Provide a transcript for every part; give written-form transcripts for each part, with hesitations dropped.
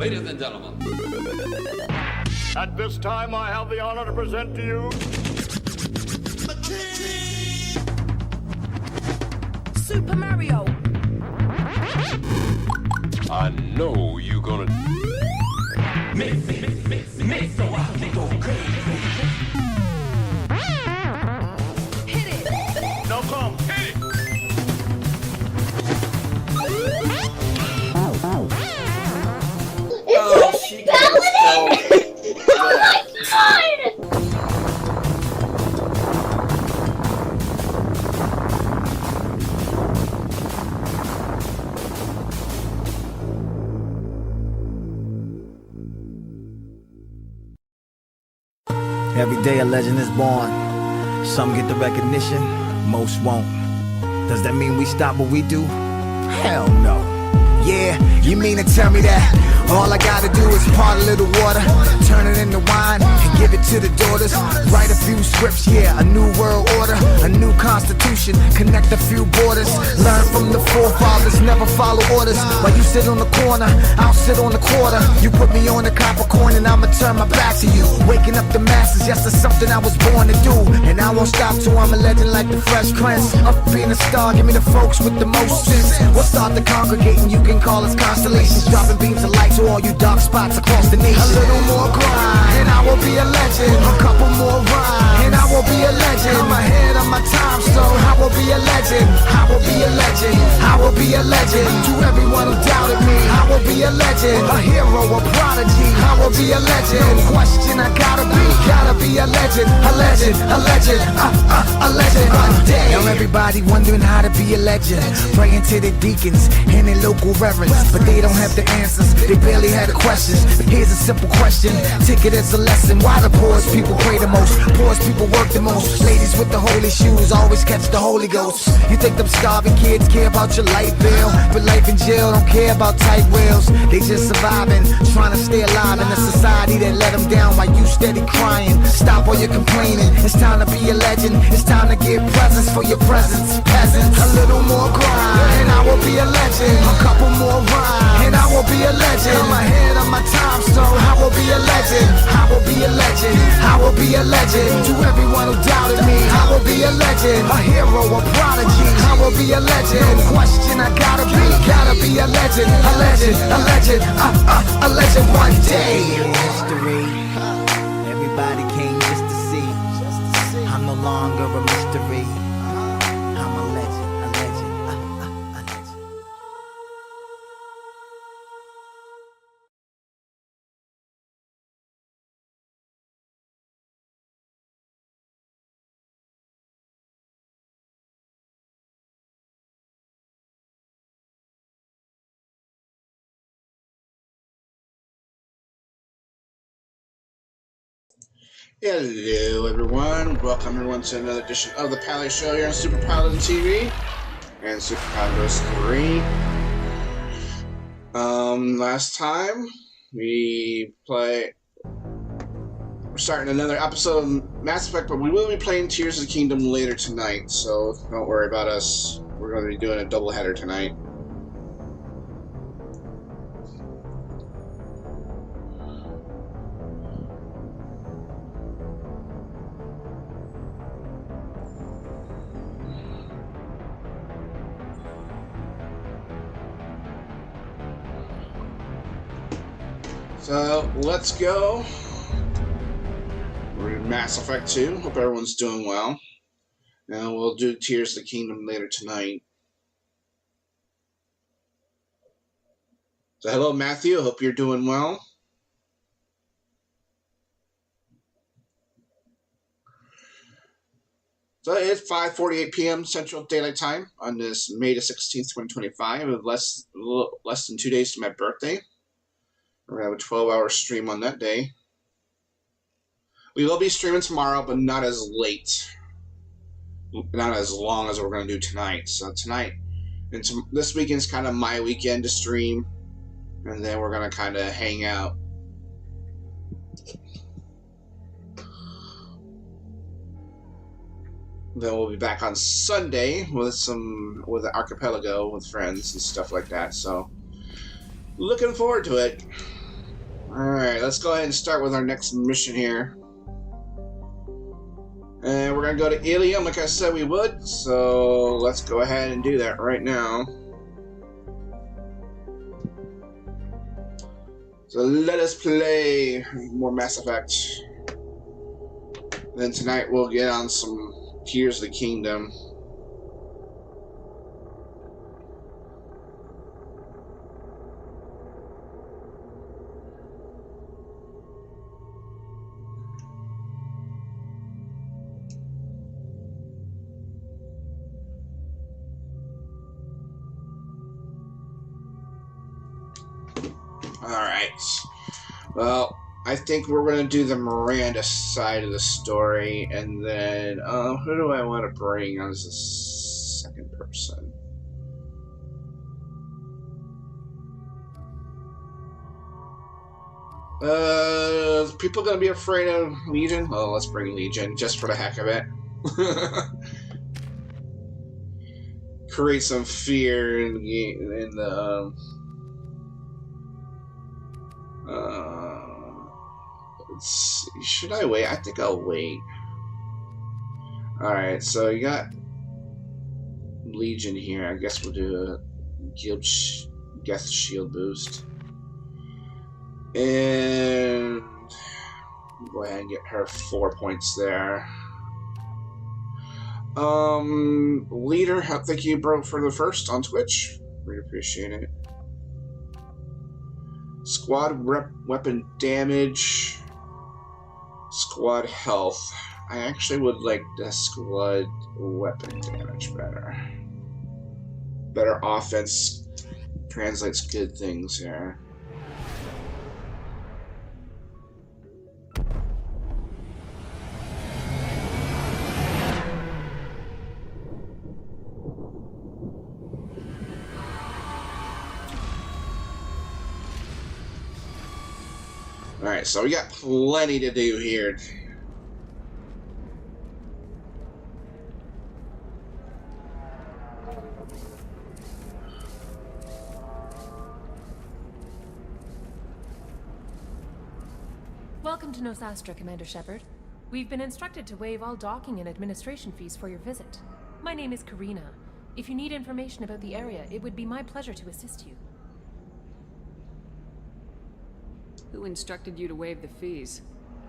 Ladies and gentlemen. At this time, I have the honor to present to you... Super Mario. I know you gonna... Mix, so I can go crazy. Hit it. Now come, hit it! Oh, she got so... Oh my god! Every day a legend is born. Some get the recognition, most won't. Does that mean we stop what we do? Hell no. Yeah, you mean to tell me that all I gotta do is part a little water, turn it into wine, and give it to the daughters. Write a few scripts, yeah, a new world order, a new constitution, connect a few borders. Learn from the forefathers, never follow orders. While you sit on the corner, I'll sit on the quarter. You put me on the Capricorn and I'ma turn my back to you. Waking up the masses, yes, that's something I was born to do. And I won't stop till I'm a legend like the Fresh Prince. Up being a star, give me the folks with the most sense. We'll start the congregating, you can call us constellations. Dropping beams of light to all you dark spots across the nation. A little more grind, and I will be a legend. A couple more rhymes, and I will be a legend. I'm ahead of my time, so I will be a legend. I will be a legend. I will be a legend. To everyone who doubted me, I will be a legend. A hero, a prodigy. I will be a legend. No question, I gotta be a legend. A legend, a legend, a legend. One day. Now everybody wondering how to be a legend. Praying to the deacons and their local reverends, but they don't have the answers. They barely had the questions. Here's a simple question, take it as a lesson. Why the poorest people pray the most? Poorest people work the most. Ladies with the holy shoes always catch the Holy Ghost. You think them starving kids care about your light bill, but life in jail don't care about tight wheels. They just surviving, trying to stay alive in a society that let them down while you steady crying. Stop all your complaining, it's time to be a legend. It's time to give presents for your presents. Peasants, a little more grind, and I will be a legend. A couple more rhymes, and I will be a legend. I'm ahead of my time, so I will be a legend. I will be a legend. I will be a legend. To everyone who doubted me, I will be a legend. A hero, a prodigy. I will be a legend. No question, I gotta be a legend. A legend, a legend, a legend one day. History. Everybody came just to see. I'm no longer a mystery. I'm a legend, a legend, a legend. Hello everyone, welcome everyone to another edition of the Pally Show here on Super Paladin TV and Super Paladin 3. Last time we're starting another episode of Mass Effect, but we will be playing Tears of the Kingdom later tonight, so don't worry about us. We're going to be doing a double header tonight. So, let's go. We're in Mass Effect 2. Hope everyone's doing well. And we'll do Tears of the Kingdom later tonight. So, hello Matthew. Hope you're doing well. So, it's 5:48 p.m. Central Daylight Time on this May the 16th, 2025. With less than 2 days to my birthday. We're going to have a 12-hour stream on that day. We will be streaming tomorrow, but not as late. Not as long as we're going to do tonight. So tonight, and this weekend's kind of my weekend to stream. And then we're going to kind of hang out. Then we'll be back on Sunday with the Archipelago with friends and stuff like that. So, looking forward to it. Alright, let's go ahead and start with our next mission here. And we're gonna go to Ilium like I said we would, so let's go ahead and do that right now. So let us play more Mass Effect. Then tonight we'll get on some Tears of the Kingdom. Alright. Well, I think we're going to do the Miranda side of the story, and then, who do I want to bring on as a second person? People going to be afraid of Legion? Well, let's bring Legion, just for the heck of it. Create some fear in the let's see. Should I wait? I think I'll wait. Alright, so you got Legion here. I guess we'll do a Geth Shield boost. And go ahead and get her 4 points there. Leader, thank you, bro, for the first on Twitch. Really appreciate it. Squad weapon damage. Squad health. I actually would like the squad weapon damage better. Better offense translates good things here. Alright, so we got plenty to do here. Welcome to Nosastra, Commander Shepard. We've been instructed to waive all docking and administration fees for your visit. My name is Karina. If you need information about the area, it would be my pleasure to assist you. Who instructed you to waive the fees?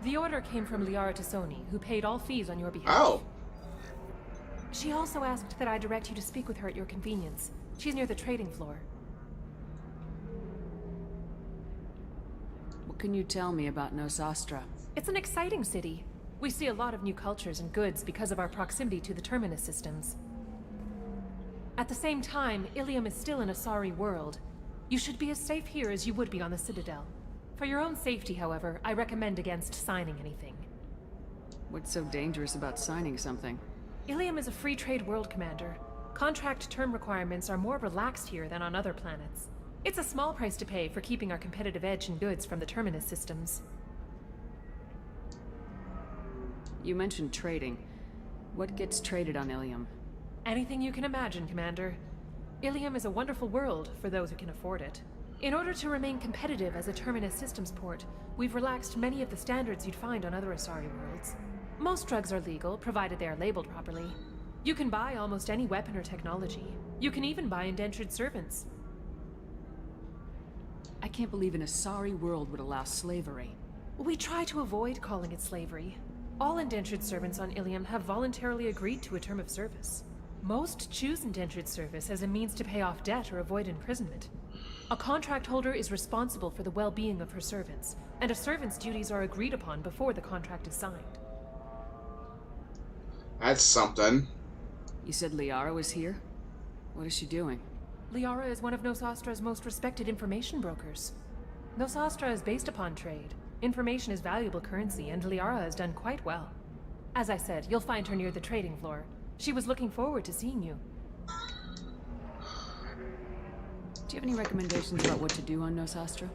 The order came from Liara Tassoni, who paid all fees on your behalf. Oh. She also asked that I direct you to speak with her at your convenience. She's near the trading floor. What can you tell me about Nosastra? It's an exciting city. We see a lot of new cultures and goods because of our proximity to the Terminus systems. At the same time, Ilium is still an Asari world. You should be as safe here as you would be on the Citadel. For your own safety, however, I recommend against signing anything. What's so dangerous about signing something? Ilium is a free trade world, Commander. Contract term requirements are more relaxed here than on other planets. It's a small price to pay for keeping our competitive edge in goods from the Terminus systems. You mentioned trading. What gets traded on Ilium? Anything you can imagine, Commander. Ilium is a wonderful world for those who can afford it. In order to remain competitive as a Terminus systems port, we've relaxed many of the standards you'd find on other Asari worlds. Most drugs are legal, provided they are labeled properly. You can buy almost any weapon or technology. You can even buy indentured servants. I can't believe an Asari world would allow slavery. We try to avoid calling it slavery. All indentured servants on Ilium have voluntarily agreed to a term of service. Most choose indentured service as a means to pay off debt or avoid imprisonment. A contract holder is responsible for the well-being of her servants, and a servant's duties are agreed upon before the contract is signed. That's something. You said Liara was here? What is she doing? Liara is one of Nosastra's most respected information brokers. Nosastra is based upon trade. Information is valuable currency, and Liara has done quite well. As I said, you'll find her near the trading floor. She was looking forward to seeing you. Do you have any recommendations about what to do on Nosastra?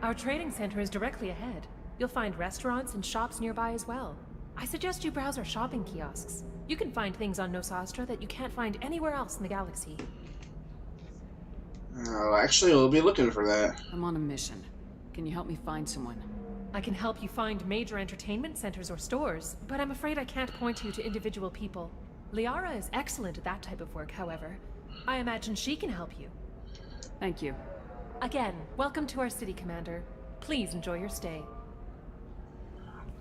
Our trading center is directly ahead. You'll find restaurants and shops nearby as well. I suggest you browse our shopping kiosks. You can find things on Nosastra that you can't find anywhere else in the galaxy. Oh, actually, we'll be looking for that. I'm on a mission. Can you help me find someone? I can help you find major entertainment centers or stores, but I'm afraid I can't point you to individual people. Liara is excellent at that type of work, however. I imagine she can help you. Thank you. Again, welcome to our city, Commander. Please enjoy your stay.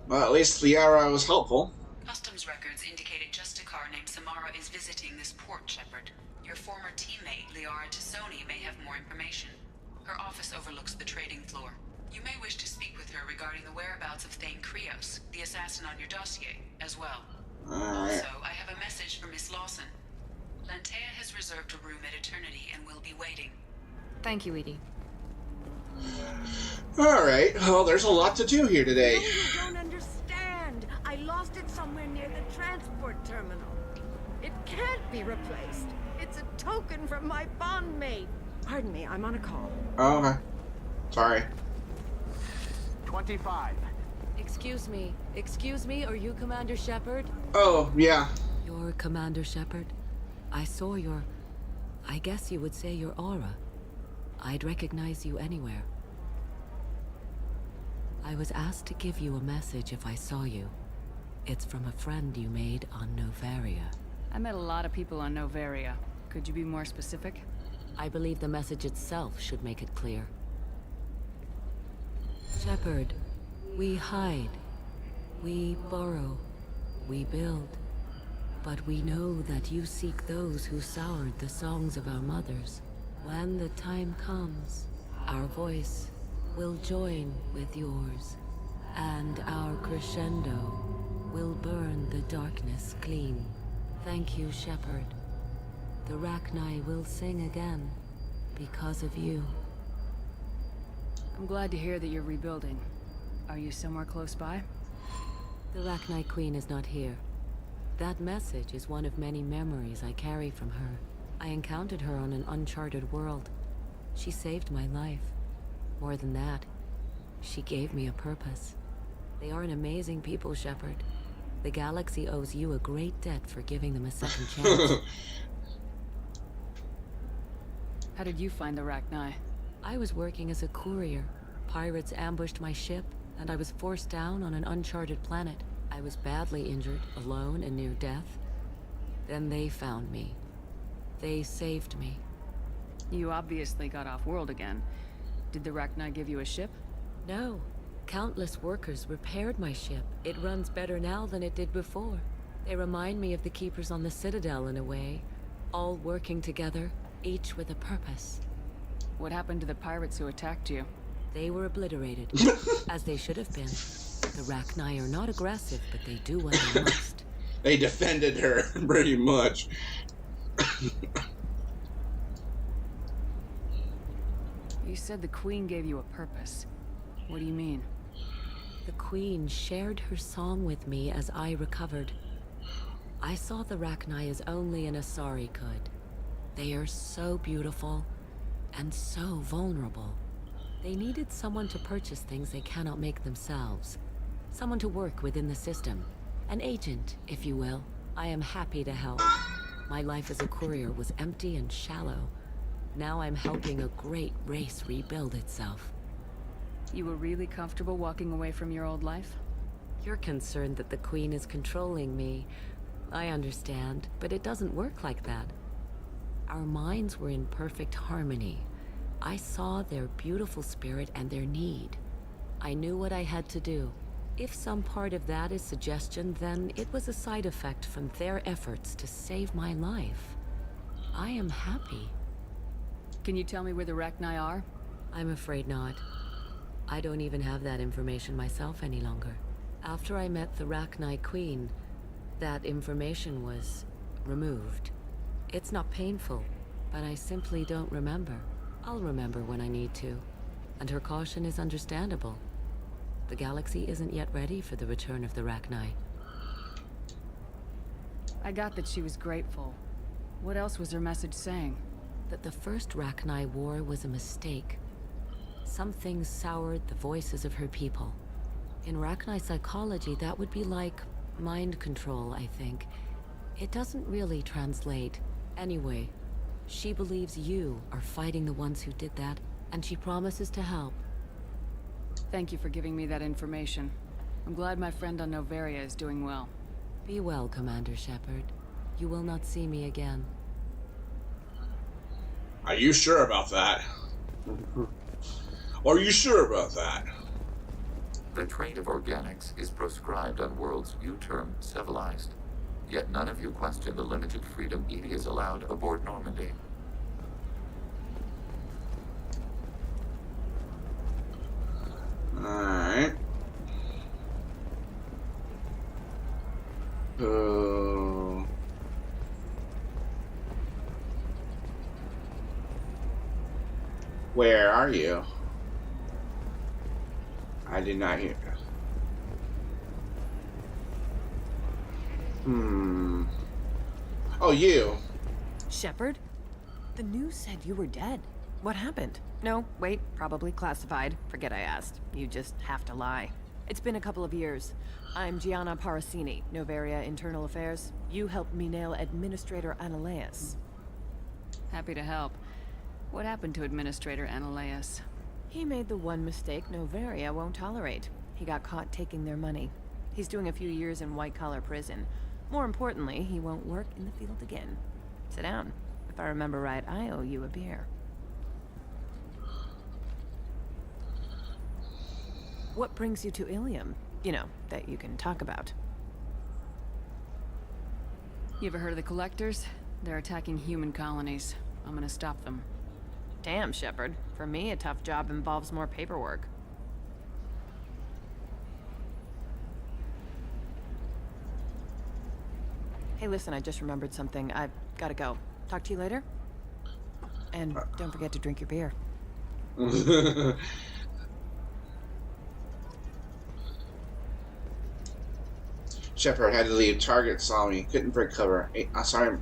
Well, at least Liara was helpful. Customs records indicated just a car named Samara is visiting this port, Shepard. Your former teammate, Liara Tassoni, may have more information. Her office overlooks the trading floor. You may wish to speak with her regarding the whereabouts of Thane Krios, the assassin on your dossier, as well. Also, I have a message for Miss Lawson. Lantea has reserved a room at Eternity and will be waiting. Thank you, Edie. Alright, well, there's a lot to do here today. No, you don't understand. I lost it somewhere near the transport terminal. It can't be replaced. It's a token from my bondmate. Pardon me, I'm on a call. Oh, okay. Sorry. 25. Excuse me, are you Commander Shepard? Oh, yeah. You're Commander Shepard. I saw your... I guess you would say your aura. I'd recognize you anywhere. I was asked to give you a message if I saw you. It's from a friend you made on Novaria. I met a lot of people on Novaria. Could you be more specific? I believe the message itself should make it clear. Shepard, we hide. We borrow. We build. But we know that you seek those who soured the songs of our mothers. When the time comes, our voice will join with yours, and our crescendo will burn the darkness clean. Thank you, Shepard. The Rachni will sing again because of you. I'm glad to hear that you're rebuilding. Are you somewhere close by? The Rachni Queen is not here. That message is one of many memories I carry from her. I encountered her on an uncharted world. She saved my life. More than that, she gave me a purpose. They are an amazing people, Shepard. The galaxy owes you a great debt for giving them a second chance. How did you find the Rachni? I was working as a courier. Pirates ambushed my ship, and I was forced down on an uncharted planet. I was badly injured, alone and near death. Then they found me. They saved me. You obviously got off-world again. Did the Rachni give you a ship? No. Countless workers repaired my ship. It runs better now than it did before. They remind me of the Keepers on the Citadel in a way. All working together, each with a purpose. What happened to the pirates who attacked you? They were obliterated, as they should have been. The Rachni are not aggressive, but they do what they must. They defended her, pretty much. You said the Queen gave you a purpose. What do you mean? The Queen shared her song with me as I recovered. I saw the Rachni as only an Asari could. They are so beautiful, and so vulnerable. They needed someone to purchase things they cannot make themselves. Someone to work within the system. An agent, if you will. I am happy to help. My life as a courier was empty and shallow. Now I'm helping a great race rebuild itself. You were really comfortable walking away from your old life? You're concerned that the Queen is controlling me. I understand, but it doesn't work like that. Our minds were in perfect harmony. I saw their beautiful spirit and their need. I knew what I had to do. If some part of that is suggestion, then it was a side effect from their efforts to save my life. I am happy. Can you tell me where the Rachni are? I'm afraid not. I don't even have that information myself any longer. After I met the Rachni Queen, that information was removed. It's not painful, but I simply don't remember. I'll remember when I need to, and her caution is understandable. The galaxy isn't yet ready for the return of the Rachni. I got that she was grateful. What else was her message saying? That the first Rachni war was a mistake. Some things soured the voices of her people. In Rachni psychology, that would be like mind control, I think. It doesn't really translate. Anyway, she believes you are fighting the ones who did that, and she promises to help. Thank you for giving me that information. I'm glad my friend on Noveria is doing well. Be well, Commander Shepard. You will not see me again. Are you sure about that? Are you sure about that? The trade of organics is proscribed on worlds you term civilized. Yet none of you question the limited freedom EDI is allowed aboard Normandy. Alright. Where are you? I did not hear. Oh, you. Shepard? The news said you were dead. What happened? No, wait, probably classified. Forget I asked. You just have to lie. It's been a couple of years. I'm Gianna Parasini, Noveria Internal Affairs. You helped me nail Administrator Analeas. Happy to help. What happened to Administrator Analeas? He made the one mistake Noveria won't tolerate. He got caught taking their money. He's doing a few years in white-collar prison. More importantly, he won't work in the field again. Sit down. If I remember right, I owe you a beer. What brings you to Ilium? You know, that you can talk about. You ever heard of the Collectors? They're attacking human colonies. I'm gonna stop them. Damn, Shepard. For me, a tough job involves more paperwork. Hey, listen, I just remembered something. I've gotta go. Talk to you later? And don't forget to drink your beer. Shepard had to leave. Target saw me. Couldn't break cover. Sorry.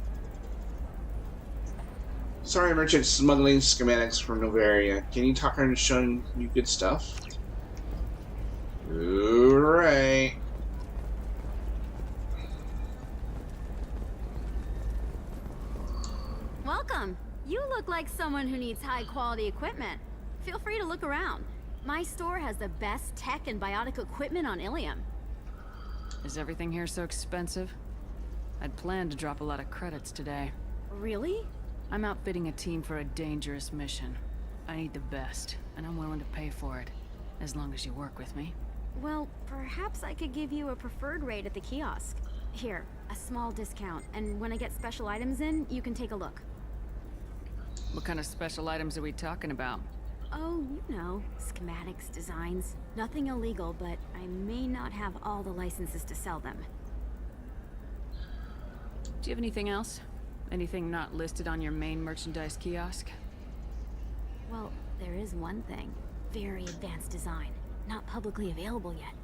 Sorry, merchant smuggling schematics from Noveria. Can you talk her into showing you good stuff? Alright. Welcome. You look like someone who needs high-quality equipment. Feel free to look around. My store has the best tech and biotic equipment on Ilium. Is everything here so expensive? I'd planned to drop a lot of credits today. Really? I'm outfitting a team for a dangerous mission. I need the best, and I'm willing to pay for it, as long as you work with me. Well, perhaps I could give you a preferred rate at the kiosk. Here, a small discount, and when I get special items in, you can take a look. What kind of special items are we talking about? Oh, you know, schematics, designs. Nothing illegal, but I may not have all the licenses to sell them. Do you have anything else? Anything not listed on your main merchandise kiosk? Well, there is one thing. Very advanced design. Not publicly available yet.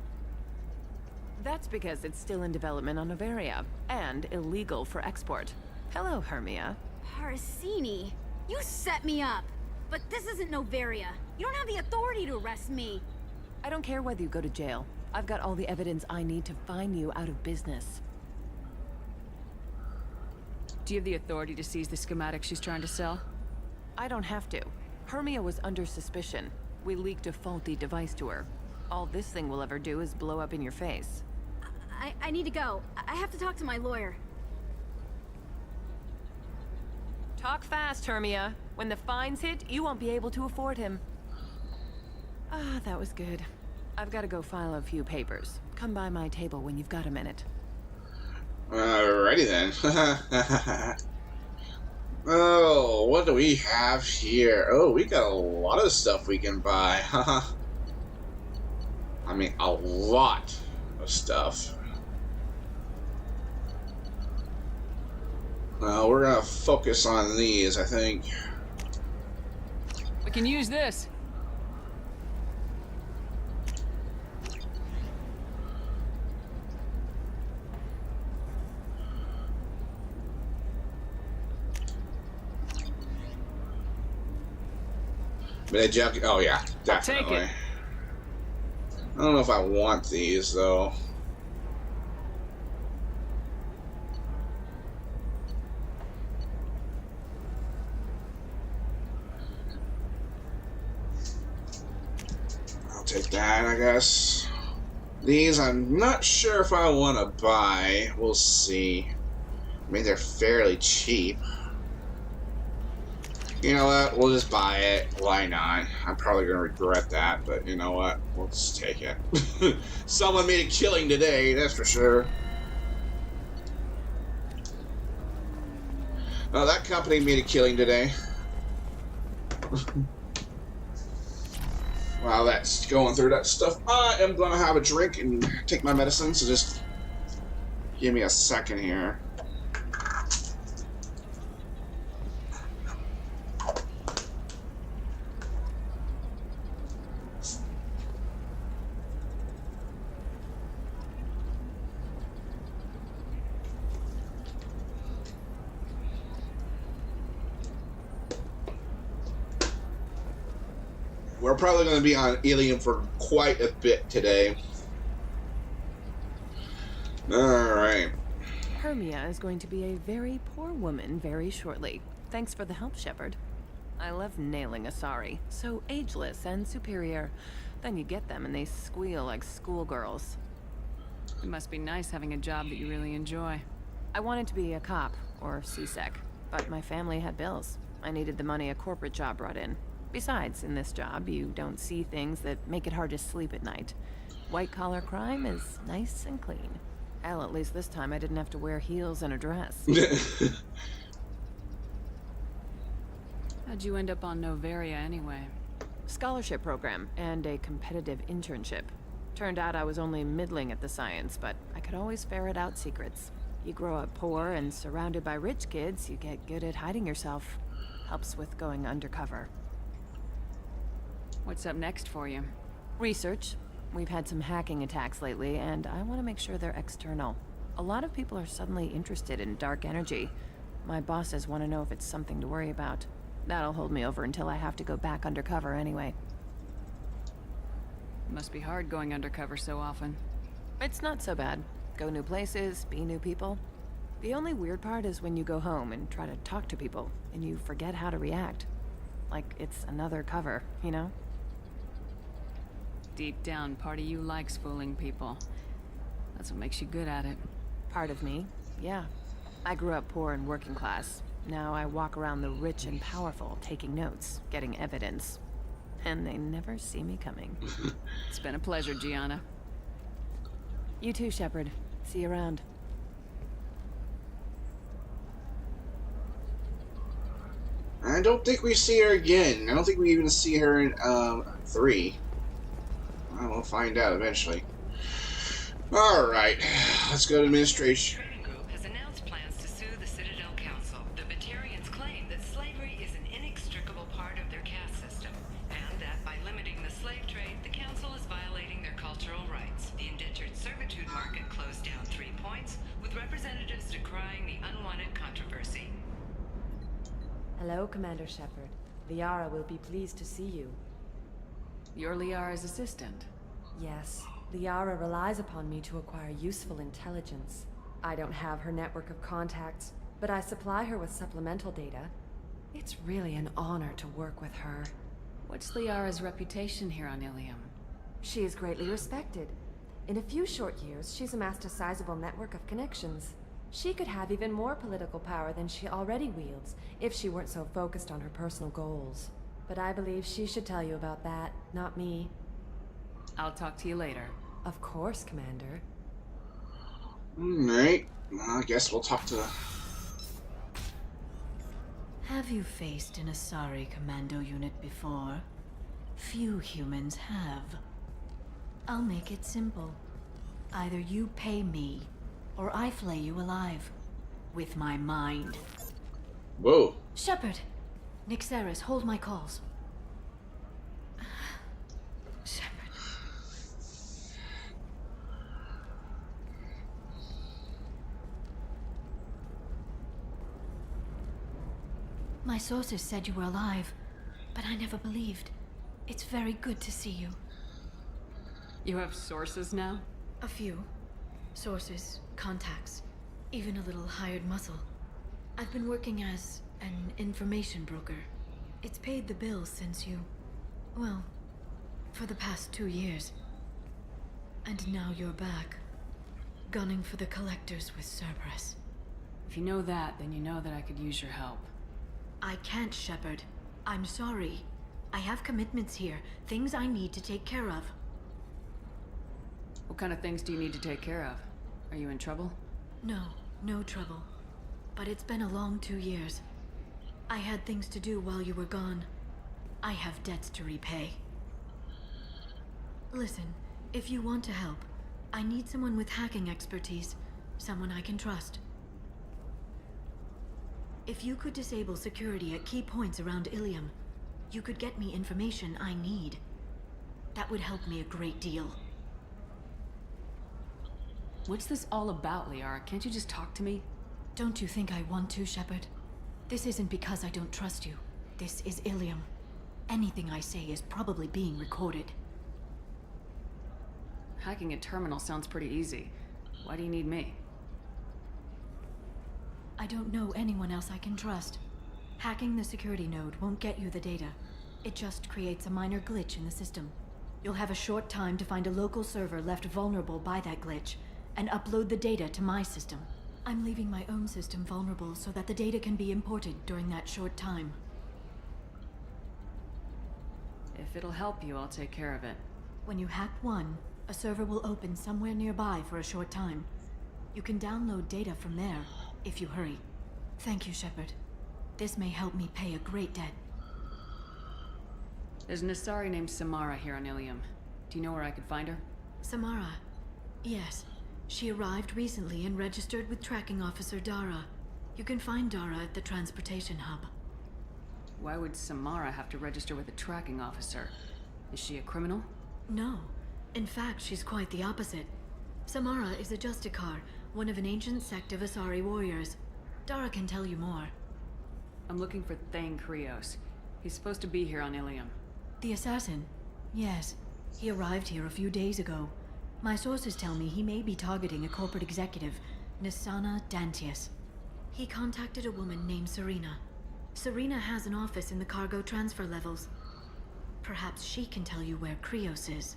That's because it's still in development on Noveria, and illegal for export. Hello, Hermia. Parasini, you set me up! But this isn't Noveria. You don't have the authority to arrest me. I don't care whether you go to jail. I've got all the evidence I need to find you out of business. Do you have the authority to seize the schematic she's trying to sell? I don't have to. Hermia was under suspicion. We leaked a faulty device to her. All this thing will ever do is blow up in your face. I need to go. I have to talk to my lawyer. Talk fast, Hermia. When the fines hit, you won't be able to afford him. Ah, that was good. I've got to go file a few papers. Come by my table when you've got a minute. Alrighty then. Oh, what do we have here? Oh, we got a lot of stuff we can buy. I mean, a lot of stuff. Well, we're gonna focus on these, I think. We can use this. But a junk. Oh yeah, definitely. Take it. I don't know if I want these though. take that, I guess. These I'm not sure if I want to buy. We'll see. I mean, they're fairly cheap. You know what? We'll just buy it. Why not? I'm probably going to regret that, but you know what? We'll just take it. Someone made a killing today, that's for sure. Oh, that company made a killing today. While that's going through that stuff, I am going to have a drink and take my medicine, so just give me a second here. We're probably going to be on Ilium for quite a bit today. Alright. Hermia is going to be a very poor woman very shortly. Thanks for the help, Shepard. I love nailing Asari. So ageless and superior. Then you get them and they squeal like schoolgirls. It must be nice having a job that you really enjoy. I wanted to be a cop, or CSEC, but my family had bills. I needed the money a corporate job brought in. Besides, in this job, you don't see things that make it hard to sleep at night. White-collar crime is nice and clean. Hell, at least this time I didn't have to wear heels and a dress. How'd you end up on Noveria anyway? Scholarship program and a competitive internship. Turned out I was only middling at the science, but I could always ferret out secrets. You grow up poor and surrounded by rich kids, you get good at hiding yourself. Helps with going undercover. What's up next for you? Research. We've had some hacking attacks lately, and I want to make sure they're external. A lot of people are suddenly interested in dark energy. My bosses want to know if it's something to worry about. That'll hold me over until I have to go back undercover anyway. It must be hard going undercover so often. It's not so bad. Go new places, be new people. The only weird part is when you go home and try to talk to people, and you forget how to react. Like it's another cover, you know? Deep down, part of you likes fooling people. That's what makes you good at it. Part of me, yeah. I grew up poor and working class. Now I walk around the rich and powerful, taking notes, getting evidence. And they never see me coming. It's been a pleasure, Gianna. You too, Shepard. See you around. I don't think we see her again. I don't think we even see her in 3. Well, we'll find out eventually. Alright, let's go to administration. The Trading Group has announced plans to sue the Citadel Council. The Batarians claim that slavery is an inextricable part of their caste system, and that by limiting the slave trade, the Council is violating their cultural rights. The indentured servitude market closed down 3 points, with representatives decrying the unwanted controversy. Hello, Commander Shepard. Liara will be pleased to see you. You're Liara's assistant. Yes, Liara relies upon me to acquire useful intelligence. I don't have her network of contacts, but I supply her with supplemental data. It's really an honor to work with her. What's Liara's reputation here on Ilium? She is greatly respected. In a few short years, she's amassed a sizable network of connections. She could have even more political power than she already wields if she weren't so focused on her personal goals. But I believe she should tell you about that, not me. I'll talk to you later. Of course, Commander. Alright, well, I guess we'll talk to... Have you faced an Asari commando unit before? Few humans have. I'll make it simple. Either you pay me, or I flay you alive. With my mind. Whoa. Shepard! Nixeris, hold my calls. Shepard. My sources said you were alive, but I never believed. It's very good to see you. You have sources now? A few. Sources, contacts, even a little hired muscle. I've been working as an information broker. It's paid the bills since you, well, For the past 2 years. And now you're back. Gunning for the Collectors with Cerberus. If you know that, then you know that I could use your help. I can't, Shepard. I'm sorry. I have commitments here. Things I need to take care of. What kind of things do you need to take care of? Are you in trouble? No, no trouble. But it's been a long 2 years. I had things to do while you were gone. I have debts to repay. Listen, if you want to help, I need someone with hacking expertise. Someone I can trust. If you could disable security at key points around Ilium, you could get me information I need. That would help me a great deal. What's this all about, Liara? Can't you just talk to me? Don't you think I want to, Shepard? This isn't because I don't trust you. This is Ilium. Anything I say is probably being recorded. Hacking a terminal sounds pretty easy. Why do you need me? I don't know anyone else I can trust. Hacking the security node won't get you the data. It just creates a minor glitch in the system. You'll have a short time to find a local server left vulnerable by that glitch, and upload the data to my system. I'm leaving my own system vulnerable so that the data can be imported during that short time. If it'll help you, I'll take care of it. When you hack one, a server will open somewhere nearby for a short time. You can download data from there, if you hurry. Thank you, Shepard. This may help me pay a great debt. There's an Asari named Samara here on Ilium. Do you know where I could find her? Samara? Yes. She arrived recently and registered with Tracking Officer Dara. You can find Dara at the transportation hub. Why would Samara have to register with a tracking officer? Is she a criminal? No. In fact, she's quite the opposite. Samara is a Justicar, one of an ancient sect of Asari warriors. Dara can tell you more. I'm looking for Thane Krios. He's supposed to be here on Ilium. The assassin? Yes. He arrived here a few days ago. My sources tell me he may be targeting a corporate executive, Nisana Dantius. He contacted a woman named Serena. Serena has an office in the cargo transfer levels. Perhaps she can tell you where Krios is.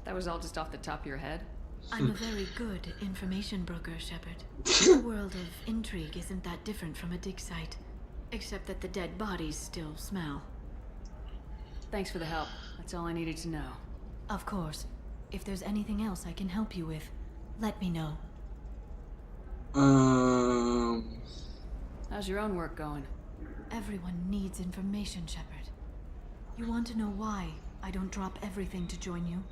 That was all just off the top of your head? I'm a very good information broker, Shepard. The world of intrigue isn't that different from a dig site. Except that the dead bodies still smell. Thanks for the help. That's all I needed to know. Of course. If there's anything else I can help you with, let me know. How's your own work going? Everyone needs information, Shepard. You want to know why I don't drop everything to join you?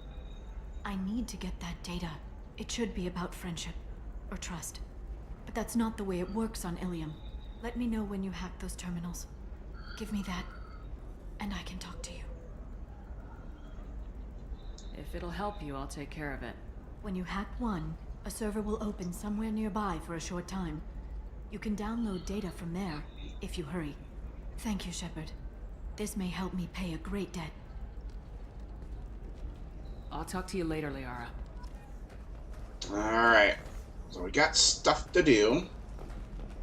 I need to get that data. It should be about friendship, or trust. But that's not the way it works on Ilium. Let me know when you hack those terminals. Give me that, and I can talk to you. If it'll help you, I'll take care of it. When you hack one, a server will open somewhere nearby for a short time. You can download data from there, if you hurry. Thank you, Shepard. This may help me pay a great debt. I'll talk to you later, Liara. Alright. So we got stuff to do.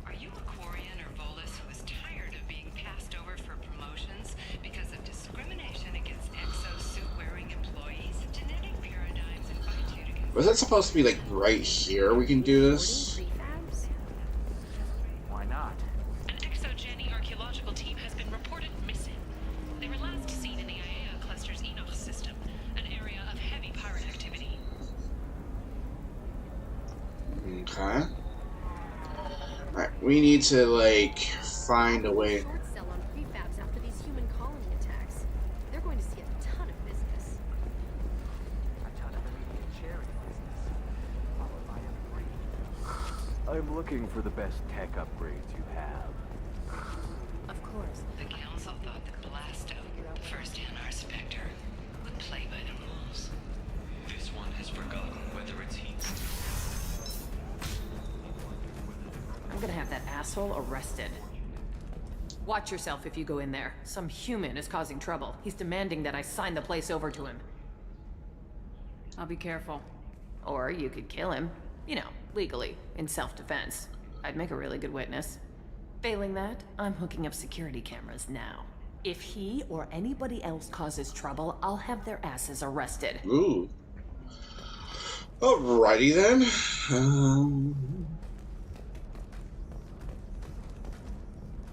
Are you a Quarian or Volus who is tired of being passed over for promotions because of discrimination against exosuit-wearing employees? Genetic paradigms invite you to... Was that supposed to be like right here we can do this? Why not? An ExoGeni archaeological team has been reported missing. They were last seen in the Aiea cluster's Enos system, an area of heavy pirate activity. Okay. Alright, we need to, like, find a way. Short sell on prefabs after these human colony attacks. They're going to see a ton of business. A ton of immediate charity business, followed by a free. I'm looking for the best tech upgrades you have. Of course. The Council thought that Blasto, the first NR Spectre, would play by the rules. This one has forgotten whether it's heat. I'm gonna have that asshole arrested. Watch yourself if you go in there. Some human is causing trouble. He's demanding that I sign the place over to him. I'll be careful. Or you could kill him. You know, legally, in self-defense. I'd make a really good witness. Failing that, I'm hooking up security cameras now. If he or anybody else causes trouble, I'll have their asses arrested. Ooh. Alrighty then.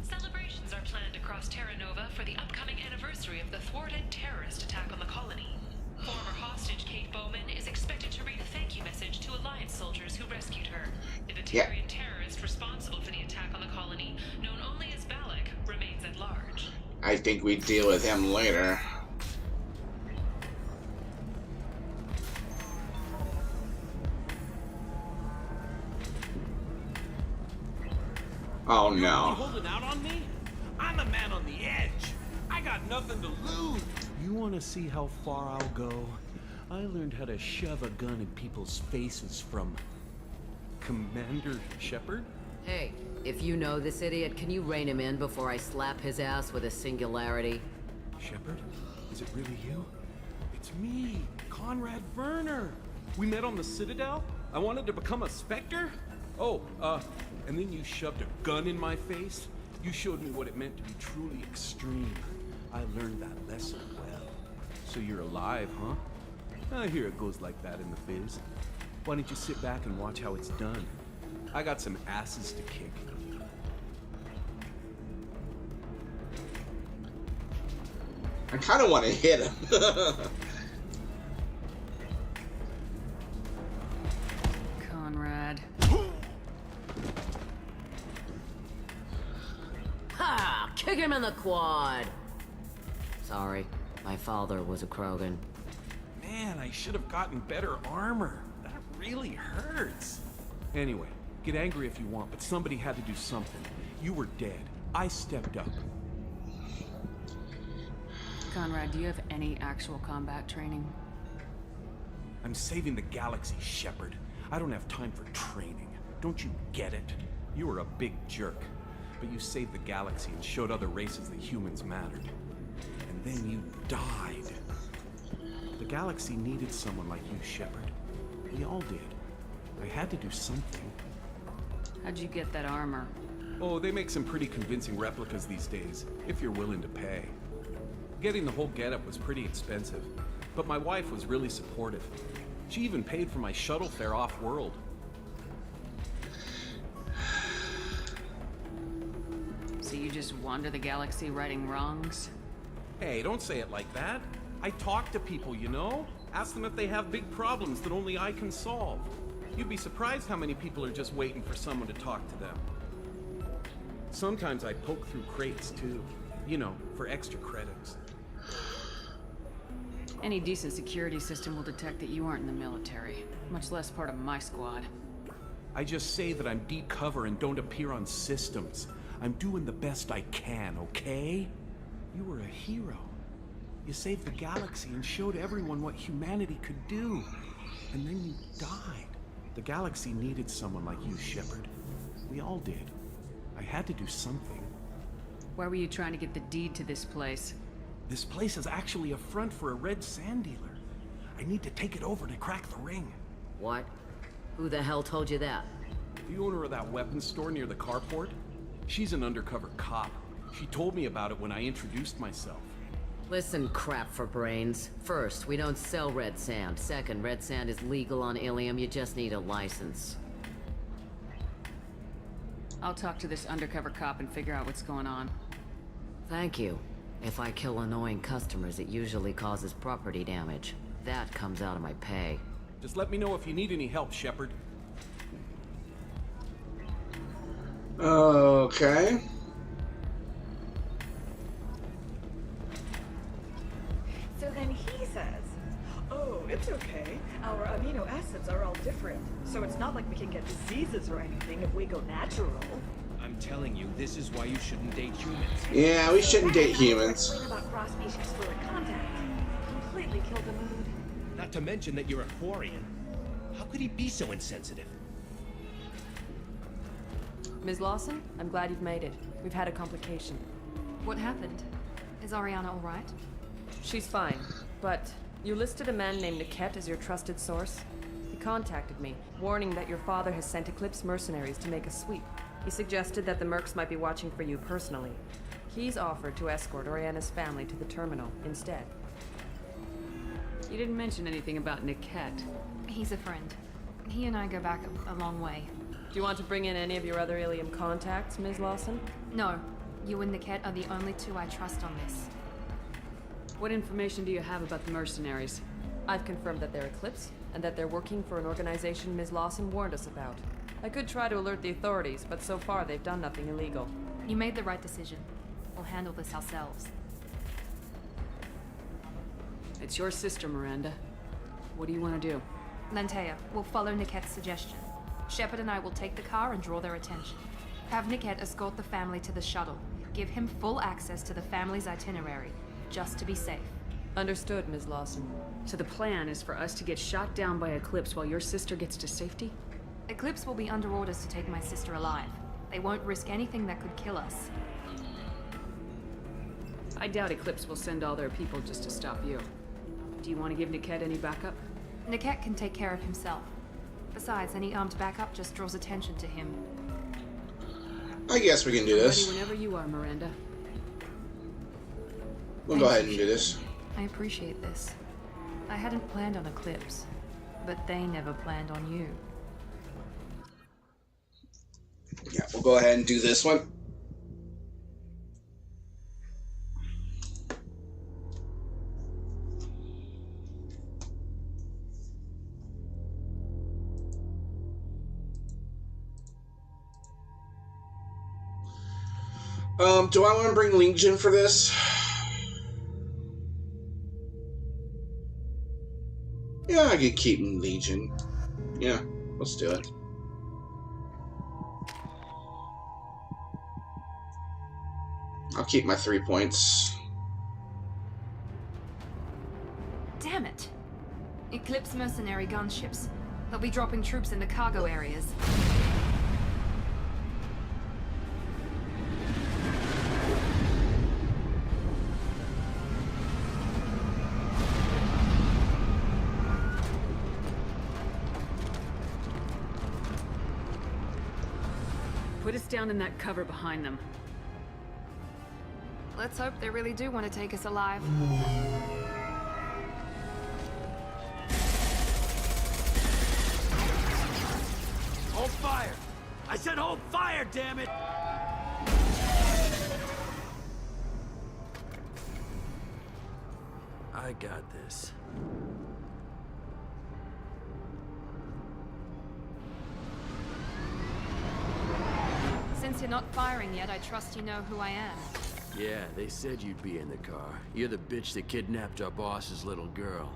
Celebrations are planned across Terra Nova for the upcoming anniversary of the thwarted terrorist attack on the colony. Former hostage Kate Bowman is expected to read a thank you message to Alliance soldiers who rescued her. The Batarian terrorist responsible for the attack on the colony, known only as Balak, remains at large. I think we deal with him later. Oh You no. holding out on me? I'm a man on the edge. I got nothing to lose. You want to see how far I'll go? I learned how to shove a gun in people's faces from Commander Shepard. Hey, if you know this idiot, can you rein him in before I slap his ass with a singularity? Shepard? Is it really you? It's me, Conrad Werner. We met on the Citadel? I wanted to become a Spectre? Oh, and then you shoved a gun in my face? You showed me what it meant to be truly extreme. I learned that lesson well. So you're alive, huh? I hear it goes like that in the biz. Why don't you sit back and watch how it's done? I got some asses to kick. I kind of want to hit him. Conrad. Ha! Kick him in the quad! Sorry, my father was a Krogan. Man, I should have gotten better armor. That really hurts. Anyway, get angry if you want, but somebody had to do something. You were dead. I stepped up. Conrad, do you have any actual combat training? I'm saving the galaxy, Shepard. I don't have time for training. Don't you get it? You were a big jerk, but you saved the galaxy and showed other races that humans mattered. And then you died. The galaxy needed someone like you, Shepard. We all did. I had to do something. How'd you get that armor? Oh, they make some pretty convincing replicas these days, if you're willing to pay. Getting the whole getup was pretty expensive, but my wife was really supportive. She even paid for my shuttle fare off-world. So you just wander the galaxy righting wrongs? Hey, don't say it like that. I talk to people, you know? Ask them if they have big problems that only I can solve. You'd be surprised how many people are just waiting for someone to talk to them. Sometimes I poke through crates, too. You know, for extra credits. Any decent security system will detect that you aren't in the military, much less part of my squad. I just say that I'm deep cover and don't appear on systems. I'm doing the best I can, okay? You were a hero. You saved the galaxy and showed everyone what humanity could do. And then you died. The galaxy needed someone like you, Shepard. We all did. I had to do something. Why were you trying to get the deed to this place? This place is actually a front for a red sand dealer. I need to take it over to crack the ring. What? Who the hell told you that? The owner of that weapons store near the carport. She's an undercover cop. She told me about it when I introduced myself. Listen, crap for brains. First, we don't sell red sand. Second, red sand is legal on Ilium. You just need a license. I'll talk to this undercover cop and figure out what's going on. Thank you. If I kill annoying customers, it usually causes property damage. That comes out of my pay. Just let me know if you need any help, Shepard. Okay. So then he says, oh, it's okay. Our amino acids are all different, so it's not like we can get diseases or anything if we go natural. I'm telling you, this is why you shouldn't date humans. Yeah, we shouldn't date humans. Complain about cross-species fluid contact. Completely killed the mood. Not to mention that you're a Quarian. How could he be so insensitive? Ms. Lawson, I'm glad you've made it. We've had a complication. What happened? Is Ariana all right? She's fine, but you listed a man named Niket as your trusted source. He contacted me, warning that your father has sent Eclipse mercenaries to make a sweep. He suggested that the Mercs might be watching for you personally. He's offered to escort Oriana's family to the terminal instead. You didn't mention anything about Niket. He's a friend. He and I go back a long way. Do you want to bring in any of your other Ilium contacts, Ms. Lawson? No. You and Niket are the only two I trust on this. What information do you have about the mercenaries? I've confirmed that they're Eclipse, and that they're working for an organization Ms. Lawson warned us about. I could try to alert the authorities, but so far they've done nothing illegal. You made the right decision. We'll handle this ourselves. It's your sister, Miranda. What do you want to do? Lantea, we'll follow Niket's suggestion. Shepard and I will take the car and draw their attention. Have Niket escort the family to the shuttle. Give him full access to the family's itinerary, just to be safe. Understood, Ms. Lawson. So the plan is for us to get shot down by Eclipse while your sister gets to safety? Eclipse will be under orders to take my sister alive. They won't risk anything that could kill us. I doubt Eclipse will send all their people just to stop you. Do you want to give Niket any backup? Niket can take care of himself. Besides, any armed backup just draws attention to him. I guess we can do this. Ready whenever you are, Miranda. We'll go ahead and do this. I appreciate this. I hadn't planned on Eclipse, but they never planned on you. Yeah, we'll go ahead and do this one. Do I want to bring Legion for this? Yeah, I could keep Legion. Yeah, let's do it. I'll keep my 3 points. Damn it! Eclipse mercenary gunships. They'll be dropping troops in the cargo areas. Put us down in that cover behind them. Let's hope they really do want to take us alive. Hold fire! I said hold fire, damn it! I got this. Since you're not firing yet, I trust you know who I am. Yeah, they said you'd be in the car. You're the bitch that kidnapped our boss's little girl.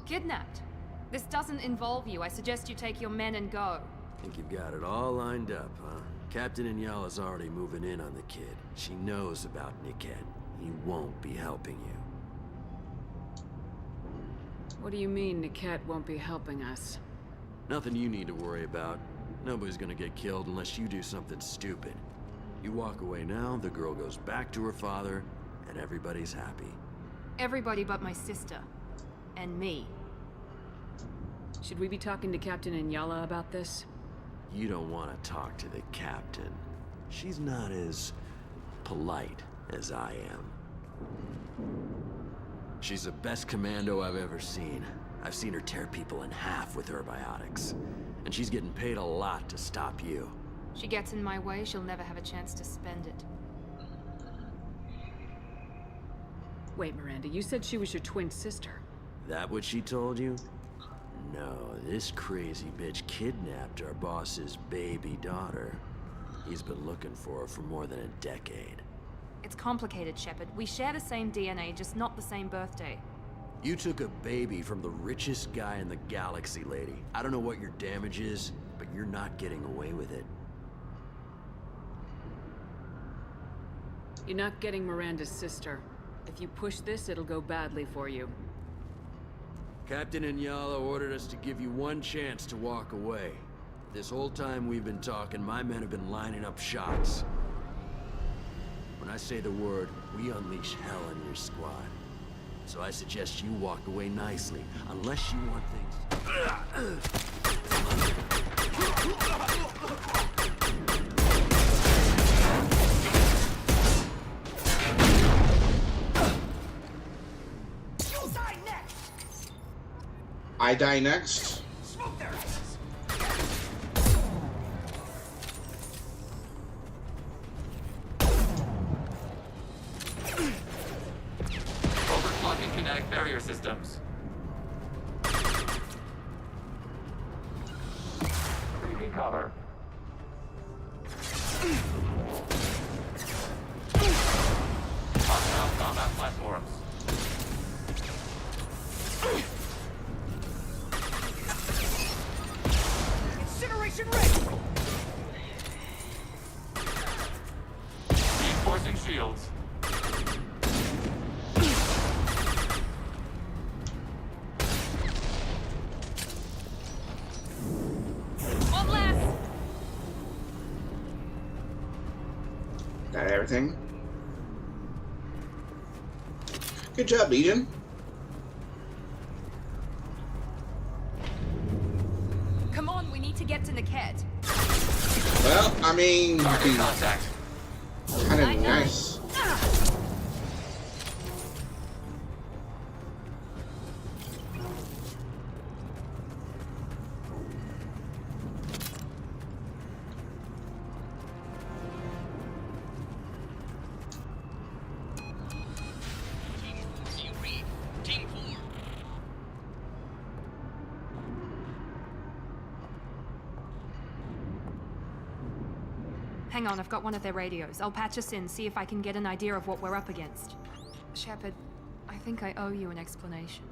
Kidnapped? This doesn't involve you. I suggest you take your men and go. Think you've got it all lined up, huh? Captain Inyala's already moving in on the kid. She knows about Niket. He won't be helping you. What do you mean Niket won't be helping us? Nothing you need to worry about. Nobody's gonna get killed unless you do something stupid. You walk away now, the girl goes back to her father, and everybody's happy. Everybody but my sister. And me. Should we be talking to Captain Inyala about this? You don't want to talk to the captain. She's not as polite as I am. She's the best commando I've ever seen. I've seen her tear people in half with her biotics. And she's getting paid a lot to stop you. She gets in my way, she'll never have a chance to spend it. Wait, Miranda, you said she was your twin sister. That what she told you? No, this crazy bitch kidnapped our boss's baby daughter. He's been looking for her for more than a decade. It's complicated, Shepard. We share the same DNA, just not the same birthday. You took a baby from the richest guy in the galaxy, lady. I don't know what your damage is, but you're not getting away with it. You're not getting Miranda's sister. If you push this, it'll go badly for you. Captain Inyala ordered us to give you one chance to walk away. This whole time we've been talking, my men have been lining up shots. When I say the word, we unleash hell in your squad. So I suggest you walk away nicely, unless you want things... I die next. Overclocking kinetic barrier systems. Taking cover. Hostile combat platforms. Incineration ready! Reinforcing shields. One less! Got everything. Good job, Legion. Come on, we need to get to Niket. Well, I mean, Contact. kind of nice. Team 4. Hang on, I've got one of their radios. I'll patch us in, see if I can get an idea of what we're up against. Shepard, I think I owe you an explanation.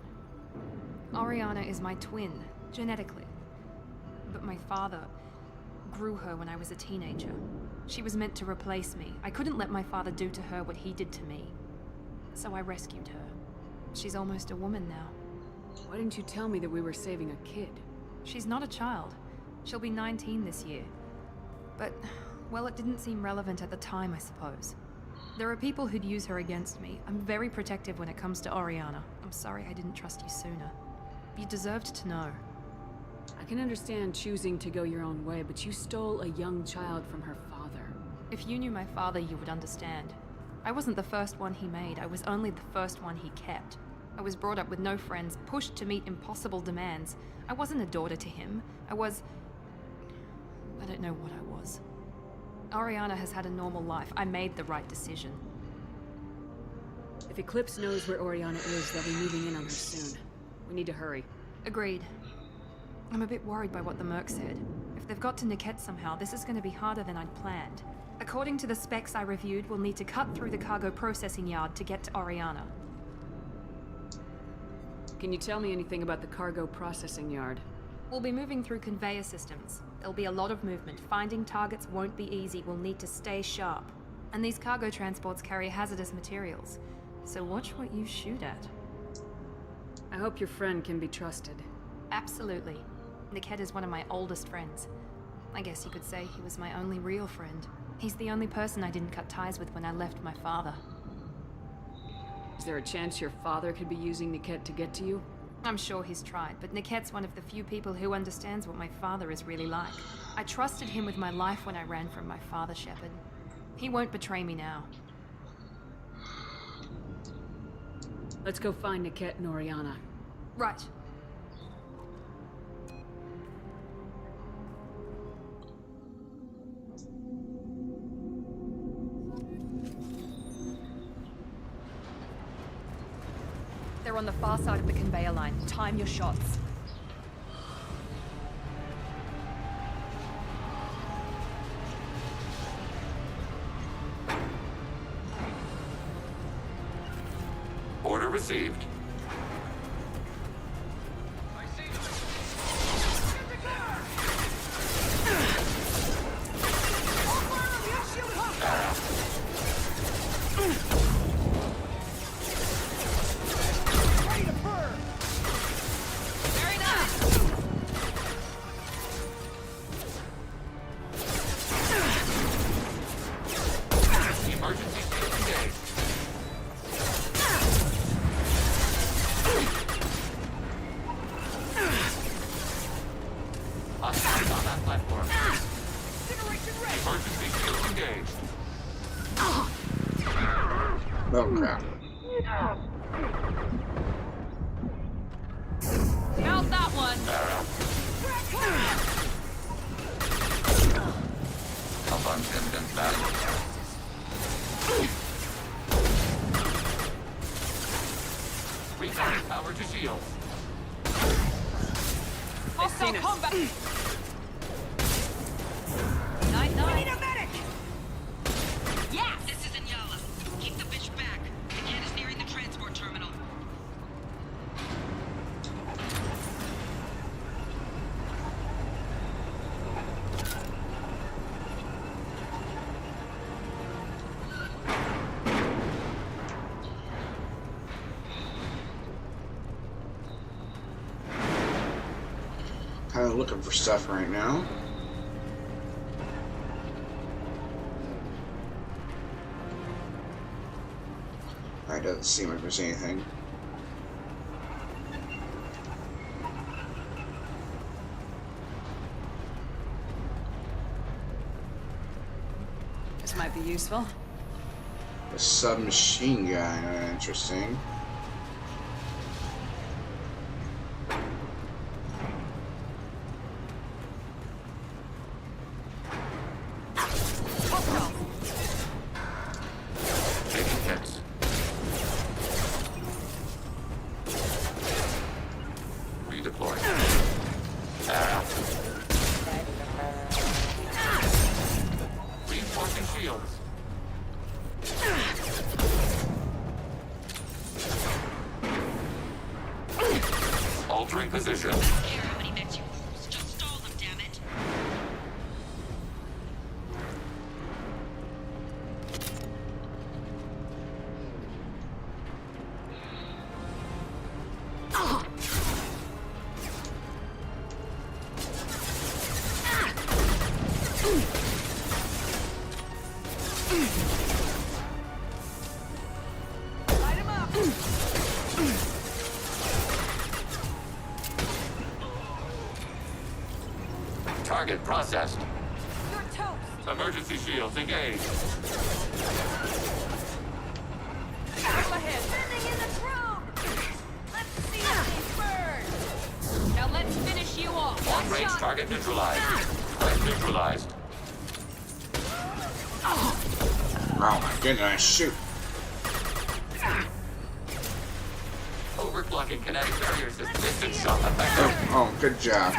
Oriana is my twin, genetically. But my father grew her when I was a teenager. She was meant to replace me. I couldn't let my father do to her what he did to me. So I rescued her. She's almost a woman now. Why didn't you tell me that we were saving a kid? She's not a child. She'll be 19 this year. But, well, it didn't seem relevant at the time, I suppose. There are people who'd use her against me. I'm very protective when it comes to Oriana. I'm sorry I didn't trust you sooner. You deserved to know. I can understand choosing to go your own way, but you stole a young child from her father. If you knew my father, you would understand. I wasn't the first one he made. I was only the first one he kept. I was brought up with no friends, pushed to meet impossible demands. I wasn't a daughter to him. I don't know what I was. Oriana has had a normal life. I made the right decision. If Eclipse knows where Oriana is, they'll be moving in on her soon. We need to hurry. Agreed. I'm a bit worried by what the Merc said. If they've got to Niket somehow, this is going to be harder than I'd planned. According to the specs I reviewed, we'll need to cut through the cargo processing yard to get to Oriana. Can you tell me anything about the cargo processing yard? We'll be moving through conveyor systems. There'll be a lot of movement. Finding targets won't be easy. We'll need to stay sharp. And these cargo transports carry hazardous materials. So watch what you shoot at. I hope your friend can be trusted. Absolutely. Niket is one of my oldest friends. I guess you could say he was my only real friend. He's the only person I didn't cut ties with when I left my father. Is there a chance your father could be using Niket to get to you? I'm sure he's tried, but Niket's one of the few people who understands what my father is really like. I trusted him with my life when I ran from my father, Shepard. He won't betray me now. Let's go find Niket and Oriana. Right. They're on the far side of the conveyor line. Time your shots. Order received. Oh crap. How's that Content and value. Return power to shield. Hostile combat! 9-9. We need a medic! Yes! This is Inyala. Keep the bitch back. The kid is nearing the transport terminal. Kind of looking for stuff right now. It doesn't seem like there's anything. This might be useful. A submachine gun, interesting. Taking hits. Redeploy. Reinforcing shields. Altering position. How many mechs you fools? Just stall them, damn it. Light him up! Target processed. You're toast! Emergency shields engaged. Go ahead! Sending in the drone! Let's see these birds! Now let's finish you off! Long range target neutralized. Threat neutralized. Oh my goodness, shoot. Overclocking kinetic barrier system. Distant shot effective. Oh, good job.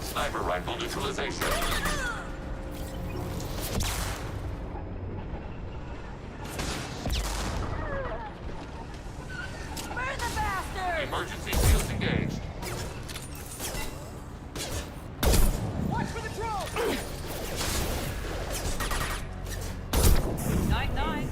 Sniper rifle neutralization. Where's the bastard? Emergency shields engaged. Watch for the drone! 9-9.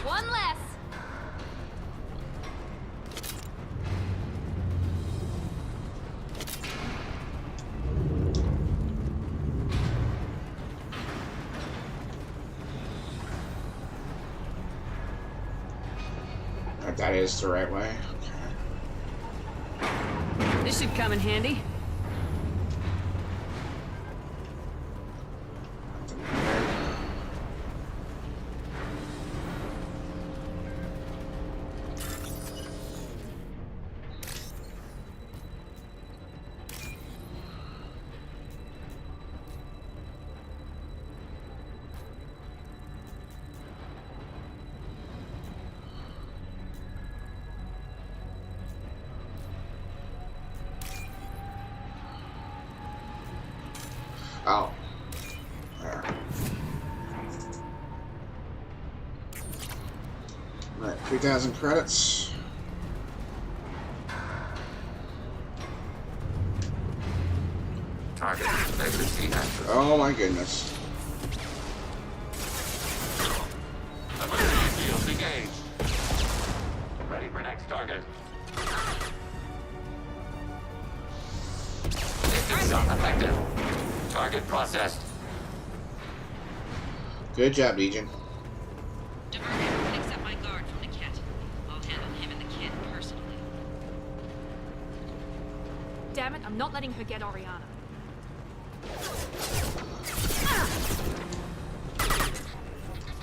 One less. That is the right way. This should come in handy. Oh. There. Right, 3,000 credits. Target legacy active. Oh my goodness. Emergency shields engaged. Ready for next target. Distant shot effective. Target processed. Good job, Legion. Divergent, accept my guard from Niket. I'll handle him and the kid personally. Damn it, I'm not letting her get Oriana.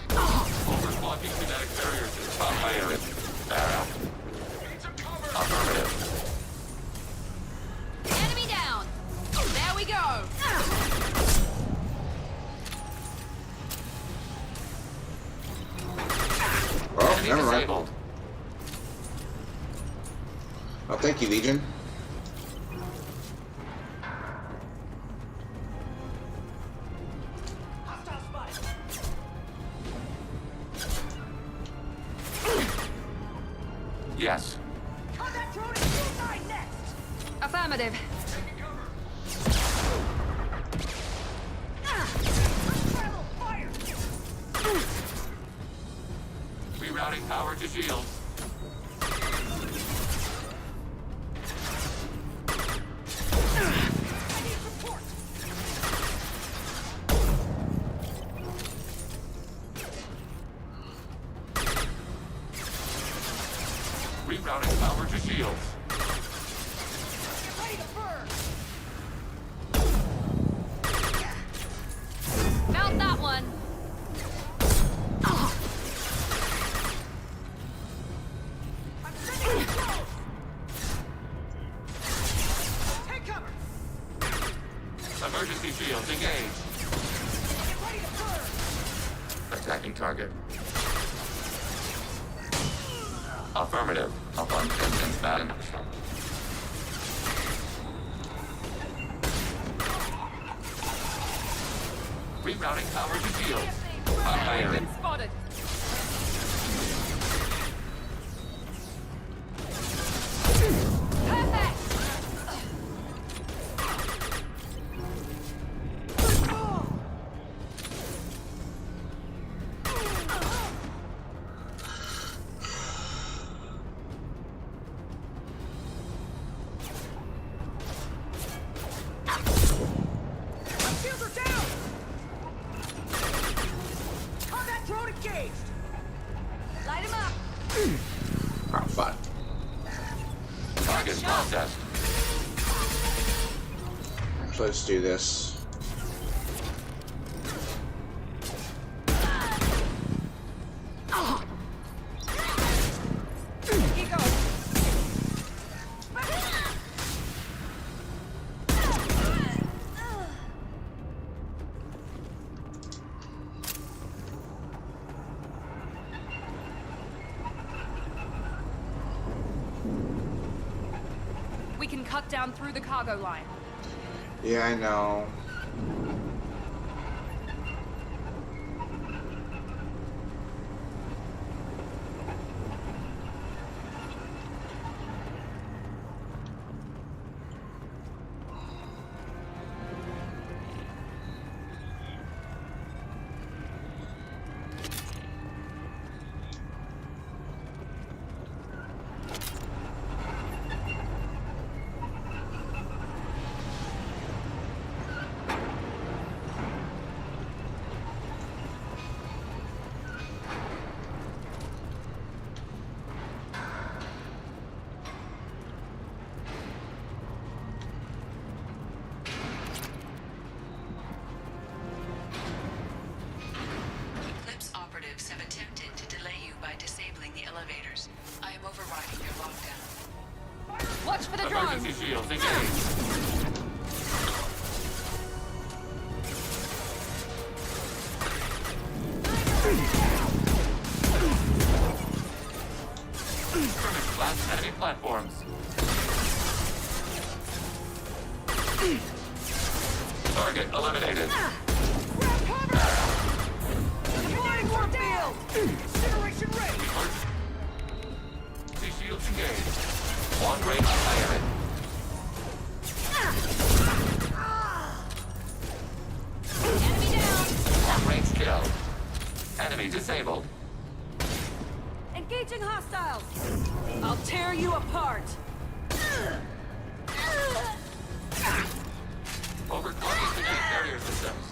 Overclocking kinetic barriers is top priority. Affirmative. Enemy down! There we go! Oh, Enemy never mind. disabled. Oh, thank you, Legion. Yes. Combat drone is suicide next! Affirmative. Rerouting power to shields. Rerouting power to shields. Found that one! Take cover! Emergency shields engaged. Attacking target. Affirmative. Upon distance madam. Rerouting power to shields. Firing. Spotted. Shields are down! Combat drone engaged! Light him up! Oh, fuck. Target processed. So let's do this. We can cut down through the cargo line. Yeah, I know. Eclipse operatives have attempted to delay you by disabling the elevators. I am overriding their lockdown. Watch for the drone! Emergency shields engaged. Blast enemy platforms. Target eliminated. Deploying warp field! Incineration rate! Emergency shields engaged. Long range firing. Enemy down! Long range kill. Enemy disabled. Engaging hostiles! I'll tear you apart! Overclocking kinetic barrier systems.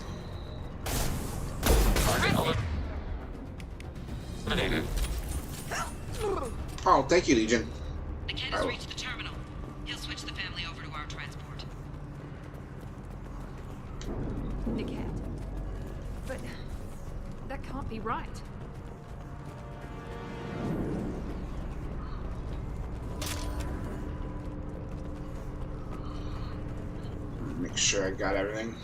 Target eliminated. Oh, thank you, Legion. The kid has reached the terminal. He'll switch the family over to our transmitter. copy right. Make sure I got everything.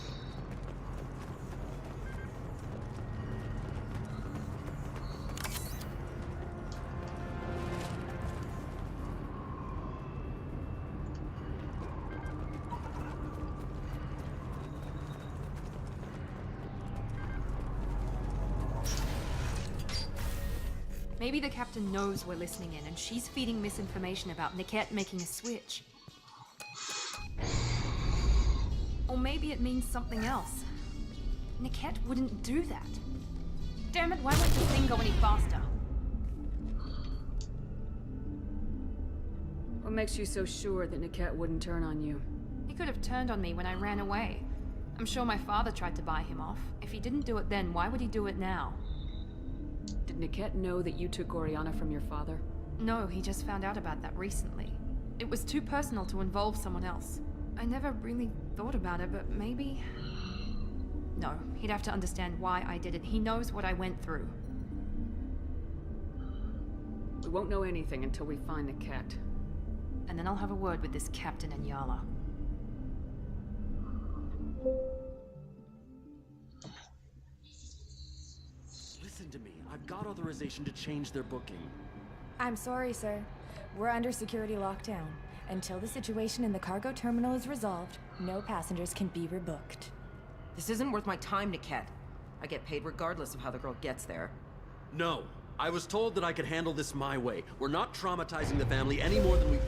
Maybe the captain knows we're listening in and she's feeding misinformation about Niket making a switch. Or maybe it means something else. Niket wouldn't do that. Damn it, why won't this thing go any faster? What makes you so sure that Niket wouldn't turn on you? He could have turned on me when I ran away. I'm sure my father tried to buy him off. If he didn't do it then, why would he do it now? Did Niket know that you took Oriana from your father? No, he just found out about that recently. It was too personal to involve someone else. I never really thought about it, but maybe... No, he'd have to understand why I did it. He knows what I went through. We won't know anything until we find Niket. And then I'll have a word with this Captain Inyala. Listen to me. I've got authorization to change their booking. I'm sorry, sir. We're under security lockdown. Until the situation in the cargo terminal is resolved, no passengers can be rebooked. This isn't worth my time, Niket. I get paid regardless of how the girl gets there. No. I was told that I could handle this my way. We're not traumatizing the family any more than we...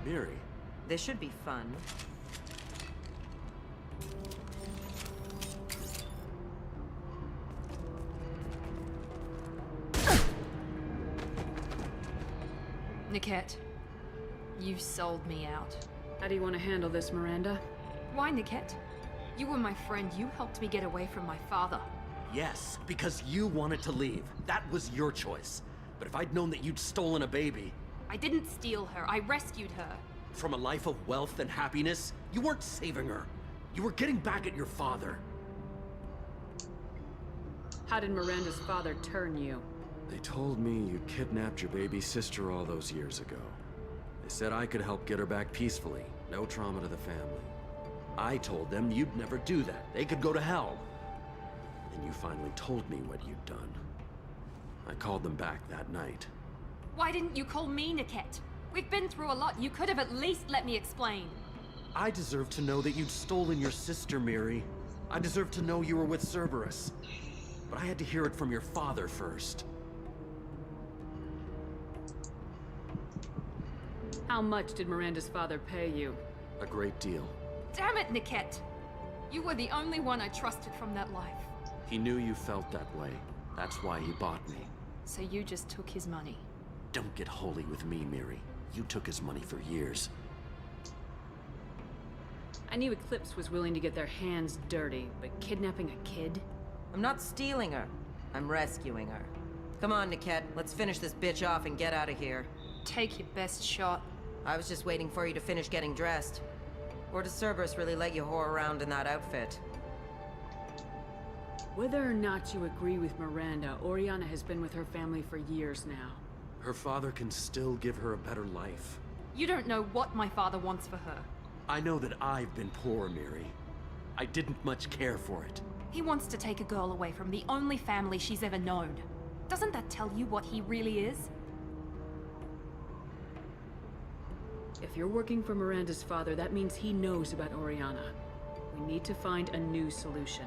Miri. This should be fun. Niket, you've sold me out. How do you want to handle this, Miranda? Why, Niket? You were my friend. You helped me get away from my father. Yes, because you wanted to leave. That was your choice. But if I'd known that you'd stolen a baby... I didn't steal her. I rescued her. From a life of wealth and happiness, you weren't saving her. You were getting back at your father. How did Miranda's father turn you? They told me you kidnapped your baby sister all those years ago. They said I could help get her back peacefully. No trauma to the family. I told them you'd never do that. They could go to hell. Then you finally told me what you'd done. I called them back that night. Why didn't you call me, Niket? We've been through a lot. You could have at least let me explain. I deserve to know that you'd stolen your sister, Miri. I deserve to know you were with Cerberus. But I had to hear it from your father first. How much did Miranda's father pay you? A great deal. Damn it, Niket! You were the only one I trusted from that life. He knew you felt that way. That's why he bought me. So you just took his money. Don't get holy with me, Miri. You took his money for years. I knew Eclipse was willing to get their hands dirty, but kidnapping a kid? I'm not stealing her. I'm rescuing her. Come on, Niket. Let's finish this bitch off and get out of here. Take your best shot. I was just waiting for you to finish getting dressed. Or does Cerberus really let you whore around in that outfit? Whether or not you agree with Miranda, Oriana has been with her family for years now. Her father can still give her a better life. You don't know what my father wants for her. I know that I've been poor, Miri. I didn't much care for it. He wants to take a girl away from the only family she's ever known. Doesn't that tell you what he really is? If you're working for Miranda's father, that means he knows about Oriana. We need to find a new solution.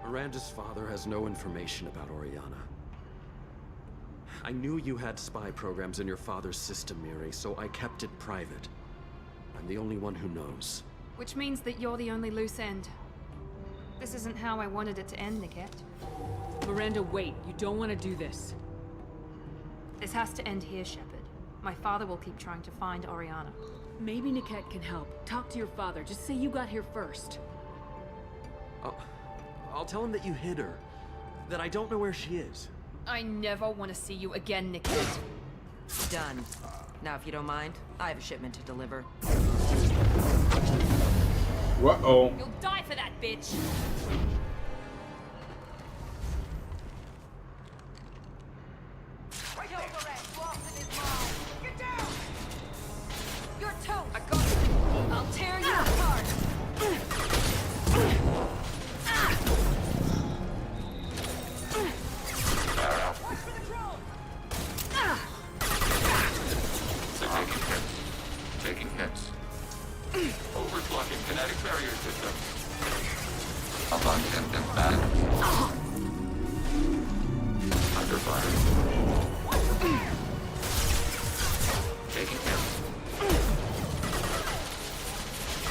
Miranda's father has no information about Oriana. I knew you had spy programs in your father's system, Miri, so I kept it private. I'm the only one who knows. Which means that you're the only loose end. This isn't how I wanted it to end, Niket. Miranda, wait. You don't want to do this. This has to end here, Shepard. My father will keep trying to find Oriana. Maybe Niket can help. Talk to your father. Just say you got here first. I'll tell him that you hid her. That I don't know where she is. I never want to see you again, Niket. Done. Now, if you don't mind, I have a shipment to deliver. Uh-oh. You'll die for that, bitch! Get down! You're toast! I got you! I'll tear you apart! Watch for the drone! Taking hits. Overclocking kinetic barrier system. Abundant and back. Under fire. Taking hits.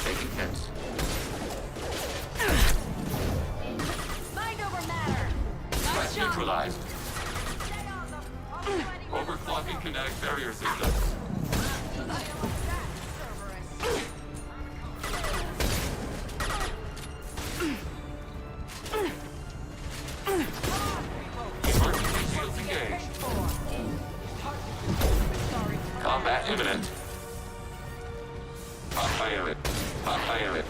Taking hits. Mind over matter! Threat neutralized. Overclocking kinetic barrier system. Emergency shields engaged. Combat imminent. Pilot. Pilot.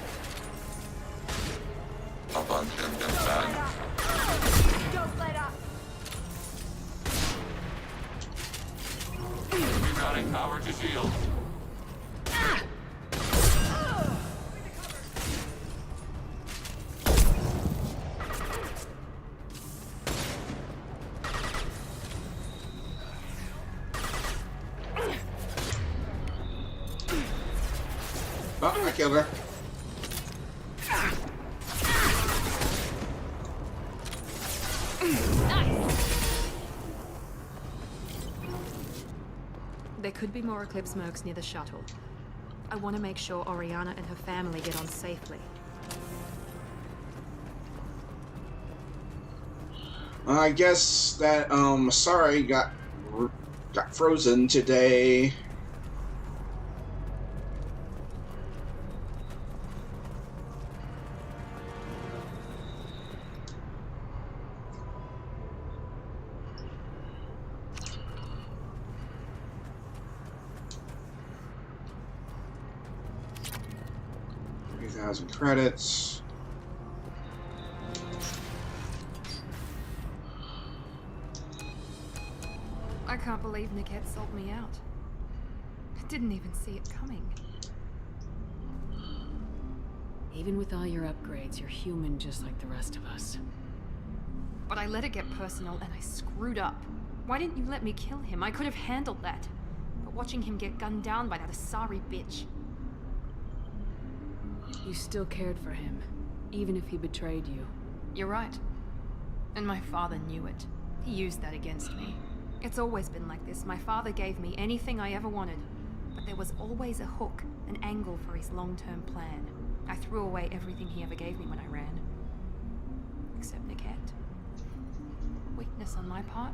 Abundant and back. Don't let up! Rerouting power to shield. Oh, I killed her. There could be more Eclipse mercs near the shuttle. I want to make sure Oriana and her family get on safely. I guess that sorry got frozen today. Credits. I can't believe Niket sold me out. I didn't even see it coming. Even with all your upgrades, you're human just like the rest of us. But I let it get personal and I screwed up. Why didn't you let me kill him? I could have handled that. But watching him get gunned down by that Asari bitch. You still cared for him, even if he betrayed you. You're right. And my father knew it. He used that against me. It's always been like this. My father gave me anything I ever wanted. But there was always a hook, an angle for his long-term plan. I threw away everything he ever gave me when I ran. Except Niket. Weakness on my part?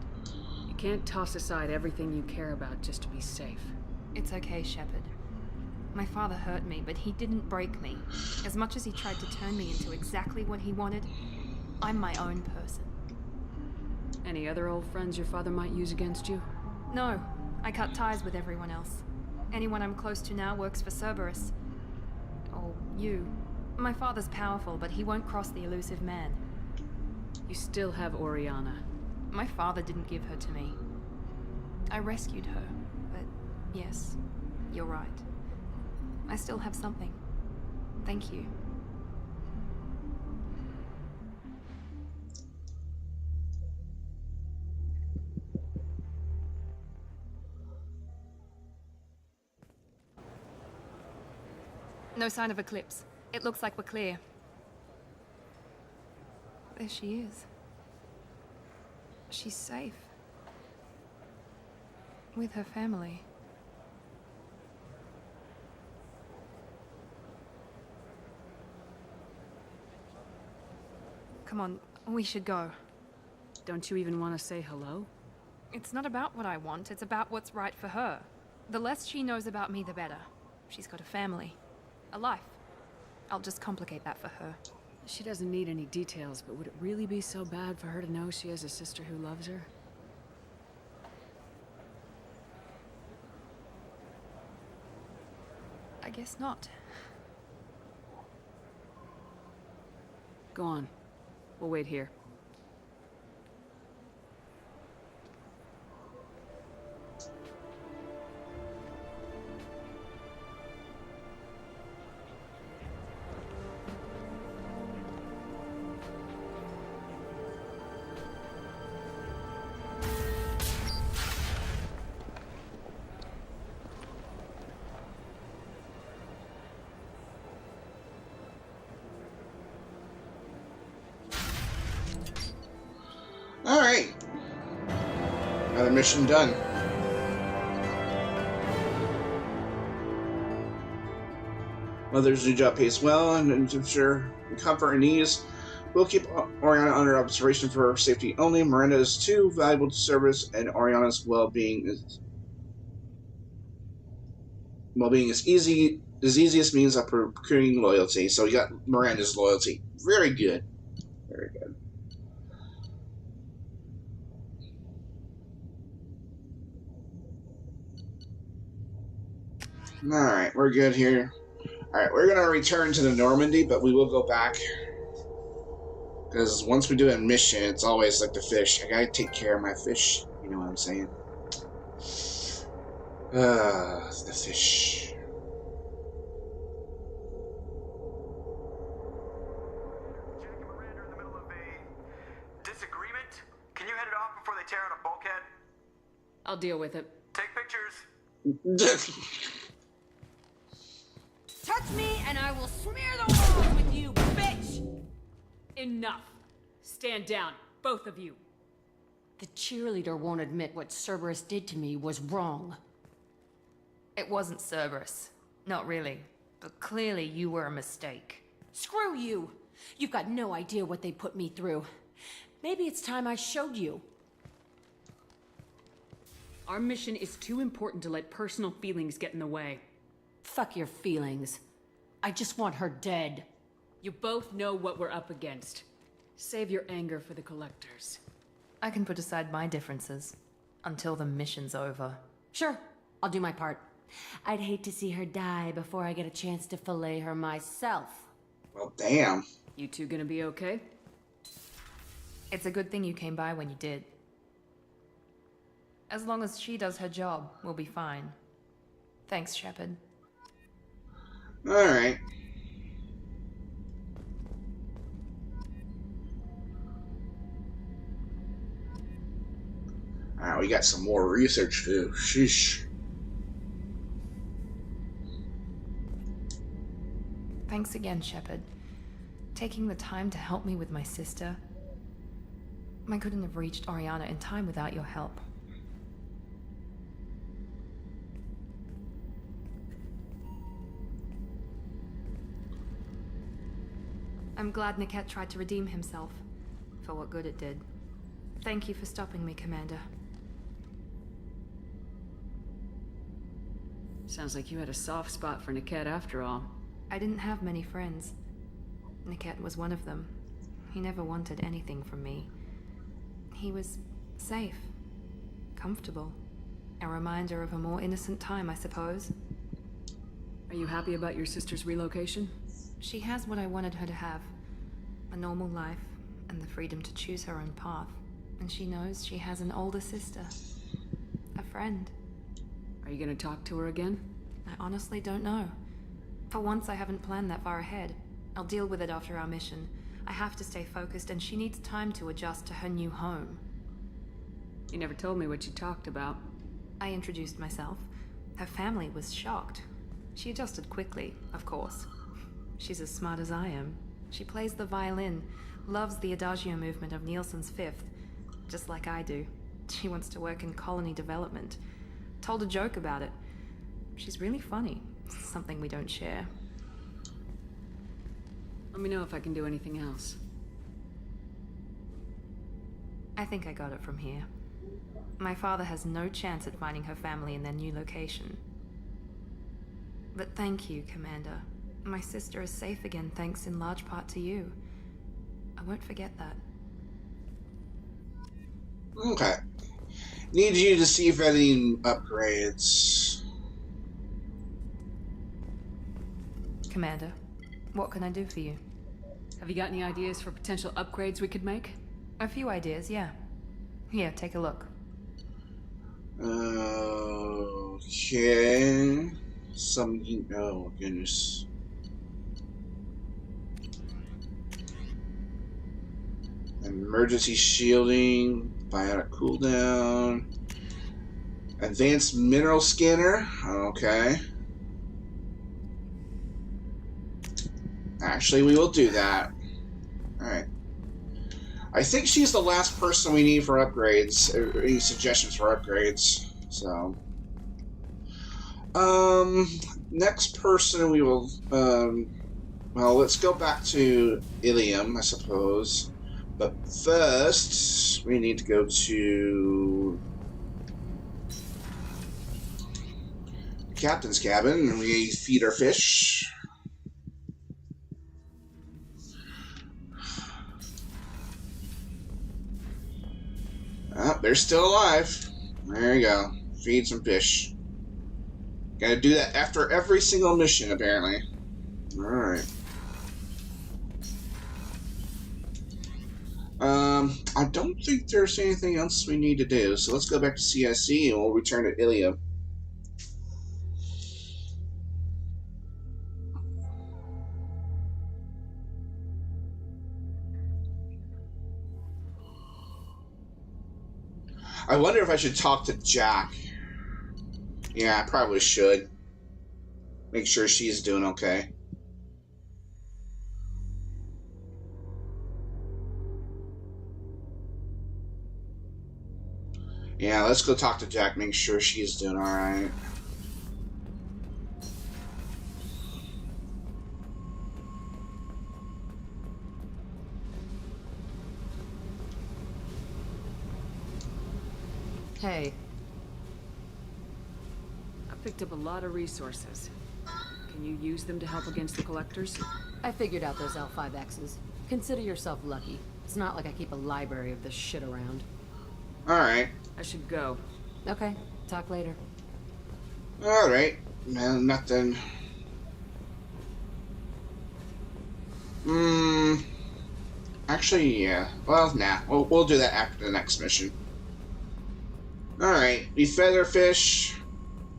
You can't toss aside everything you care about just to be safe. It's okay, Shepard. My father hurt me, but he didn't break me. As much as he tried to turn me into exactly what he wanted, I'm my own person. Any other old friends your father might use against you? No, I cut ties with everyone else. Anyone I'm close to now works for Cerberus. Or you. My father's powerful, but he won't cross the elusive man. You still have Oriana. My father didn't give her to me. I rescued her, but yes, you're right. I still have something. Thank you. No sign of Eclipse. It looks like we're clear. There she is. She's safe. With her family. Come on, we should go. Don't you even want to say hello? It's not about what I want, it's about what's right for her. The less she knows about me, the better. She's got a family. A life. I'll just complicate that for her. She doesn't need any details, but would it really be so bad for her to know she has a sister who loves her? guess not. Go on. We'll wait here. Alright. Another mission done. Mother's new job pays well, and to ensure comfort and ease, we'll keep Oriana under observation for her safety only. Miranda is too valuable to service, and Oriana's well-being is easiest means of procuring loyalty. So you got Miranda's loyalty. Very good. Very good. Alright, we're good here. Alright, we're gonna return to the Normandy, but we will go back. Because once we do a mission, it's always like the fish. I gotta take care of my fish. You know what I'm saying? The fish. Disagreement? Can you head it off before they tear out a bulkhead? I'll deal with it. Take pictures. Touch me and I will smear the walls with you, bitch! Enough. Stand down, both of you. The cheerleader won't admit what Cerberus did to me was wrong. It wasn't Cerberus. Not really. But clearly you were a mistake. Screw you! You've got no idea what they put me through. Maybe it's time I showed you. Our mission is too important to let personal feelings get in the way. Fuck your feelings. I just want her dead. You both know what we're up against. Save your anger for the collectors. I can put aside my differences until the mission's over. Sure, I'll do my part. I'd hate to see her die before I get a chance to fillet her myself. Well, damn. You two gonna be okay? It's a good thing you came by when you did. As long as she does her job, we'll be fine. Thanks, Shepard. Alright. Alright, we got some more research to do. Sheesh. Thanks again, Shepard. Taking the time to help me with my sister. I couldn't have reached Oriana in time without your help. I'm glad Niket tried to redeem himself, for what good it did. Thank you for stopping me, Commander. Sounds like you had a soft spot for Niket after all. I didn't have many friends. Niket was one of them. He never wanted anything from me. He was safe, comfortable. A reminder of a more innocent time, I suppose. Are you happy about your sister's relocation? She has what I wanted her to have. A normal life, and the freedom to choose her own path. And she knows she has an older sister. A friend. Are you gonna talk to her again? I honestly don't know. For once, I haven't planned that far ahead. I'll deal with it after our mission. I have to stay focused, and she needs time to adjust to her new home. You never told me what you talked about. I introduced myself. Her family was shocked. She adjusted quickly, of course. She's as smart as I am. She plays the violin, loves the Adagio movement of Nielsen's Fifth, just like I do. She wants to work in colony development. Told a joke about it. She's really funny. Something we don't share. Let me know if I can do anything else. I think I got it from here. My father has no chance at finding her family in their new location. But thank you, Commander. My sister is safe again thanks in large part to you. I won't forget that. Okay. Need you to see if any upgrades. Commander, what can I do for you? Have you got any ideas for potential upgrades we could make? A few ideas, yeah. Here, take a look. Okay. Oh, goodness. Emergency shielding, bionic cooldown, advanced mineral scanner. Okay. Actually, we will do that. Alright. I think she's the last person we need for upgrades, or any suggestions for upgrades. So, next person we will, well, let's go back to Ilium, I suppose. But first, we need to go to the captain's cabin, and we feed our fish. Oh, they're still alive. There you go. Feed some fish. Gotta do that after every single mission, apparently. Alright. I don't think there's anything else we need to do, so let's go back to CIC and we'll return to Ilium. I wonder if I should talk to Jack. Yeah, I probably should. Make sure she's doing okay. Yeah, let's go talk to Jack, make sure she's doing alright. Hey. I picked up a lot of resources. Can you use them to help against the collectors? I figured out those L5Xs. Consider yourself lucky. It's not like I keep a library of this shit around. Alright. I should go. Okay, talk later. Alright. No, nothing. Actually, yeah. Well, nah. We'll do that after the next mission. Alright. We fed our fish.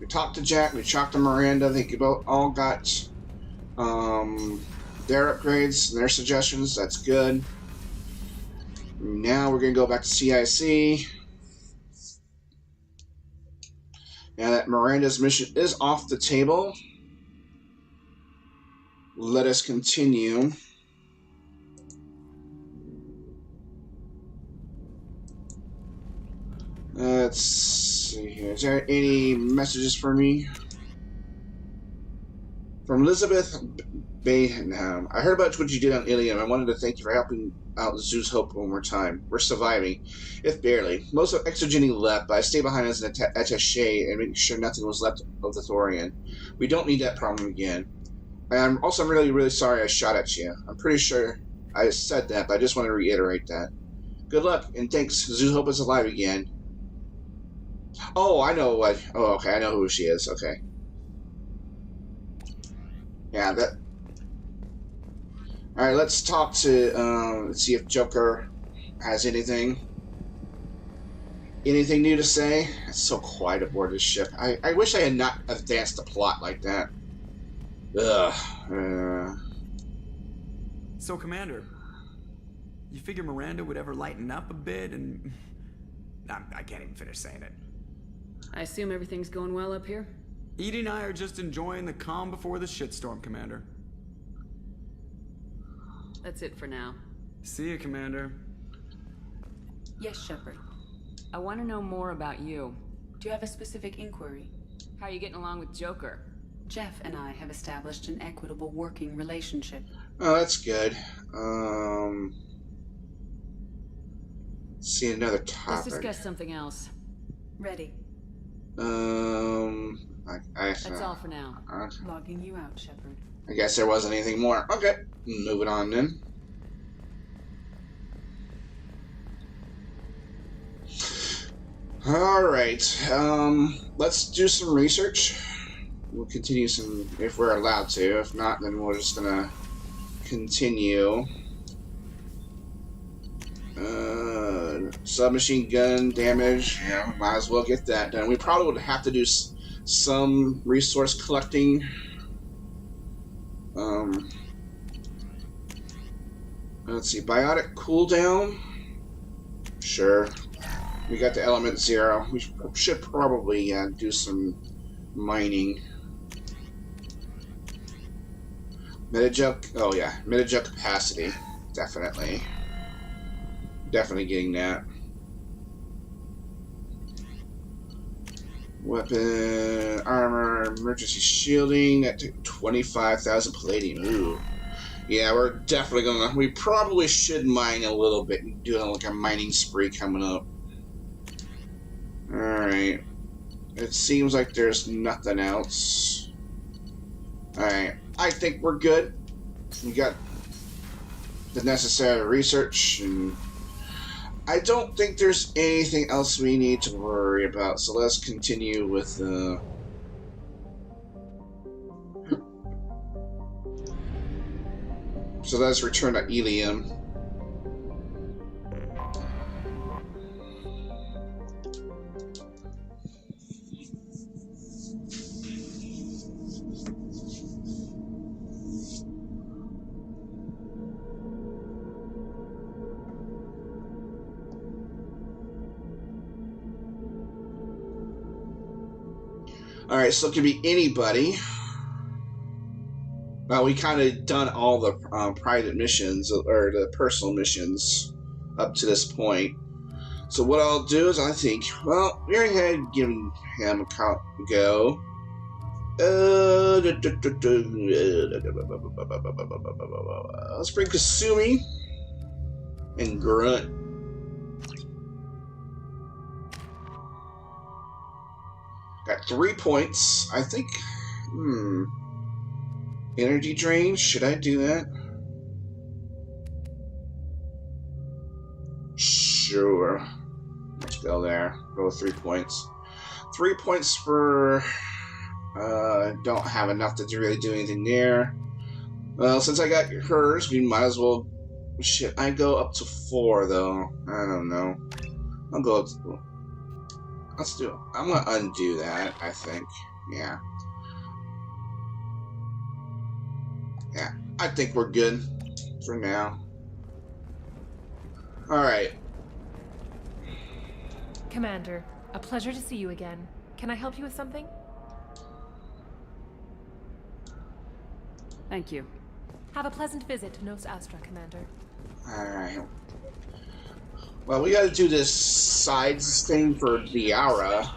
We talked to Jack. We talked to Miranda. They all got their upgrades and their suggestions. That's good. Now we're going to go back to CIC. Now that Miranda's mission is off the table, let us continue. Let's see here. Is there any messages for me? From Elizabeth Bayham. I heard about what you did on Ilium. I wanted to thank you for helping out Zeus Hope one more time. We're surviving, if barely. Most of Exogeny left, but I stay behind as an attaché and make sure nothing was left of the Thorian. We don't need that problem again. And I'm really, really sorry I shot at you. I'm pretty sure I said that, but I just want to reiterate that. Good luck, and thanks. Zeus Hope is alive again. Oh, I know what. Oh, okay, I know who she is. Okay. Yeah, that. Alright, let's talk to, let's see if Joker has anything new to say. It's so quiet aboard this ship. I wish I had not advanced the plot like that. Ugh. So, Commander, you figure Miranda would ever lighten up a bit and... I can't even finish saying it. I assume everything's going well up here? Edie and I are just enjoying the calm before the shitstorm, Commander. That's it for now. See you, Commander. Yes, Shepard. I want to know more about you. Do you have a specific inquiry? How are you getting along with Joker? Jeff and I have established an equitable working relationship. Oh, that's good. Let's see another topic. Let's discuss something else. Ready. That's all for now. Logging you out, Shepard. I guess there wasn't anything more. Okay, moving on then. Alright, let's do some research. we'll continue some if we're allowed to. If not, then we're just gonna continue. Submachine gun damage. Yeah, might as well get that done. We probably would have to do some resource collecting. Let's see, biotic cooldown. Sure. We got the element 0. We should probably do some mining. Metagel. Oh yeah, metagel capacity. Definitely. Definitely getting that. Weapon, armor, emergency shielding at 25,000 palladium. Ooh. Yeah, we're definitely gonna. We probably should mine a little bit and do like a mining spree coming up. Alright. It seems like there's nothing else. Alright. I think we're good. We got the necessary research, and I don't think there's anything else we need to worry about. So let's continue with so let's return to Ilium. Alright, so it could be anybody. Well, we kind of done all the private missions, or the personal missions, up to this point. So what I'll do is I think, well, we already had given him a go. Let's bring Kasumi and Grunt. Got 3 points. I think. Energy drain. Should I do that? Sure. Let's go there. Go with 3 points. 3 points for. Don't have enough to really do anything there. Well, since I got hers, we might as well. Shit, I go up to 4 though. I don't know. I'll go up to. Let's do it. I'm gonna undo that, I think. Yeah. Yeah, I think we're good for now. Alright. Commander, a pleasure to see you again. Can I help you with something? Thank you. Have a pleasant visit to Nos Astra, Commander. Alright. Well, we gotta do this sides thing for Liara.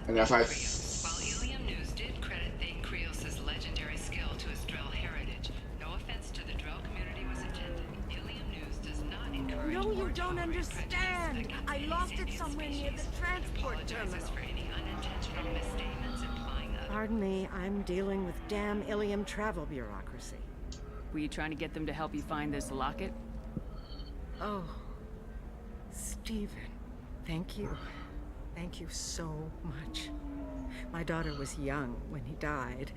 And if I... While Ilium News did credit Thane Krios' legendary skill to his Drell heritage, no offense to the Drell community was intended. Ilium News does not encourage... No, you don't understand. I lost it somewhere near the transport terminal. For any unintentional misstatements implying other... Pardon me, I'm dealing with damn Ilium travel bureaucracy. Were you trying to get them to help you find this locket? Oh, Stephen, thank you. Thank you so much. My daughter was young when he died.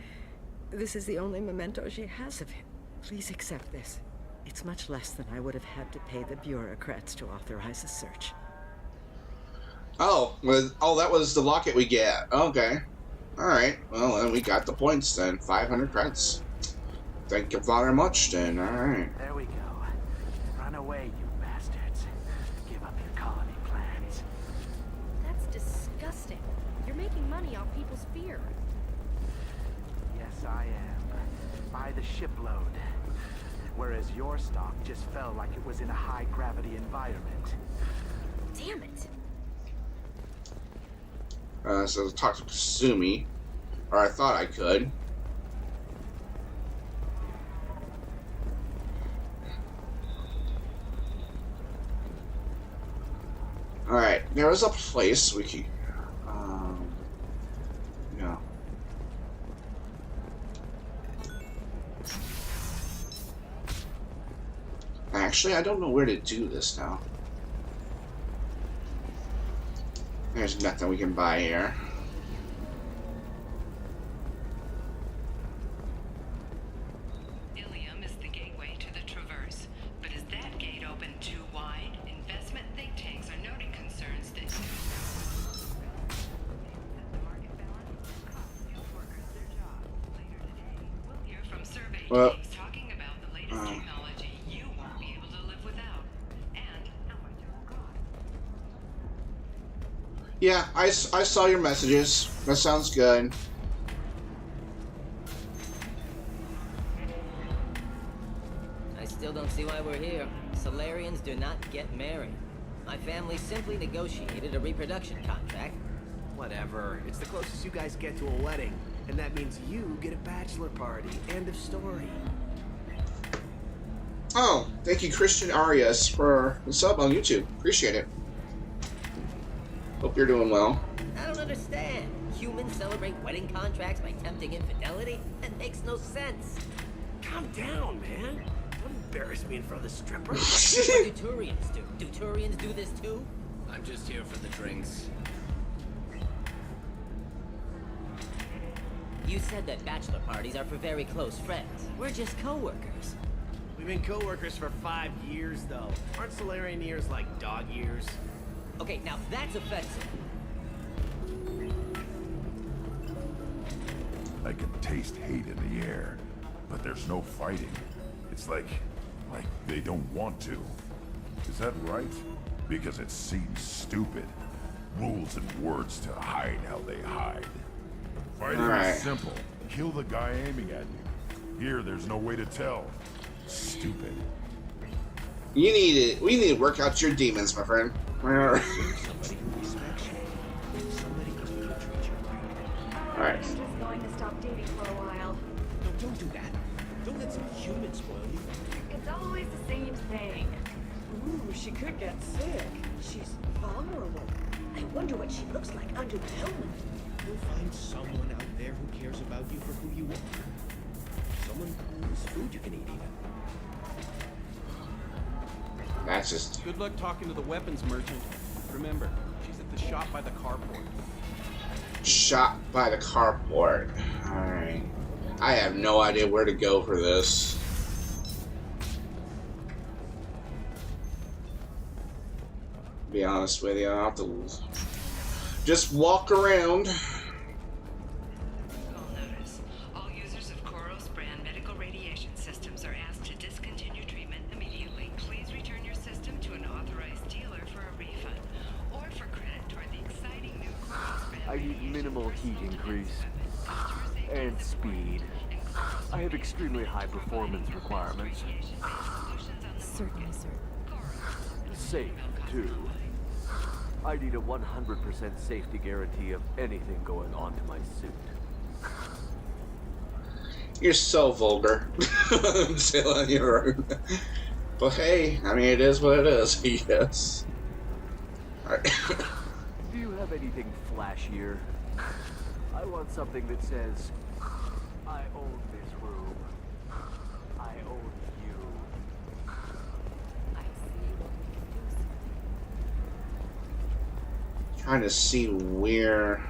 This is the only memento she has of him. Please accept this. It's much less than I would have had to pay the bureaucrats to authorize a search. Oh, that was the locket we get. Okay. Alright, well, then we got the points then. 500 credits. Thank you very much then, alright. There we go. Run away, you bastards. Give up your colony plans. That's disgusting. You're making money off people's fear. Yes, I am. By the shipload. Whereas your stock just fell like it was in a high-gravity environment. Damn it. So talk to Kasumi. Or I thought I could. Alright, there was a place we could... yeah. Actually, I don't know where to do this now. There's nothing we can buy here. Well, talking about the latest technology you won't be able to live without. And yeah, I saw your messages. That sounds good. I still don't see why we're here. Solarians do not get married. My family simply negotiated a reproduction contract. Whatever. It's the closest you guys get to a wedding. And that means you get a bachelor party. End of story. Oh, thank you, Christian Arias, for the sub on YouTube. Appreciate it. Hope you're doing well. I don't understand. Humans celebrate wedding contracts by tempting infidelity? That makes no sense. Calm down, man. Don't embarrass me in front of the stripper. What do Turians do? Do Turians do this too? I'm just here for the drinks. You said that bachelor parties are for very close friends. We're just co-workers. We've been co-workers for 5 years, though. Aren't Solarian years like dog years? Okay, now that's offensive. I can taste hate in the air, but there's no fighting. It's like they don't want to. Is that right? Because it seems stupid. Rules and words to hide how they hide. Fighting is simple. Kill the guy aiming at you. Here, there's no way to tell. Stupid. You need it. We need to work out your demons, my friend. Alright. I'm just going to stop dating for a while. No, don't do that. Don't let some human spoil you. It's always the same thing. Ooh, she could get sick. She's vulnerable. I wonder what she looks like under the helmet. You'll find someone out there who cares about you for who you are. Someone whose food you can eat, even. That's just... Good luck talking to the weapons merchant. Remember, she's at the shop by the carport. Shot by the carport. Alright. I have no idea where to go for this. To be honest with you, I'll have to just walk around. Call notice. All users of Koros brand medical radiation systems are asked to discontinue treatment immediately. Please return your system to an authorized dealer for a refund or for credit toward the exciting new Koros brand. I need minimal heat increase and speed. I have extremely high performance requirements. Certainly, sir. Safe, too. I need a 100% safety guarantee of anything going on to my suit. You're so vulgar. I'm telling you. But hey, I mean, it is what it is, yes. Alright. Do you have anything flashier? I want something that says, I own this room. I own you. Trying to see where...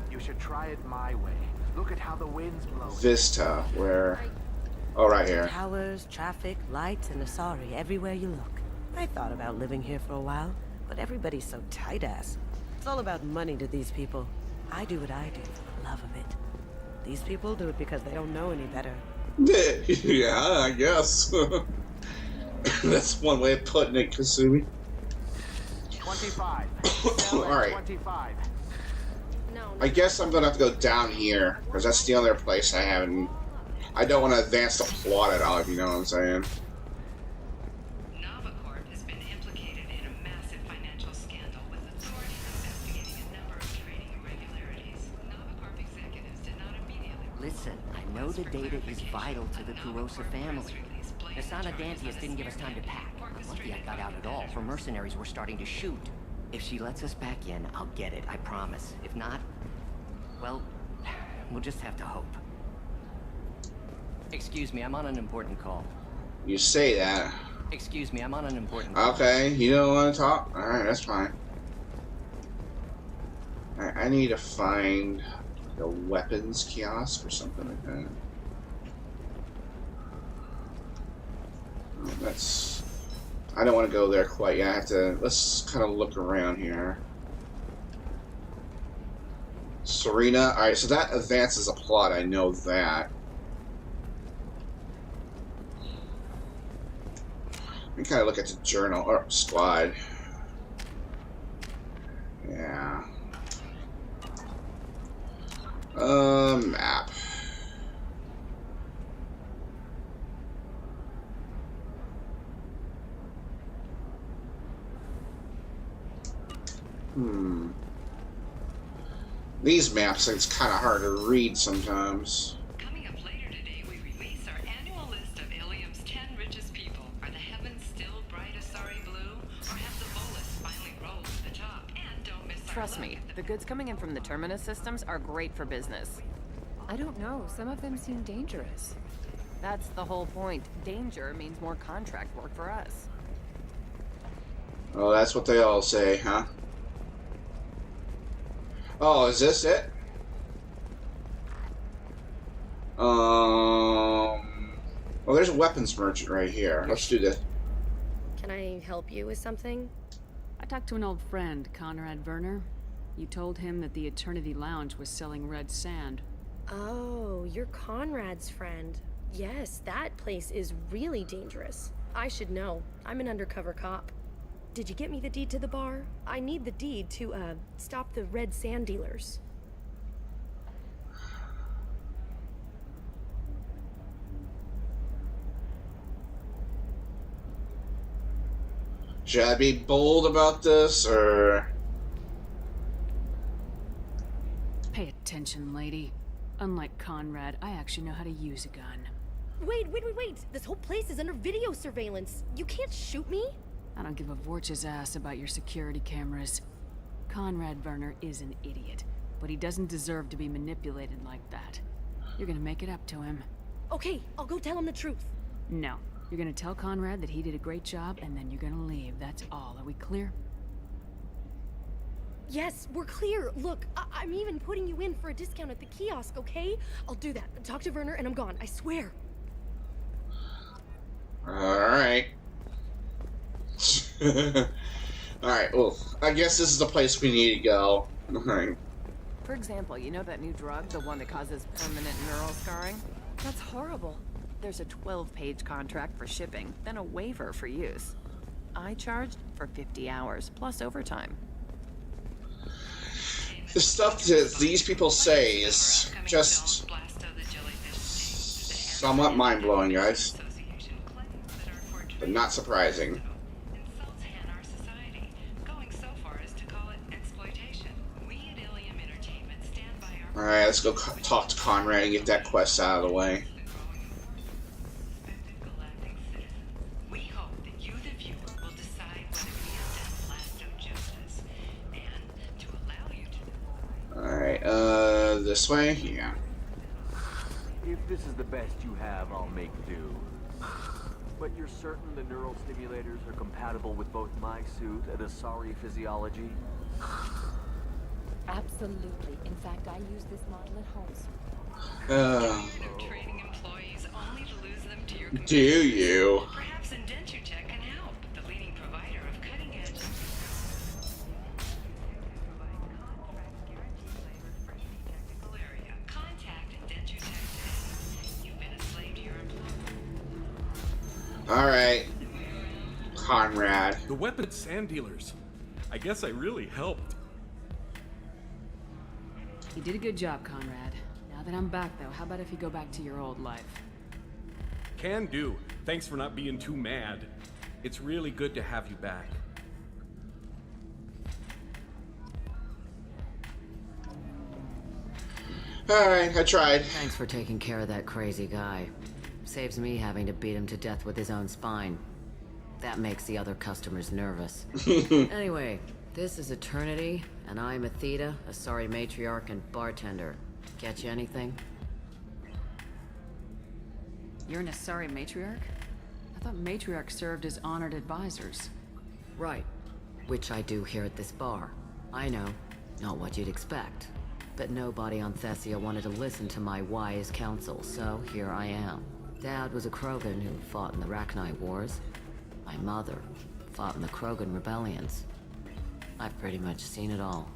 You should try it my way. Look at how the wind's blowing. Vista, where... Oh, right here. Towers, traffic, lights, and Asari everywhere you look. I thought about living here for a while, but everybody's so tight-ass. It's all about money to these people. I do what I do for the love of it. These people do it because they don't know any better. Yeah, I guess. That's one way of putting it, Kasumi. 25. Alright. 25. I guess I'm gonna have to go down here, because that's the other place I haven't... I don't want to advance the plot at all, if you know what I'm saying. NavaCorp has been implicated in a massive financial scandal with authorities investigating a number of trading irregularities. NavaCorp executives did not immediately... Listen, I know the data is vital to the Kurosa family. Asana Dantius didn't give us time to pack. Lucky I got out at all, for mercenaries were starting to shoot. If she lets us back in, I'll get it, I promise. If not, well, we'll just have to hope. Excuse me, I'm on an important call. You say that. Excuse me, I'm on an important call. Okay, you don't want to talk? Alright, that's fine. Alright, I need to find a weapons kiosk or something like that. That's... I don't want to go there quite yet. I have to... Let's kind of look around here. Let's Serena. Alright, so that advances a plot, I know that. Let me kind of look at the journal, or squad. Yeah. Map. These maps, it's kind of hard to read sometimes. Coming up later today, we release our annual list of Ilium's 10 richest people. Are the heavens still bright Asari blue, or have the Volus finally rolled to the top? And don't miss our Trust look me, at the goods coming in from the Terminus systems are great for business. I don't know. Some of them seem dangerous. That's the whole point. Danger means more contract work for us. Oh, that's what they all say, huh? Oh, is this it? Well, there's a weapons merchant right here. Let's do this. Can I help you with something? I talked to an old friend, Conrad Werner. You told him that the Eternity Lounge was selling red sand. Oh, you're Conrad's friend. Yes, that place is really dangerous. I should know. I'm an undercover cop. Did you get me the deed to the bar? I need the deed to, stop the red sand dealers. Should I be bold about this, or...? Pay attention, lady. Unlike Conrad, I actually know how to use a gun. Wait! This whole place is under video surveillance. You can't shoot me? I don't give a Vorch's ass about your security cameras. Conrad Werner is an idiot, but he doesn't deserve to be manipulated like that. You're gonna make it up to him. Okay, I'll go tell him the truth. No. You're gonna tell Conrad that he did a great job, and then you're gonna leave. That's all. Are we clear? Yes, we're clear. Look, I'm even putting you in for a discount at the kiosk, okay? I'll do that. Talk to Werner and I'm gone, I swear. Alright. Alright, well, I guess this is the place we need to go. Alright. For example, you know that new drug, the one that causes permanent neural scarring? That's horrible. There's a 12-page contract for shipping, then a waiver for use. I charged for 50 hours, plus overtime. The stuff that these people say is just somewhat mind-blowing, guys. But not surprising. Alright, let's go talk to Conrad and get that quest out of the way. Alright, this way? Yeah. If this is the best you have, I'll make do. But you're certain the neural stimulators are compatible with both my suit and Asari physiology? Absolutely. In fact, I use this model at home. Training employees only to lose them to your Do you? Perhaps Indentutech can help, the leading provider of cutting-edge. Contact Indentutech today. You've been a slave to your employer. Alright. Conrad. The weapon sand dealers. I guess I really helped. You did a good job, Conrad. Now that I'm back, though, how about if you go back to your old life? Can do. Thanks for not being too mad. It's really good to have you back. Alright, I tried. Thanks for taking care of that crazy guy. Saves me having to beat him to death with his own spine. That makes the other customers nervous. Anyway, this is Eternity, and I'm Athena, Asari matriarch and bartender. Get you anything? You're an Asari matriarch? I thought matriarchs served as honored advisors. Right. Which I do here at this bar. I know. Not what you'd expect. But nobody on Thessia wanted to listen to my wise counsel, so here I am. Dad was a Krogan who fought in the Rachni Wars. My mother fought in the Krogan rebellions. I've pretty much seen it all.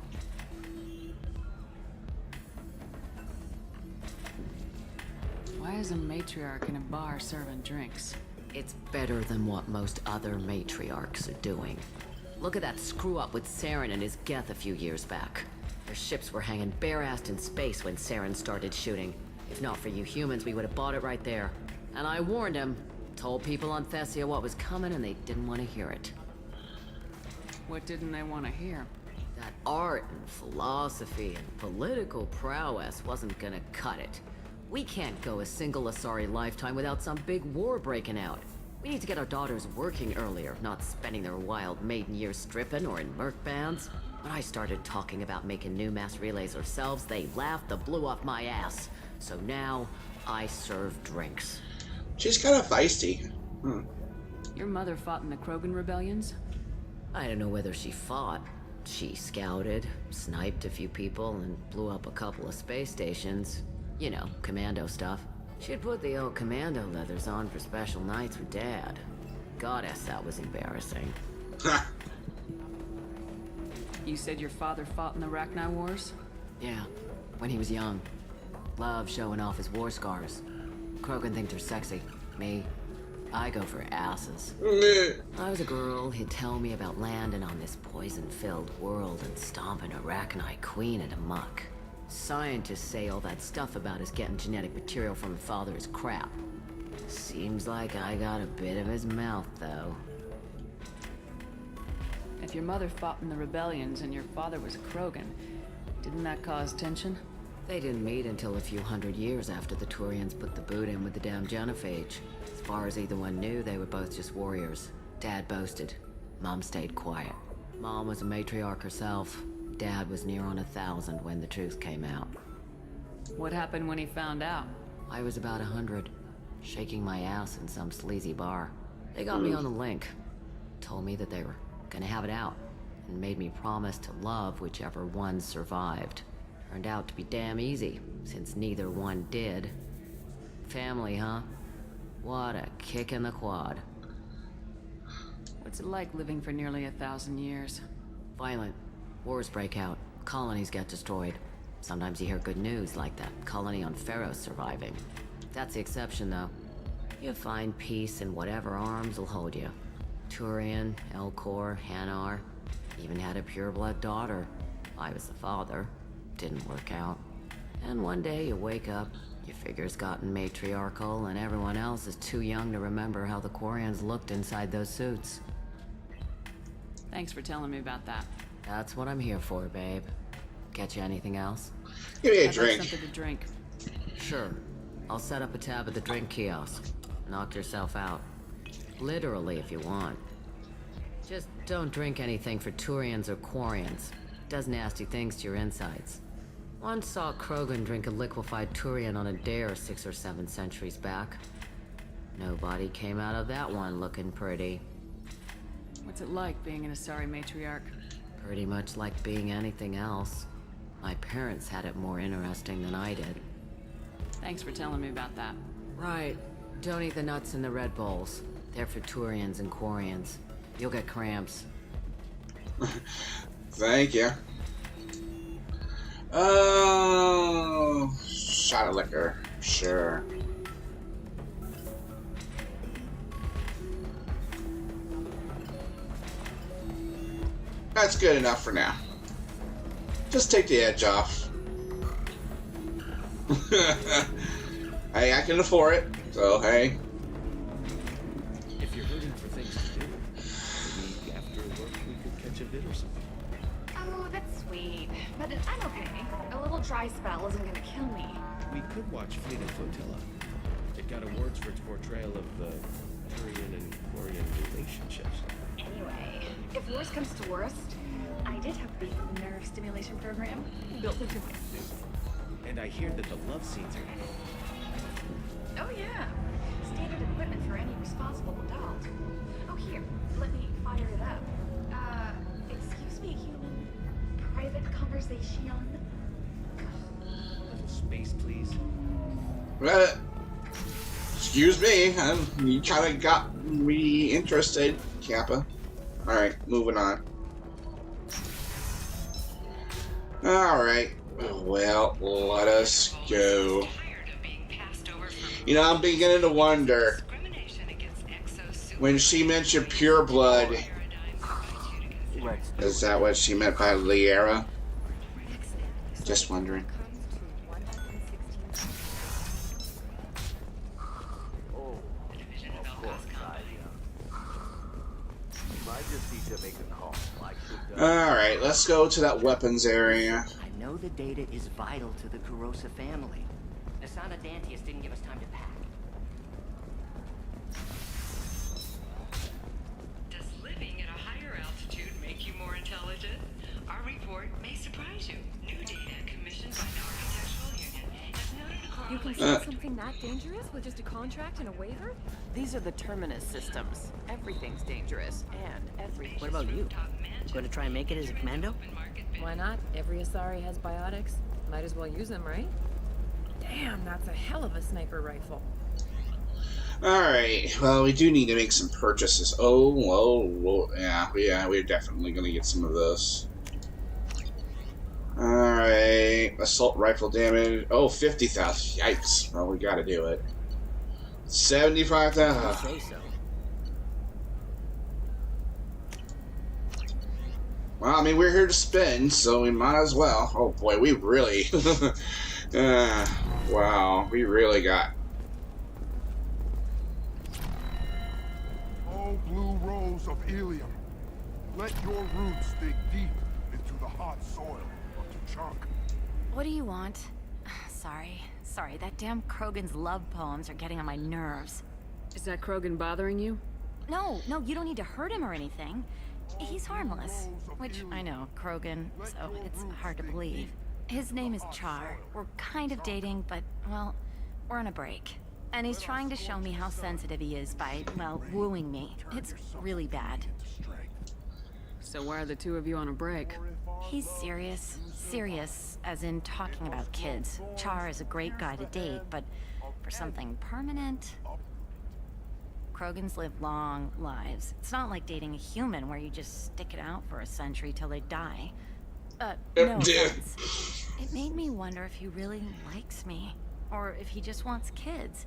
Why is a matriarch in a bar serving drinks? It's better than what most other matriarchs are doing. Look at that screw-up with Saren and his Geth a few years back. Their ships were hanging bare-assed in space when Saren started shooting. If not for you humans, we would have bought it right there. And I warned him. Told people on Thessia what was coming, and they didn't want to hear it. What didn't they want to hear? That art and philosophy and political prowess wasn't gonna cut it. We can't go a single Asari lifetime without some big war breaking out. We need to get our daughters working earlier, not spending their wild maiden years stripping or in merc bands. When I started talking about making new mass relays ourselves, they laughed the blue off my ass. So now, I serve drinks. She's kind of feisty. Your mother fought in the Krogan rebellions? I don't know whether she fought. She scouted, sniped a few people, and blew up a couple of space stations. You know, commando stuff. She'd put the old commando leathers on for special nights with Dad. Goddess, that was embarrassing. You said your father fought in the Rachni Wars? Yeah, when he was young. Loved showing off his war scars. Krogan think they're sexy. Me, I go for asses. I was a girl, he'd tell me about landing on this poison-filled world and stomping a Rachni queen in a muck. Scientists say all that stuff about us getting genetic material from her father is crap. Seems like I got a bit of his mouth, though. If your mother fought in the rebellions and your father was a Krogan, didn't that cause tension? They didn't meet until a few hundred years after the Turians put the boot in with the damn Genophage. As far as either one knew, they were both just warriors. Dad boasted. Mom stayed quiet. Mom was a matriarch herself. Dad was near on 1,000 when the truth came out. What happened when he found out? I was about 100, shaking my ass in some sleazy bar. They got me on the link. Told me that they were gonna have it out, and made me promise to love whichever one survived. Turned out to be damn easy, since neither one did. Family, huh? What a kick in the quad. What's it like living for nearly 1,000 years? Violent. Wars break out. Colonies get destroyed. Sometimes you hear good news, like that colony on Pharaoh surviving. That's the exception, though. You find peace in whatever arms will hold you. Turian, Elcor, Hanar. Even had a pureblood daughter. I was the father. Didn't work out. And one day you wake up, your figure's gotten matriarchal, and everyone else is too young to remember how the Quarians looked inside those suits. Thanks for telling me about that. That's what I'm here for, babe. Get you anything else? Give me a I'd drink. like something to drink. Sure. I'll set up a tab at the drink kiosk. Knock yourself out. Literally, if you want. Just don't drink anything for Turians or Quarians. Does nasty things to your insides. Once saw Krogan drink a liquefied Turian on a dare 6 or 7 centuries back. Nobody came out of that one looking pretty. What's it like being an Asari matriarch? Pretty much like being anything else. My parents had it more interesting than I did. Thanks for telling me about that. Right. Don't eat the nuts in the Red Bowls. They're for Turians and Quarians. You'll get cramps. Thank you. Oh, shot of liquor. Sure. That's good enough for now. Just take the edge off. Hey, I can afford it, so hey. If you're hurting for things to do, maybe after work we could catch a vid or something. Oh, that's sweet. But I'm okay. A little dry spell isn't gonna kill me. We could watch Fleet and Flotilla. It got awards for its portrayal of the Turian and Quarian relationships. Anyway, if worst comes to worst, I did have a big nerve stimulation program built into my suit. And I hear that the love scenes are... Oh yeah, standard equipment for any responsible adult. Oh here, let me fire it up. Excuse me, human. Private conversation. A little space, please. Excuse me. You kind of got me interested, Kappa. Alright, moving on. Alright. Well, let us go. You know, I'm beginning to wonder. When she mentioned pure blood, is that what she meant by Liara? Just wondering. Alright, let's go to that weapons area. I know the data is vital to the Kurosa family. Asana Dantius didn't give us time to pack. Does living at a higher altitude make you more intelligent? Our report may surprise you. New data commissioned by the Architectural Union has noted a correlation. You can sell something that dangerous with just a contract and a waiver? These are the Terminus systems. Everything's dangerous, and every. What about you? You going to try and make it as a commando? Why not? Every Asari has biotics. Might as well use them, right? Damn, that's a hell of a sniper rifle. Alright, well, we do need to make some purchases. Oh, yeah, we're definitely going to get some of those. Alright, assault rifle damage. Oh, 50,000. Yikes. Well, we got to do it. 75,000. Well, I mean, we're here to spend, so we might as well. Oh boy, we really... wow, we really got... Oh, blue rose of Ilium, let your roots dig deep into the hot soil of Tuchanka. What do you want? Sorry, that damn Krogan's love poems are getting on my nerves. Is that Krogan bothering you? No, you don't need to hurt him or anything. He's harmless, which I know, Krogan, so it's hard to believe. His name is Char. We're kind of dating, but, well, we're on a break. And he's trying to show me how sensitive he is by, well, wooing me. It's really bad. So why are the two of you on a break? He's serious. Serious, as in talking about kids. Char is a great guy to date, but for something permanent... Krogans live long lives. It's not like dating a human where you just stick it out for a century till they die. No offense. It made me wonder if he really likes me. Or if he just wants kids.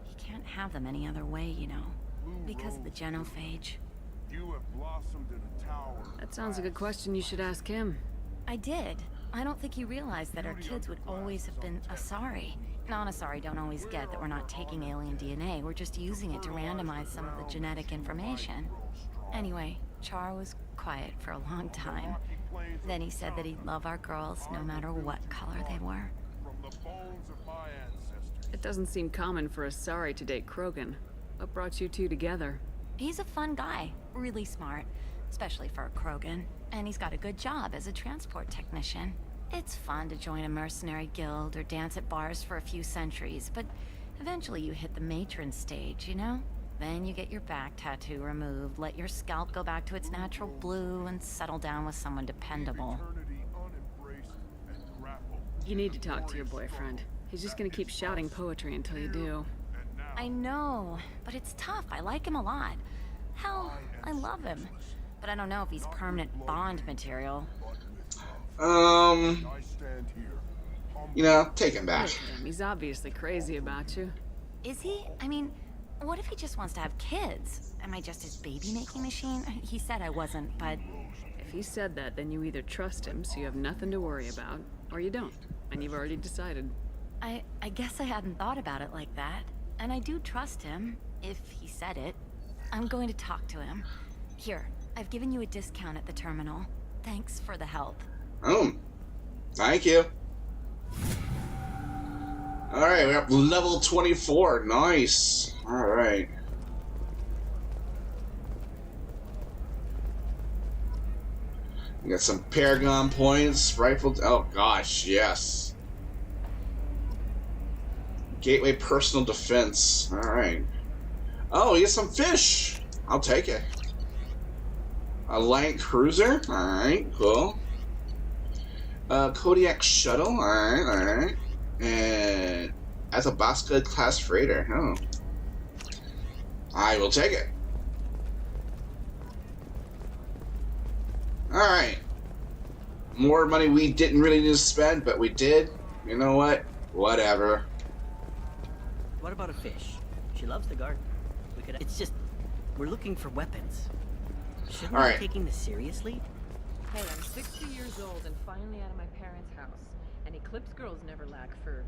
He can't have them any other way, you know. Because of the genophage. You have blossomed in a tower. That sounds like a question you should ask him. I did. I don't think he realized that our kids would always have been Asari. Non-Asari don't always get that we're not taking alien DNA, we're just using it to randomize some of the genetic information. Anyway, Char was quiet for a long time. Then he said that he'd love our girls no matter what color they were. It doesn't seem common for Asari to date Krogan. What brought you two together? He's a fun guy, really smart, especially for a Krogan. And he's got a good job as a transport technician. It's fun to join a mercenary guild or dance at bars for a few centuries, but eventually you hit the matron stage, you know? Then you get your back tattoo removed, let your scalp go back to its natural blue, and settle down with someone dependable. You need to talk to your boyfriend. He's just gonna keep shouting poetry until you do. I know, but it's tough. I like him a lot. Hell, I love him. But I don't know if he's permanent Bond material. You know, take him back. Look at him. He's obviously crazy about you. Is he? I mean, what if he just wants to have kids? Am I just his baby-making machine? He said I wasn't, but... If he said that, then you either trust him so you have nothing to worry about, or you don't, and you've already decided. I guess I hadn't thought about it like that. And I do trust him, if he said it. I'm going to talk to him. Here, I've given you a discount at the terminal. Thanks for the help. Oh, thank you. Alright, we're up level 24. Nice. Alright. We got some Paragon points, rifle. Oh gosh, yes. Gateway personal defense. Alright. Oh, we get some fish. I'll take it. A light cruiser. Alright, cool. Kodiak shuttle. Alright. And Athabasca class freighter. Oh. I will take it. Alright. More money we didn't really need to spend, but we did. You know what? Whatever. What about a fish? She loves the garden. We could. It's just, we're looking for weapons. Shouldn't we be taking this seriously? Hey, I'm 60 years old and finally out of my parents' house. And Eclipse girls never lack for,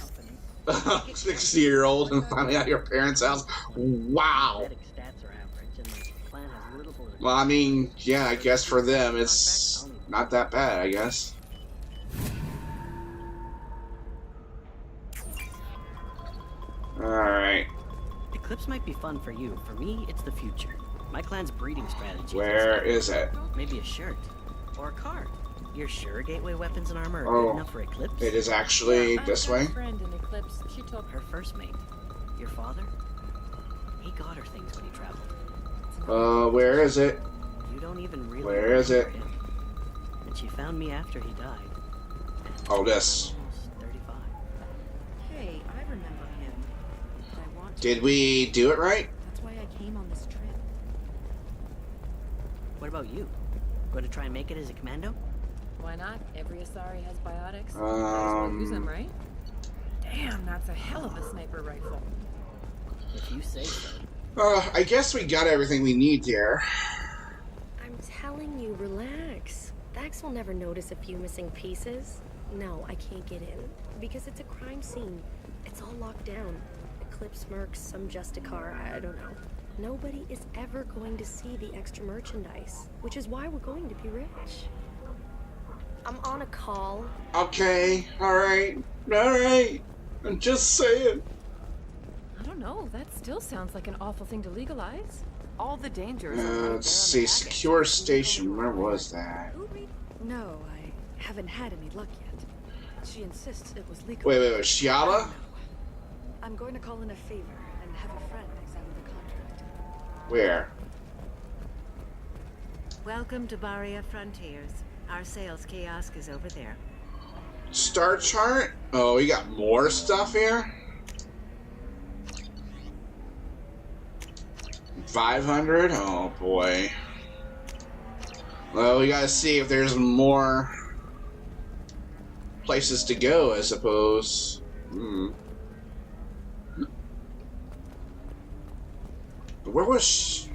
company. 60-year-old and finally at your parents' house. Wow. Athletic stats are average, and my clan has little for Well, I mean, yeah, I guess for them it's not that bad, I guess. Alright. Eclipse might be fun for you. For me, it's the future. My clan's breeding strategy. Where is it? Maybe a shirt. Or a card. You're sure gateway weapons and armor are Oh, good enough for Eclipse? it is actually this way? Friend in Eclipse, she told her first mate. Your father? He got her things when he traveled. Where is it? You don't even really Where is it? remember him. And she found me after he died. Oh, this. Hey, I remember him. But I want to. Did we do it right? That's why I came on this trip. What about you? Going to try and make it as a commando? Why not? Every Asari has biotics. Might as well use them, right? Damn, that's a hell of a sniper rifle. If you say so. I guess we got everything we need here. I'm telling you, relax. Vax will never notice a few missing pieces. No, I can't get in. Because it's a crime scene. It's all locked down. Eclipse mercs, some Justicar, I don't know. Nobody is ever going to see the extra merchandise, which is why we're going to be rich. I'm on a call. Okay, alright. I'm just saying. I don't know. That still sounds like an awful thing to legalize. All the dangers. Let's see, secure station. Where was that? No, I haven't had any luck yet. She insists it was legal. Wait, Shiala? I'm going to call in a favor and have a friend examine the contract. Where? Welcome to Baria Frontiers. Our sales kiosk is over there. Star chart? Oh, we got more stuff here? 500? Oh boy. Well, we gotta see if there's more places to go, I suppose. Where was...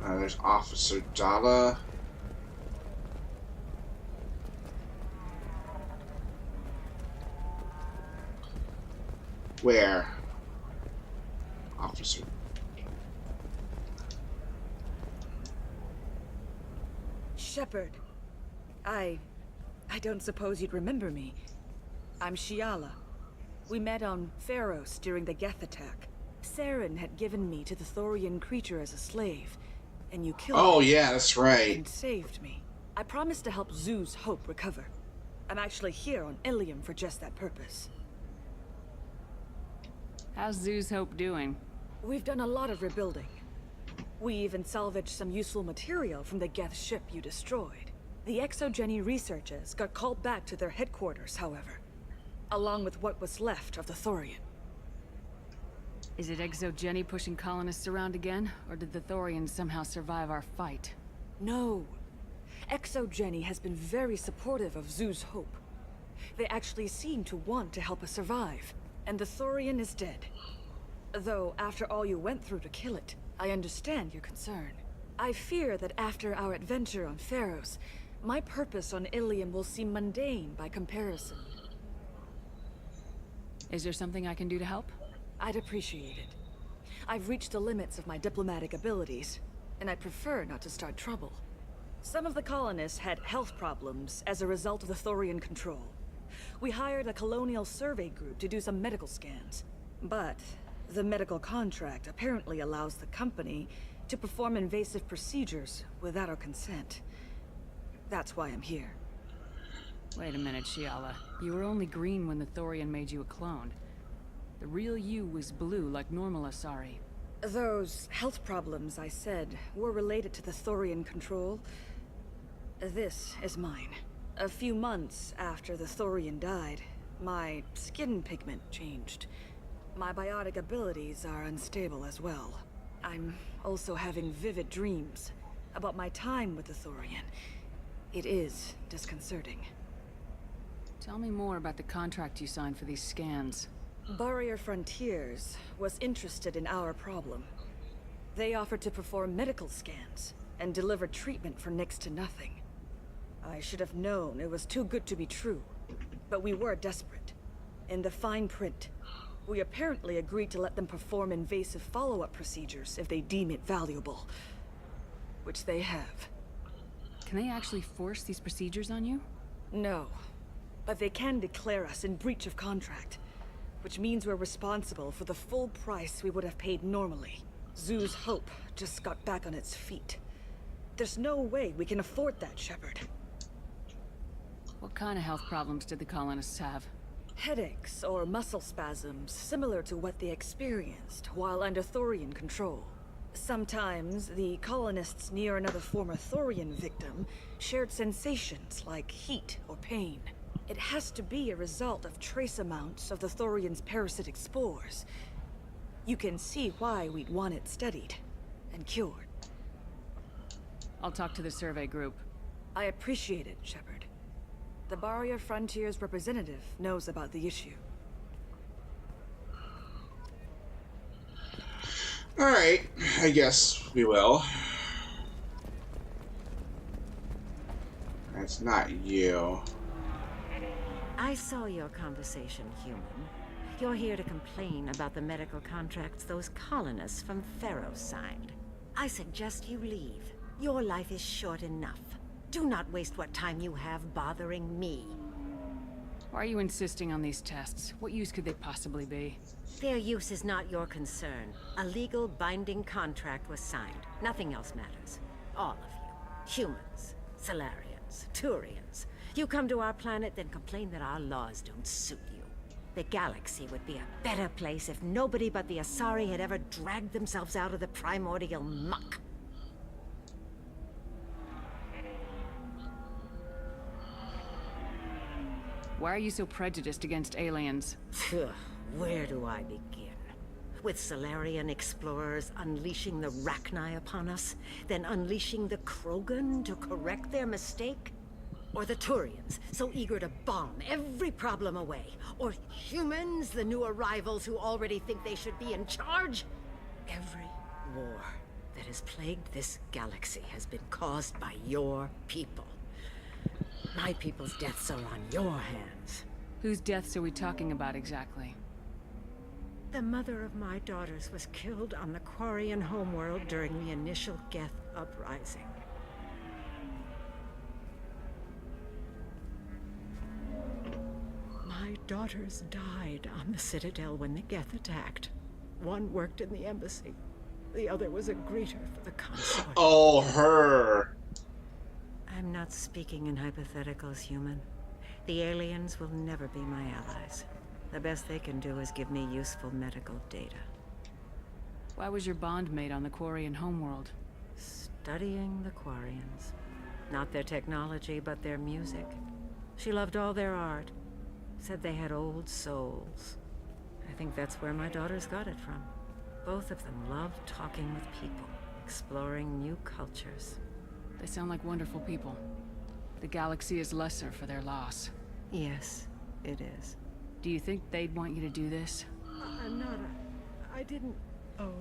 there's Officer Dala. Where? Officer. Shepard. I don't suppose you'd remember me. I'm Shiala. We met on Pharos during the Geth attack. Saren had given me to the Thorian creature as a slave, and you killed Oh, me yeah, that's right. and saved me. I promised to help Zeus Hope recover. I'm actually here on Ilium for just that purpose. How's Zeus Hope doing? We've done a lot of rebuilding. We even salvaged some useful material from the Geth ship you destroyed. The Exogeny researchers got called back to their headquarters, however, along with what was left of the Thorian. Is it Exogeny pushing colonists around again, or did the Thorians somehow survive our fight? No. Exogeny has been very supportive of Zeus Hope. They actually seem to want to help us survive, and the Thorian is dead. Though, after all you went through to kill it, I understand your concern. I fear that after our adventure on Pharos, my purpose on Ilium will seem mundane by comparison. Is there something I can do to help? I'd appreciate it. I've reached the limits of my diplomatic abilities, and I'd prefer not to start trouble. Some of the colonists had health problems as a result of the Thorian control. We hired a colonial survey group to do some medical scans. But the medical contract apparently allows the company to perform invasive procedures without our consent. That's why I'm here. Wait a minute, Shiala. You were only green when the Thorian made you a clone. The real you was blue like normal Asari. Those health problems I said were related to the Thorian control. This is mine. A few months after the Thorian died, my skin pigment changed. My biotic abilities are unstable as well. I'm also having vivid dreams about my time with the Thorian. It is disconcerting. Tell me more about the contract you signed for these scans. Barrier Frontiers was interested in our problem. They offered to perform medical scans and deliver treatment for next to nothing. I should have known it was too good to be true, but we were desperate. In the fine print, we apparently agreed to let them perform invasive follow-up procedures if they deem it valuable, which they have. Can they actually force these procedures on you? No, but they can declare us in breach of contract, which means we're responsible for the full price we would have paid normally. Zoo's Hope just got back on its feet. There's no way we can afford that, Shepard. What kind of health problems did the colonists have? Headaches or muscle spasms similar to what they experienced while under Thorian control. Sometimes the colonists near another former Thorian victim shared sensations like heat or pain. It has to be a result of trace amounts of the Thorian's parasitic spores. You can see why we'd want it studied and cured. I'll talk to the survey group. I appreciate it, Shepard. The Barrier Frontiers representative knows about the issue. Alright, I guess we will. That's not you. I saw your conversation, human. You're here to complain about the medical contracts those colonists from Theros signed. I suggest you leave. Your life is short enough. Do not waste what time you have bothering me. Why are you insisting on these tests? What use could they possibly be? Their use is not your concern. A legal binding contract was signed. Nothing else matters. All of you. Humans, Salarians, Turians. You come to our planet, then complain that our laws don't suit you. The galaxy would be a better place if nobody but the Asari had ever dragged themselves out of the primordial muck. Why are you so prejudiced against aliens? Where do I begin? With Salarian explorers unleashing the Rachni upon us, then unleashing the Krogan to correct their mistake? Or the Turians, so eager to bomb every problem away? Or humans, the new arrivals who already think they should be in charge? Every war that has plagued this galaxy has been caused by your people. My people's deaths are on your hands. Whose deaths are we talking about exactly? The mother of my daughters was killed on the Quarian homeworld during the initial Geth uprising. My daughters died on the Citadel when the Geth attacked. One worked in the embassy. The other was a greeter for the consort. Oh, her. I'm not speaking in hypotheticals, human. The aliens will never be my allies. The best they can do is give me useful medical data. Why was your bond made on the Quarian homeworld? Studying the Quarians. Not their technology, but their music. She loved all their art. Said they had old souls. I think that's where my daughters got it from. Both of them loved talking with people, exploring new cultures. They sound like wonderful people. The galaxy is lesser for their loss. Yes, it is. Do you think they'd want you to do this? I'm not I didn't... Oh...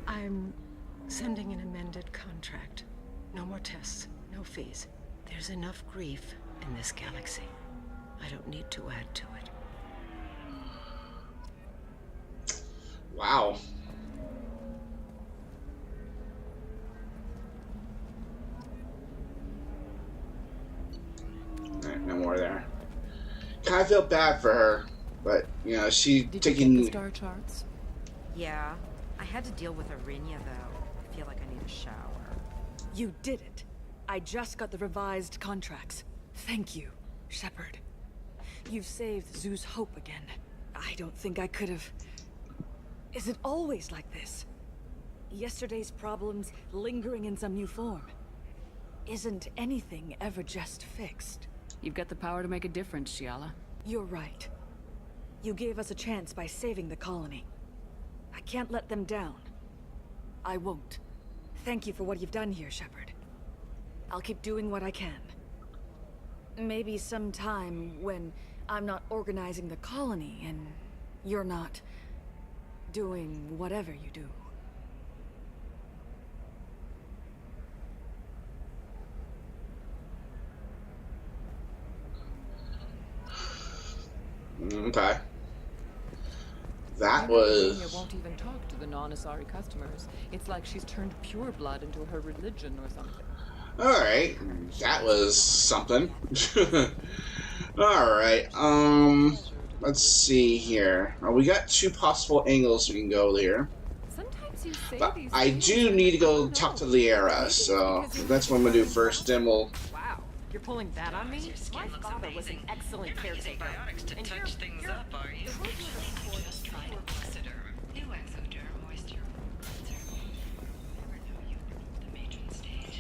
I'm sending an amended contract. No more tests, no fees. There's enough grief in this galaxy. I don't need to add to it. Wow. Alright, no more there. Kind of feel bad for her, but, you know, she Did taking... you get the star charts? Yeah. I had to deal with Arinya, though. I feel like I need a shower. You did it. I just got the revised contracts. Thank you, Shepard. You've saved Zoo's hope again. I don't think I could have... Is it always like this? Yesterday's problems lingering in some new form? Isn't anything ever just fixed? You've got the power to make a difference, Shiala. You're right. You gave us a chance by saving the colony. I can't let them down. I won't. Thank you for what you've done here, Shepard. I'll keep doing what I can. Maybe sometime when I'm not organizing the colony and you're not doing whatever you do. Okay. That Maybe Elenia was... won't even talk to the non-Asari customers. It's like she's turned pure blood into her religion or something. Alright, that was something. Alright, let's see here. We got two possible angles we can go here. Sometimes you say But these I things do and need to you go don't talk know. to Liara, so that's what I'm gonna do first, then we'll... Wow, you're pulling that on me? My father was an excellent caretaker. To And touch things up, are you? Just try Exoderm. New Exoderm moisture cleanser. Never know you the matron stage.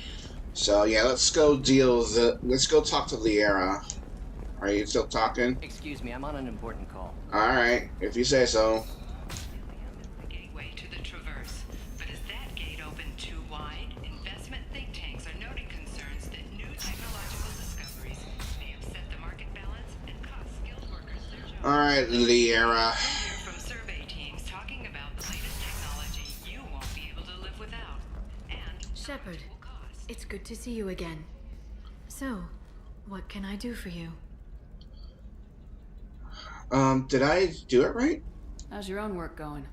So yeah, let's go deal with the... Let's go talk to Liara. Are you still talking? Excuse me, I'm on an important call. Alright, if you say so. Gateway to the Traverse. But is that gate open too wide? Investment think tanks are noting concerns that new technological discoveries may upset the market balance and cost skilled workers their jobs. Alright, Liara. From survey teams talking about the latest technology you won't be able to live without. And Shepard, it's good to see you again. So, what can I do for you? Did I do it right? How's your own work going?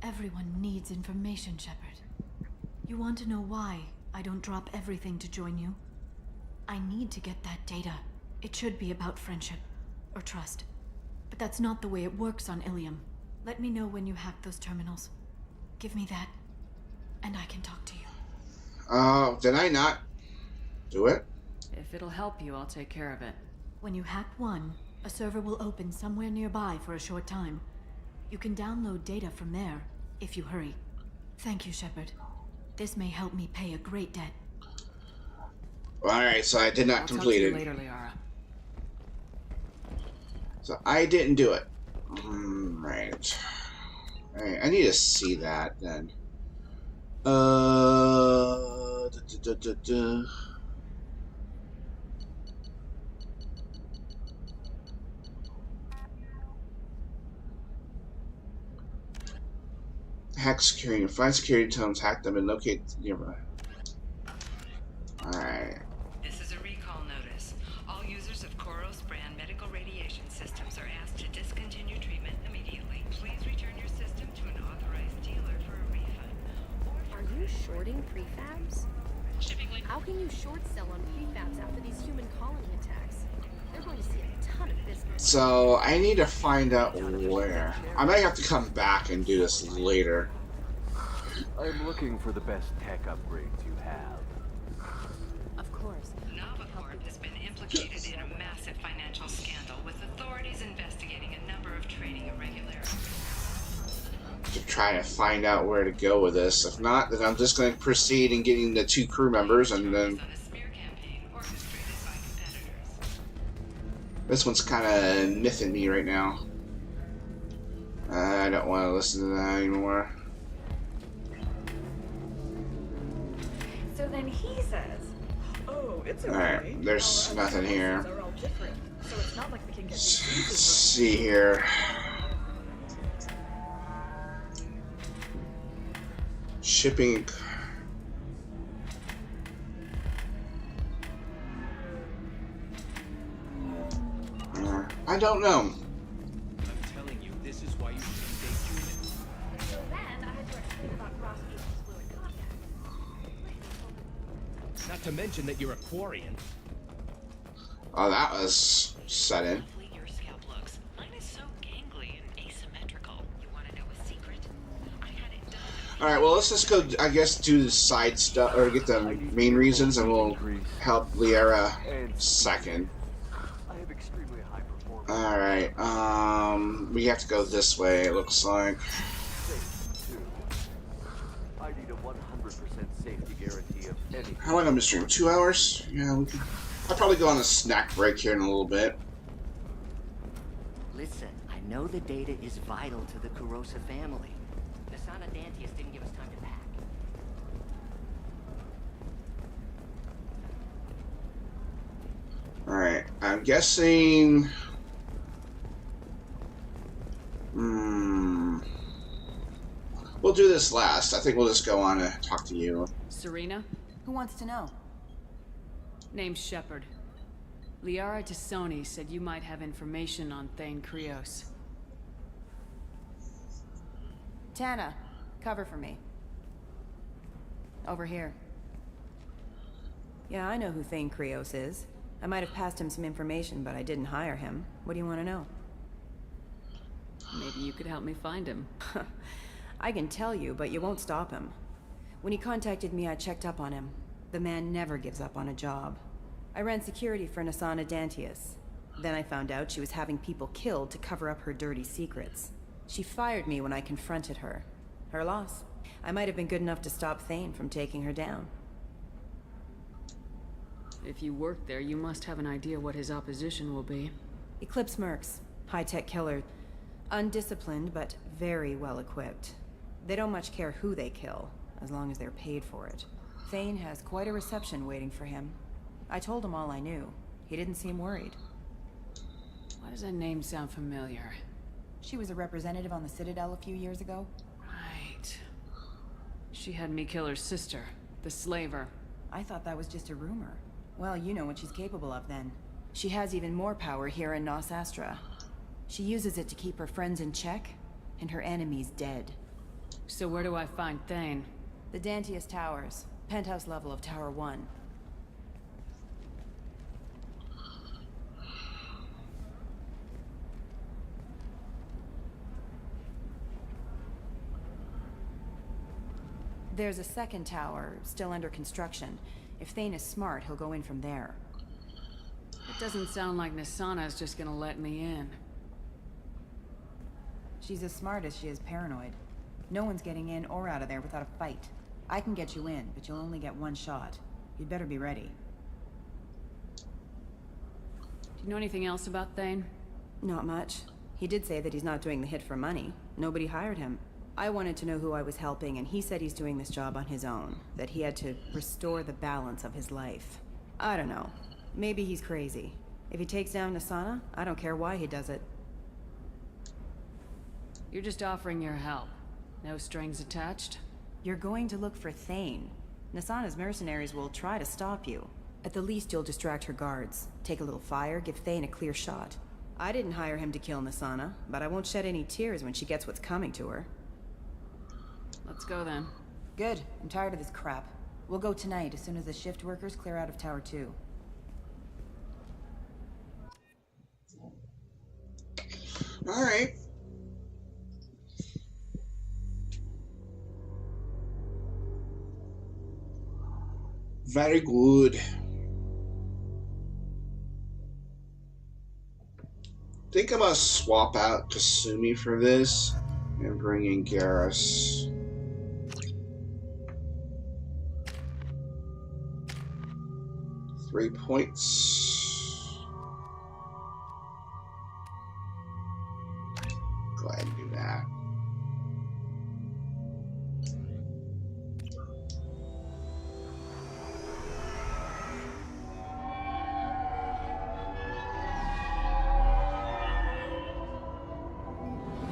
Everyone needs information, Shepard. You want to know why I don't drop everything to join you? I need to get that data. It should be about friendship or trust. But that's not the way it works on Ilium. Let me know when you hack those terminals. Give me that, and I can talk to you. Did I not do it? If it'll help you, I'll take care of it. When you hack one, a server will open somewhere nearby for a short time. You can download data from there, if you hurry. Thank you, Shepard. This may help me pay a great debt. Alright, so I did not I'll complete talk it. to you later, Liara. So I didn't do it. Right. Alright, I need to see that then. Hack security. Find security tones, hack them, and locate nearby. Alright. this is a recall notice. All users of Koros brand medical radiation systems are asked to discontinue treatment immediately. Please return your system to an authorized dealer for a refund. Are you shorting prefabs? How can you short sell on prefabs after these human colony attacks? They're going to see a ton of business. So I need to find out where. I might have to come back and do this later. I'm looking for the best tech upgrades you have. Of course. Novacorp has been implicated in a massive financial scandal, with authorities investigating a number of trading irregularities. To try to find out where to go with this. If not, then I'm just going to proceed in getting the two crew members, and then this one's kind of miffing me right now. I don't want to listen to that anymore. So then he says, "Oh, it's okay. Alright, there's Our nothing here. are all different, so it's not like we can get Let's diseases see here. Shipping. I don't know. I'm telling you, this is why you shouldn't date humans. So then I had to explain about Rasputin's fluid contact. Not to mention that you're a Quarian. Oh, that was set in. Your scalp looks. Mine is so gangly and asymmetrical. You want to know a secret? I had it done. Alright, well, let's just go, I guess, do the side stuff, or get the main reasons, and we'll help Liara second. I have extremely high performance. Alright, we have to go this way, it looks like. Safety, too. I need a 100% safety guarantee of any. How long am I streaming? 2 hours? Yeah, we can. I'll probably go on a snack break here in a little bit. Listen, I know the data is vital to the Kurosa family. Nasana Dantius didn't give us time to pack. Alright, I'm guessing... We'll do this last. I think we'll just go on and talk to you. Serena? Who wants to know? Name's Shepard. Liara Tassoni said you might have information on Thane Krios. Tana, cover for me. Over here. Yeah, I know who Thane Krios is. I might have passed him some information, but I didn't hire him. What do you want to know? Maybe you could help me find him. I can tell you, but you won't stop him. When he contacted me, I checked up on him. The man never gives up on a job. I ran security for Nasana Dantius. Then I found out she was having people killed to cover up her dirty secrets. She fired me when I confronted her. Her loss. I might have been good enough to stop Thane from taking her down. If you work there, you must have an idea what his opposition will be. Eclipse Mercs. High-tech killer. Undisciplined, but very well equipped. They don't much care who they kill, as long as they're paid for it. Thane has quite a reception waiting for him. I told him all I knew. He didn't seem worried. Why does that name sound familiar? She was a representative on the Citadel a few years ago. Right. She had me kill her sister, the slaver. I thought that was just a rumor. Well, you know what she's capable of then. She has even more power here in Nos Astra. She uses it to keep her friends in check, and her enemies dead. So where do I find Thane? The Dantius Towers. Penthouse level of Tower 1. There's a second tower, still under construction. If Thane is smart, he'll go in from there. It doesn't sound like Nasana's just gonna let me in. She's as smart as she is paranoid. No one's getting in or out of there without a fight. I can get you in, but you'll only get one shot. You'd better be ready. Do you know anything else about Thane? Not much. He did say that he's not doing the hit for money. Nobody hired him. I wanted to know who I was helping, and he said he's doing this job on his own. That he had to restore the balance of his life. I don't know. Maybe he's crazy. If he takes down Nasana, I don't care why he does it. You're just offering your help. No strings attached? You're going to look for Thane. Nasana's mercenaries will try to stop you. At the least, you'll distract her guards. Take a little fire, give Thane a clear shot. I didn't hire him to kill Nasana, but I won't shed any tears when she gets what's coming to her. Let's go then. Good. I'm tired of this crap. We'll go tonight as soon as the shift workers clear out of Tower 2. Alright. Very good. I think I'm gonna swap out Kasumi for this and bring in Garrus. Three points. Go ahead and do that.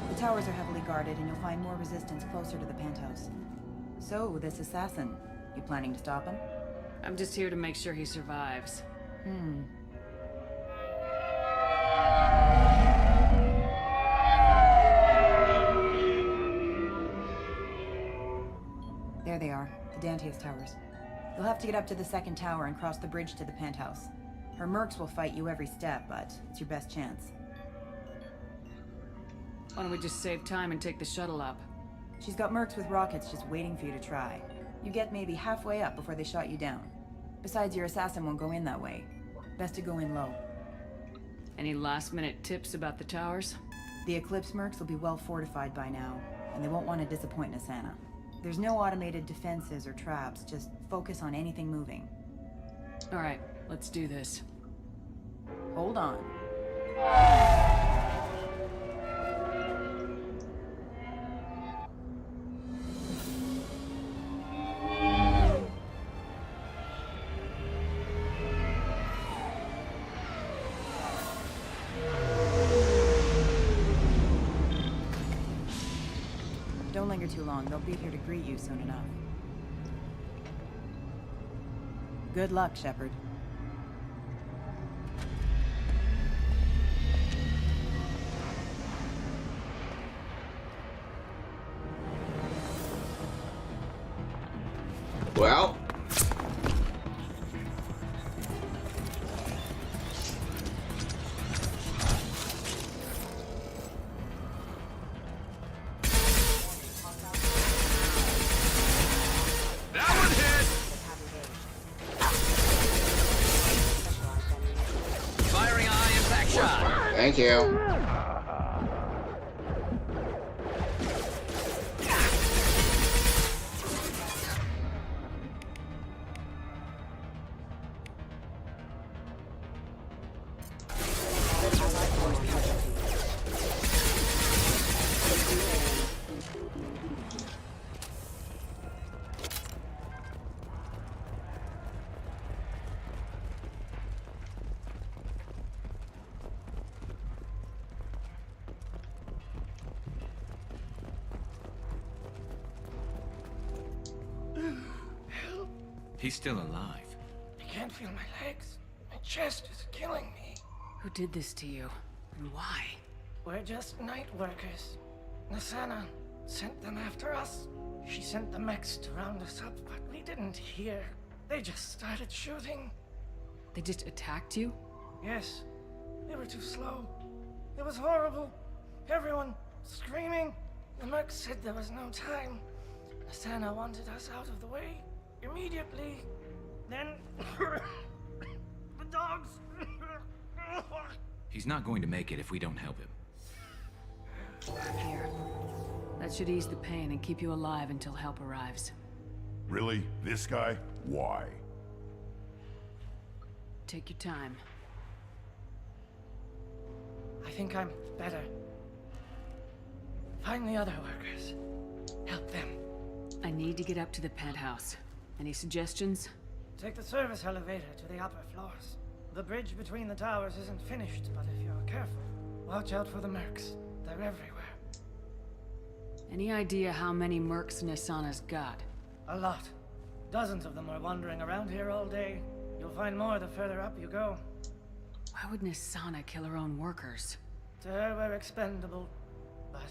The towers are heavily guarded, and you'll find more resistance closer to the penthouse. So, this assassin, you planning to stop him? I'm just here to make sure he survives. There they are, the Dantius Towers. You'll have to get up to the second tower and cross the bridge to the penthouse. Her mercs will fight you every step, but it's your best chance. Why don't we just save time and take the shuttle up? She's got mercs with rockets just waiting for you to try. You get maybe halfway up before they shot you down. Besides, your assassin won't go in that way. Best to go in low. Any last-minute tips about the towers? The Eclipse mercs will be well fortified by now, and they won't want to disappoint Nasana. There's no automated defenses or traps, just focus on anything moving. All right, Let's do this. Hold on. Don't linger too long. They'll be here to greet you soon enough. Good luck, Shepard. Well. Thank you. He's still alive. I can't feel my legs. My chest is killing me. Who did this to you? And why? We're just night workers. Nassana sent them after us. She sent the mechs to round us up, but we didn't hear. They just started shooting. They just attacked you? Yes. They were too slow. It was horrible. Everyone screaming. The mercs said there was no time. Nassana wanted us out of the way. Immediately. Then the dogs. He's not going to make it if we don't help him. Here. That should ease the pain and keep you alive until help arrives. Really? This guy? Why? Take your time. I think I'm better. Find the other workers. Help them. I need to get up to the penthouse. Any suggestions? Take the service elevator to the upper floors. The bridge between the towers isn't finished, but if you're careful, watch out for the mercs. They're everywhere. Any idea how many mercs Nassana's got? A lot. Dozens of them are wandering around here all day. You'll find more the further up you go. Why would Nassana kill her own workers? To her, we're expendable. But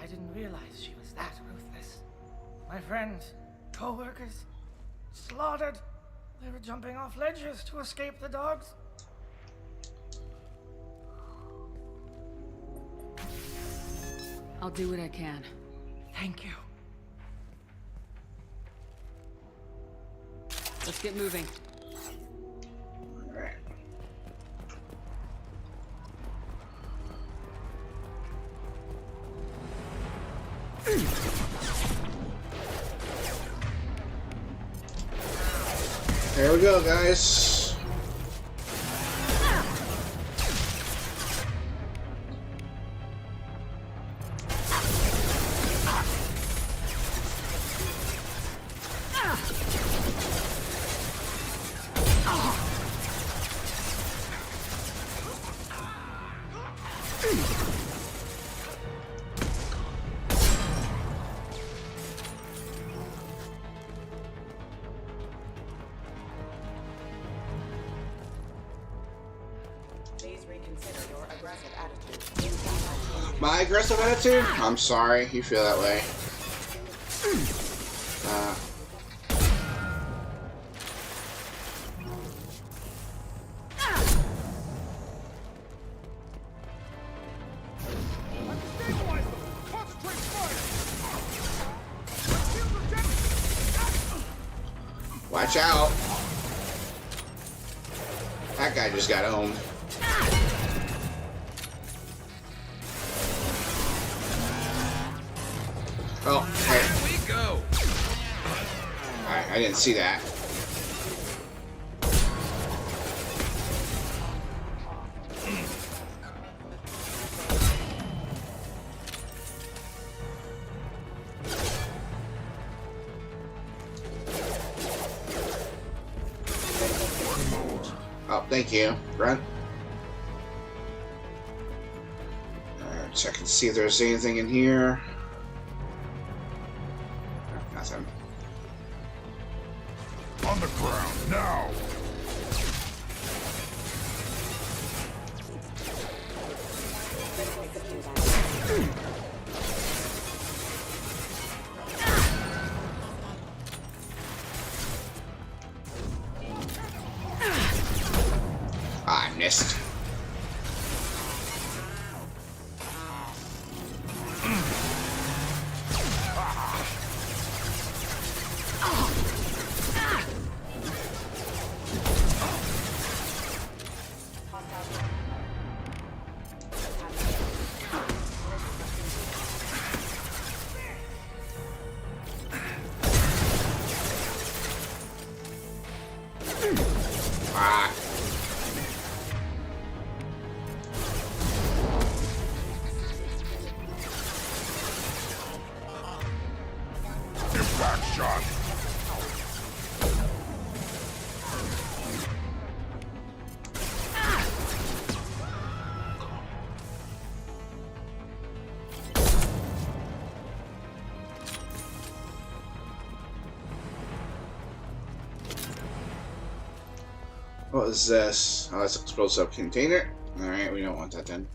I didn't realize she was that ruthless. My friends, co-workers, slaughtered. They were jumping off ledges to escape the dogs. I'll do what I can. Thank you. Let's get moving. There we go, guys. My aggressive attitude? I'm sorry you feel that way. Watch out. That guy just got owned. Oh, hey. There we go. I didn't see that. Thank you, Grunt. Alright, check and see if there's anything in here. Nothing. On the ground, now! I missed. Impact shot! What is this? Oh, that's an explosive container. Alright, we don't want that then.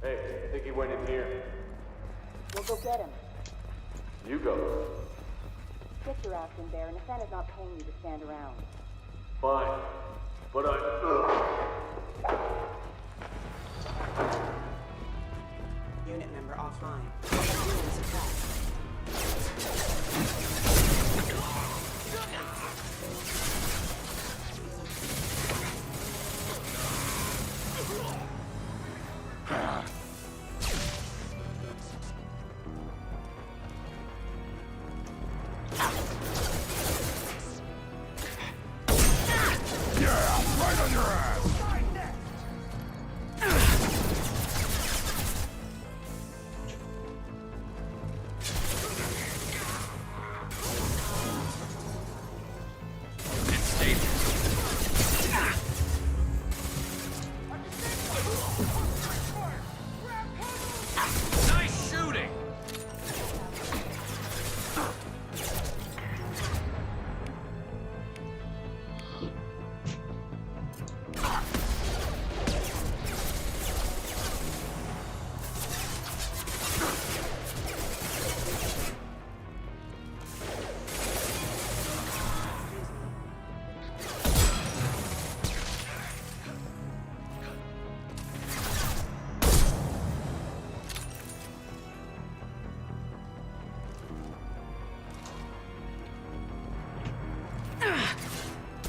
Hey, I think he went in here. We'll go get him. You go. Get your ass in there, and Nathana's not paying you to stand around. Fine. But Unit member offline. Unit attacked. Yeah, right on your ass! Nice shooting!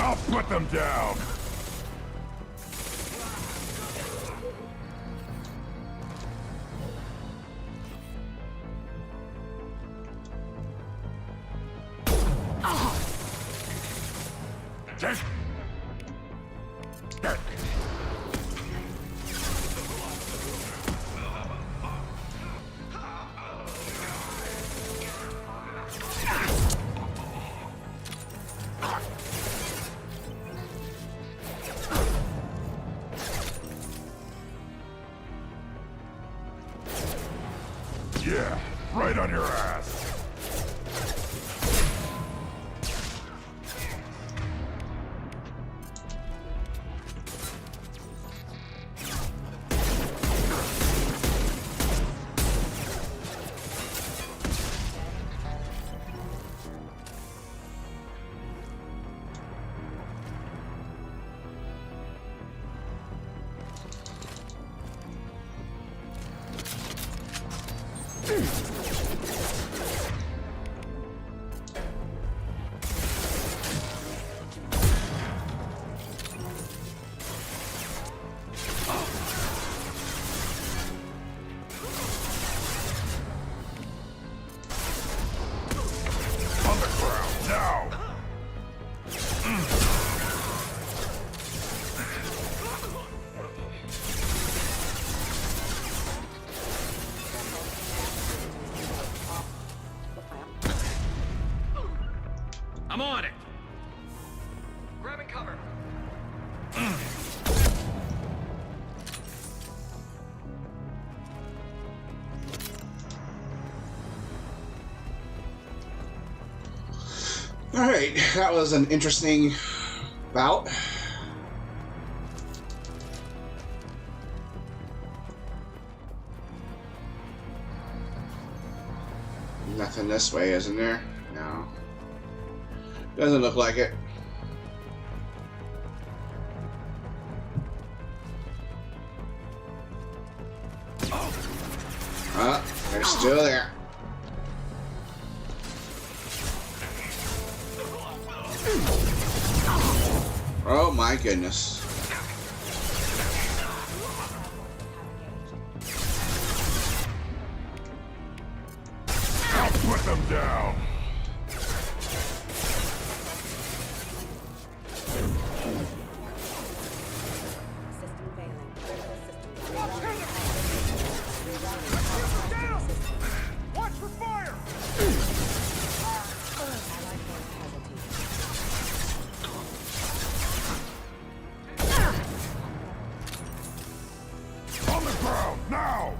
I'll put them down! Just... Yeah, right on your ass. I'm on it. Grabbing cover. Alright, that was an interesting bout. Nothing this way, isn't there? No. Doesn't look like it. Oh, they're still there. Oh my goodness. Put them down. Watch for fire! On the ground, now!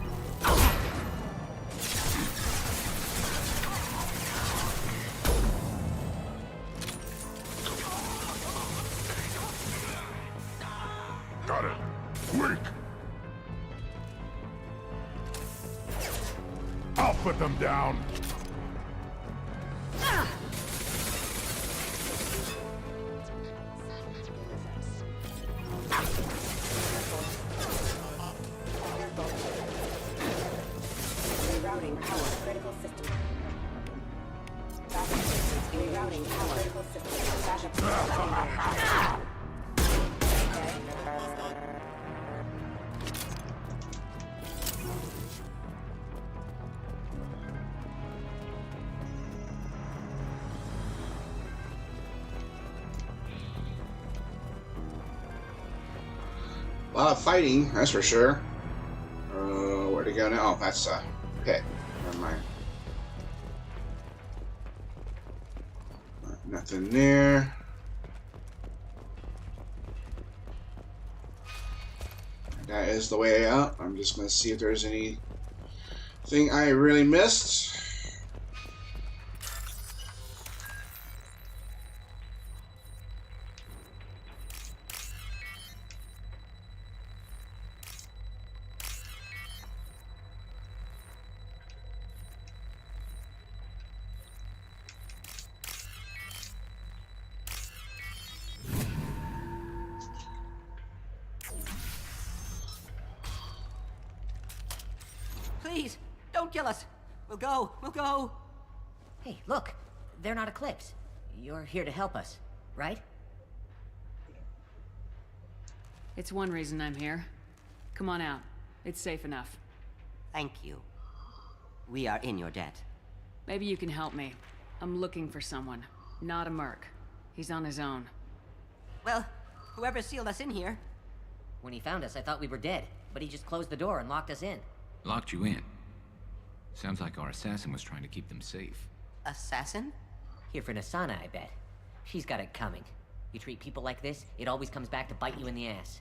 Got it. Quick! I'll put them down. Rerouting power critical system. Backup systems rerouting power critical system. Backup systems. A lot of fighting, that's for sure. Where to go now? Oh, that's a pit. Never mind. Nothing there. That is the way out. I'm just going to see if there's anything I really missed. Please, don't kill us. We'll go. Hey, look. They're not Eclipse. You're here to help us, right? It's one reason I'm here. Come on out. It's safe enough. Thank you. We are in your debt. Maybe you can help me. I'm looking for someone. Not a merc. He's on his own. Well, whoever sealed us in here. When he found us, I thought we were dead, but he just closed the door and locked us in. Locked you in. Sounds like our assassin was trying to keep them safe. Assassin? Here for Nassana, I bet. She's got it coming. You treat people like this, it always comes back to bite you in the ass.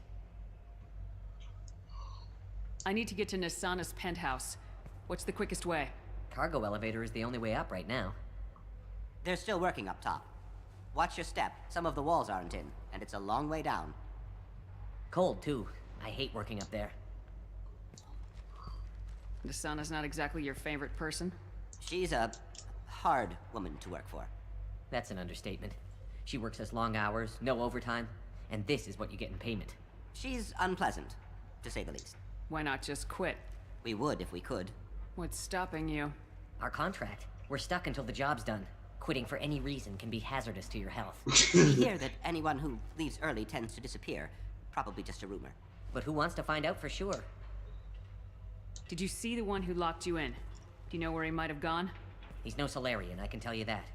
I need to get to Nassana's penthouse. What's the quickest way? Cargo elevator is the only way up right now. They're still working up top. Watch your step. Some of the walls aren't in, and it's a long way down. Cold, too. I hate working up there. Nassana's not exactly your favorite person? She's a hard woman to work for. That's an understatement. She works us long hours, no overtime, and this is what you get in payment. She's unpleasant, to say the least. Why not just quit? We would if we could. What's stopping you? Our contract. We're stuck until the job's done. Quitting for any reason can be hazardous to your health. We hear that anyone who leaves early tends to disappear. Probably just a rumor. But who wants to find out for sure? Did you see the one who locked you in? Do you know where he might have gone? He's no Solarian, I can tell you that.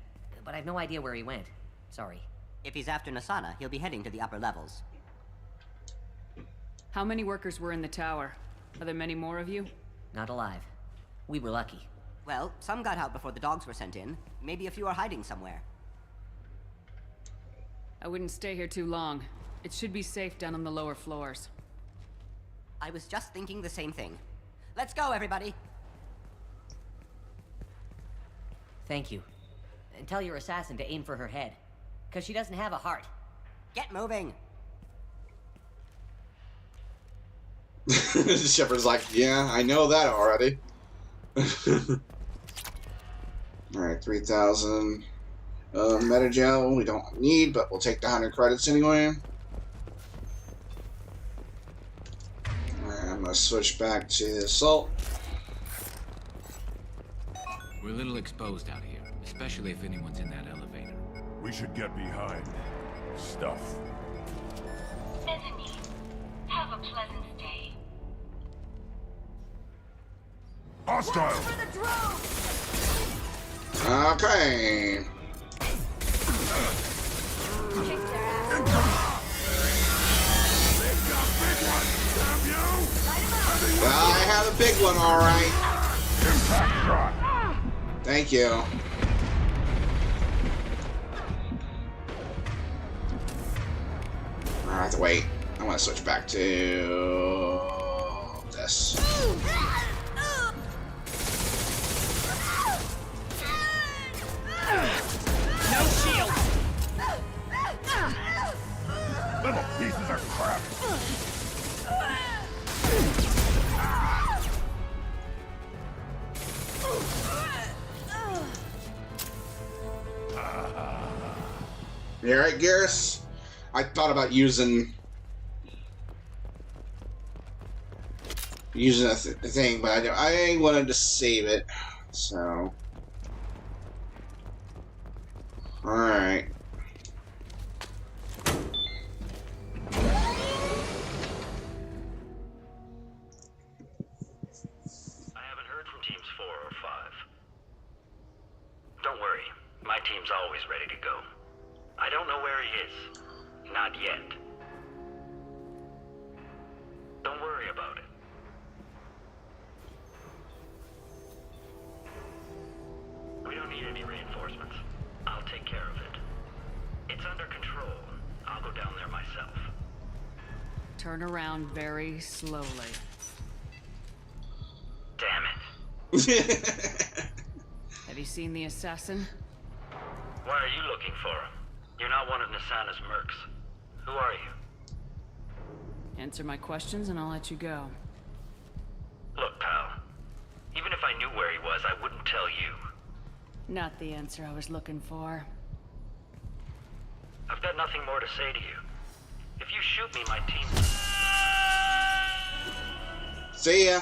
But I've no idea where he went. Sorry. If he's after Nassana, he'll be heading to the upper levels. How many workers were in the tower? Are there many more of you? Not alive. We were lucky. Well, some got out before the dogs were sent in. Maybe a few are hiding somewhere. I wouldn't stay here too long. It should be safe down on the lower floors. I was just thinking the same thing. Let's go, everybody! Thank you. And tell your assassin to aim for her head. Because she doesn't have a heart. Get moving! Shepard's like, yeah, I know that already. Alright, 3,000. Metagel we don't need, but we'll take the 100 credits anyway. Alright, I'm gonna switch back to the assault. We're a little exposed out here, especially if anyone's in that elevator. We should get behind stuff. Mezzanine. Have a pleasant stay. Hostile! Okay. Well, I have a big one, alright. Thank you. I have to wait. I want to switch back to this. No shield! Little pieces of crap! You alright, Garrus? I thought about using a thing, but I wanted to save it, so. Alright. I haven't heard from teams 4 or 5. Don't worry, my team's always ready to go. I don't know where he is. Not yet. Don't worry about it. We don't need any reinforcements. I'll take care of it. It's under control. I'll go down there myself. Turn around very slowly. Damn it. Have you seen the assassin? Why are you looking for him? You're not one of Nasana's mercs. Who are you? Answer my questions and I'll let you go. Look, pal. Even if I knew where he was, I wouldn't tell you. Not the answer I was looking for. I've got nothing more to say to you. If you shoot me, my team... See ya.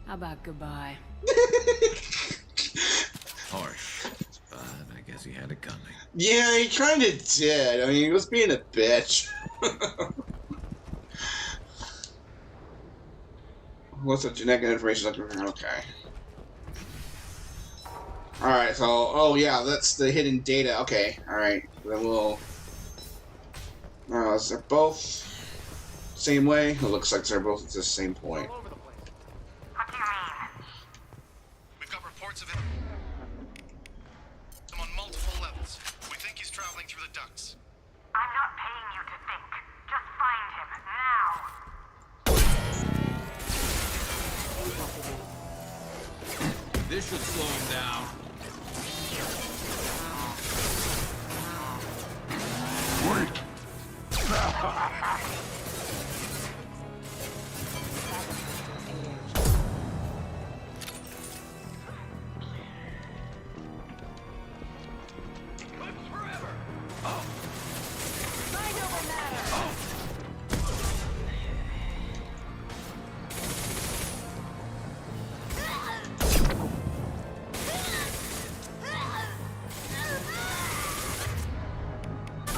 How about goodbye? Harsh, but I guess he had it coming. Yeah, he kind of did. I mean, he was being a bitch. What's the genetic information? Okay. Alright, so, oh yeah, that's the hidden data. Okay, alright. Then we'll... is they're both same way? It looks like they're both at the same point. We've got reports of him on multiple levels. We think he's traveling through the ducts. I'm not paying you to think. Just find him now. This should slow him down. Wait!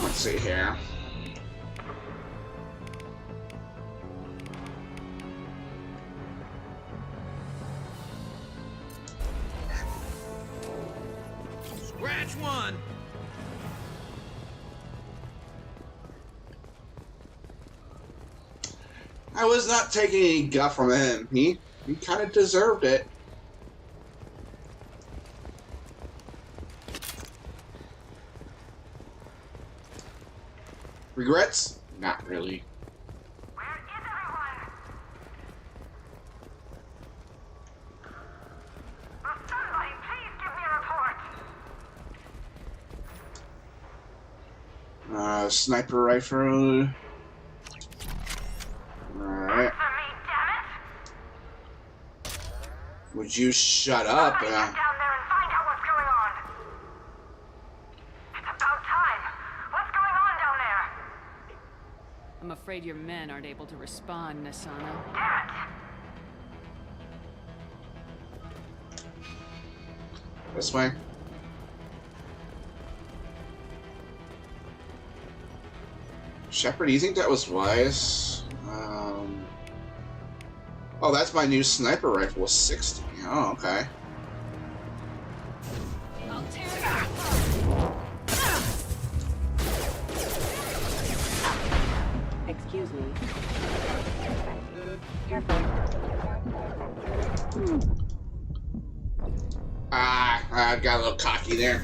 Let's see here. Scratch one! I was not taking any guff from him. He kind of deserved it. Regrets? Not really. Sniper rifle. Alright. Would you shut up? I'm afraid your men aren't able to respond, Nasana. This way. Shepard, do you think that was wise? Oh, that's my new sniper rifle, 60. Oh, okay. Excuse me. Careful. Ah, I got a little cocky there.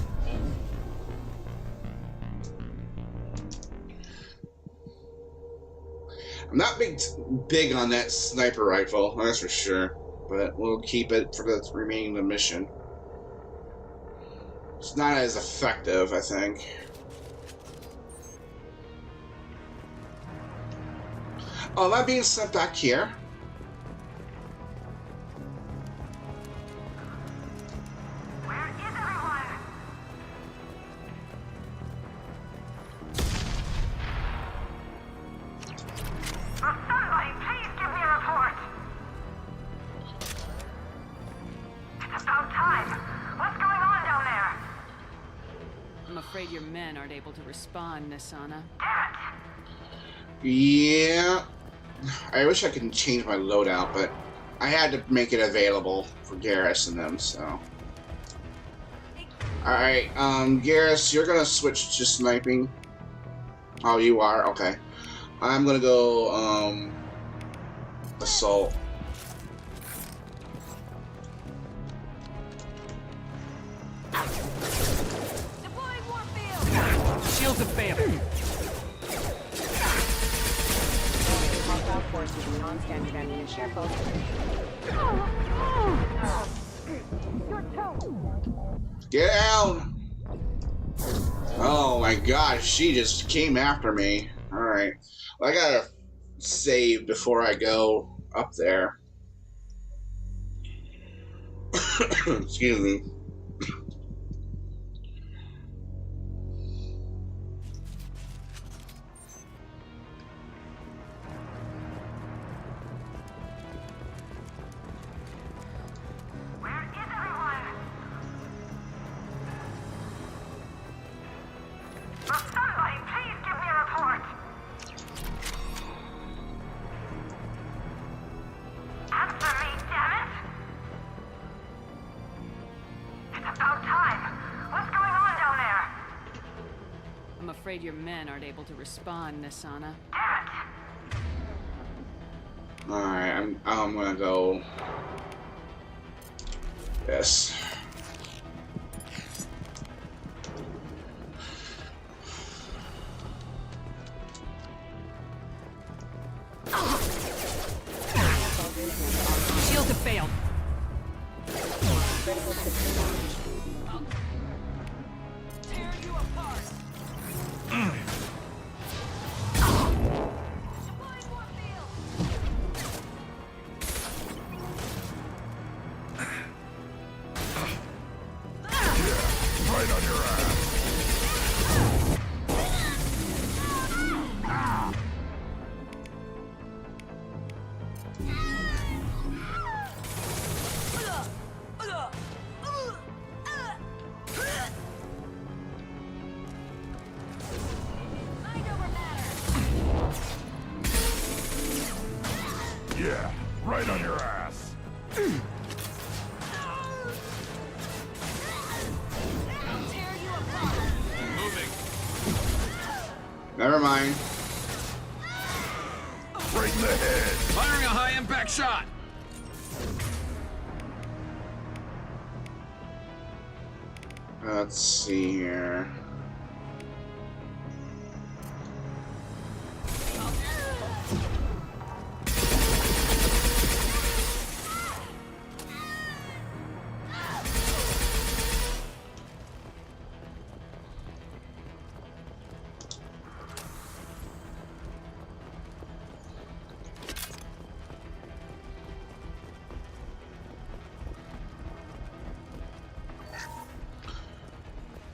I'm not big on that sniper rifle, that's for sure. But we'll keep it for the remaining of the mission. It's not as effective, I think. Oh, am I being sent back here? Your men aren't able to respond, Nasana. Yeah. I wish I could change my loadout, but I had to make it available for Garrus and them, so. Alright, Garrus, you're gonna switch to sniping. Oh, you are? Okay. I'm gonna go, assault. Shields have failed. Hostile force using non-standard ammunition. Get down! Oh my gosh, she just came after me. Alright. Well, I gotta save before I go up there. Excuse me. I'm afraid your men aren't able to respond, Nasana. Alright, I'm gonna go. Yes. Shields have failed. Tear you apart. Right on your ass. Yeah, right on your ass. Never mind. Right in the head. Firing a high-impact shot. Let's see here.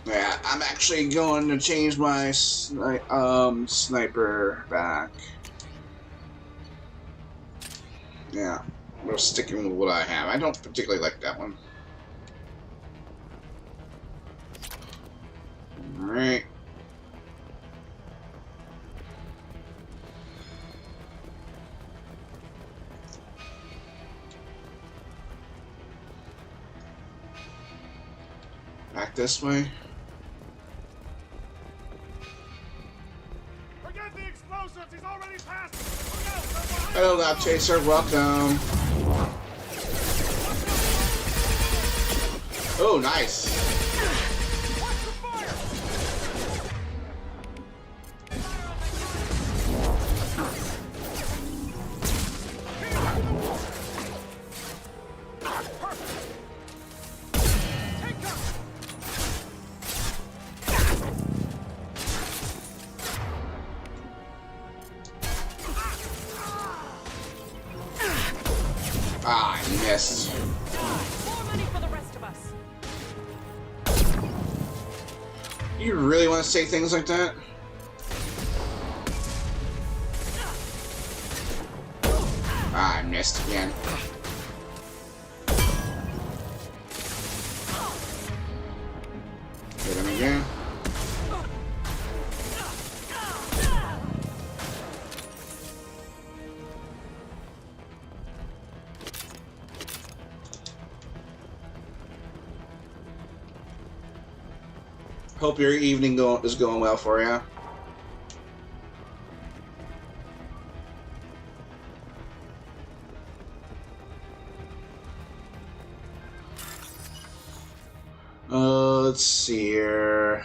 Yeah, I'm actually going to change my sniper back. Yeah, we're sticking with what I have. I don't particularly like that one. Alright. Back this way. Forget the explosives, he's already passed. Hello, Lab Chaser, welcome. Oh, nice. Ah, I missed. More money for the rest of us. You really want to say things like that? Ah, I missed again. Hit him again. Hope your evening is going well for you. Let's see here.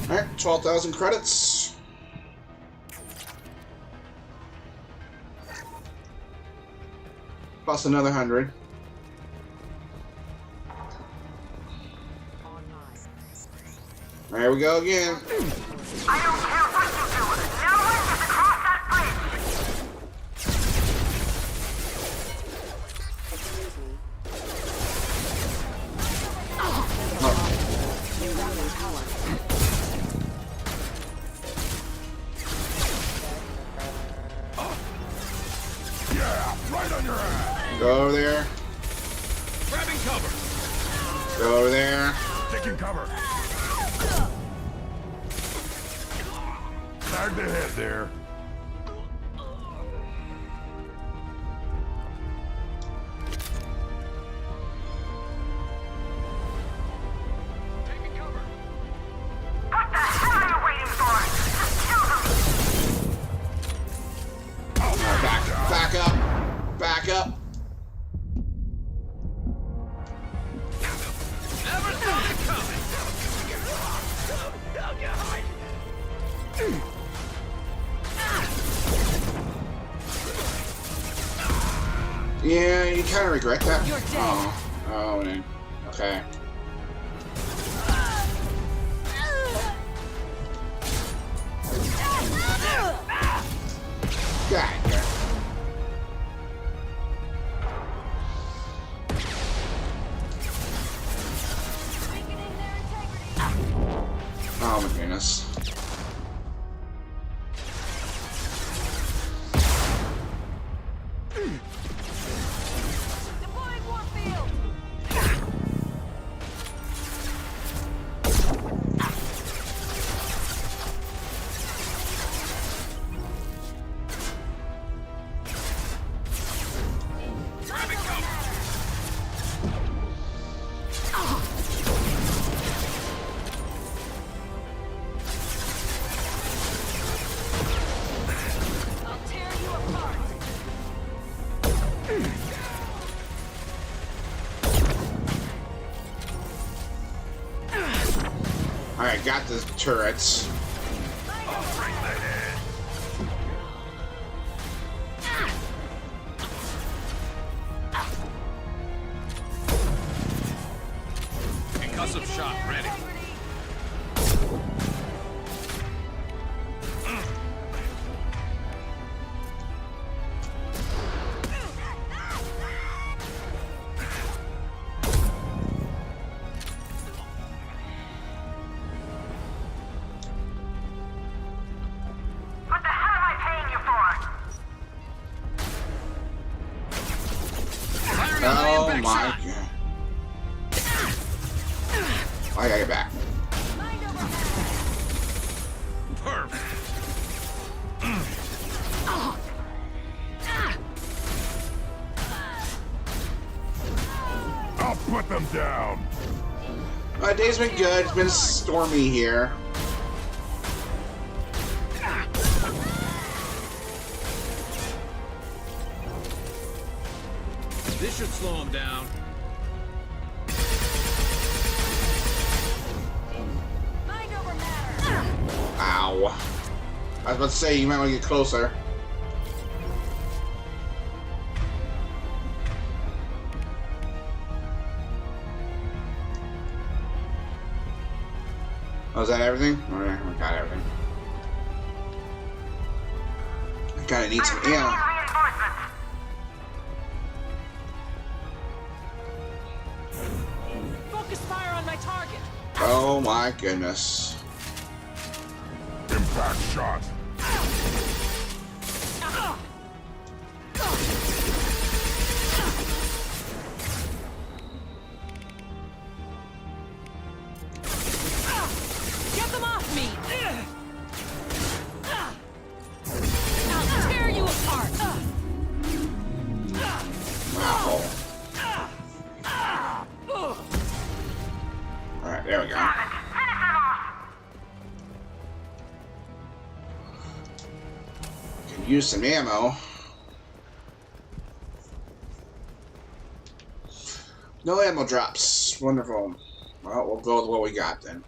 Alright, 12,000 credits. Plus another 100. There we go again. I don't care what you do. No one gets across that Yeah, right on your ass. Go over there. Grabbing cover. Go over there. Taking cover. Bagged ahead there. What the hell are you waiting for? Just kill them! Back up. Back up. Never saw it coming! Yeah, you kind of regret that. Oh, man. Okay. God damn. Oh my goodness. Alright, got the turrets. Explosive shot ready. What the hell am I paying you for? Oh my god. I gotta get back. Perfect. I'll put them down. My day's been good. It's been stormy here. This should slow him down. Ow. I was about to say, you might want to get closer. Oh, is that everything? Alright, I got everything. I kinda need some ammo. Focus fire on my target. Oh my goodness. Impact shot. Get them off me! I'll tear you apart! Wow. Alright, there we go. Can use some ammo. No ammo drops. Wonderful. Well, we'll go with what we got then.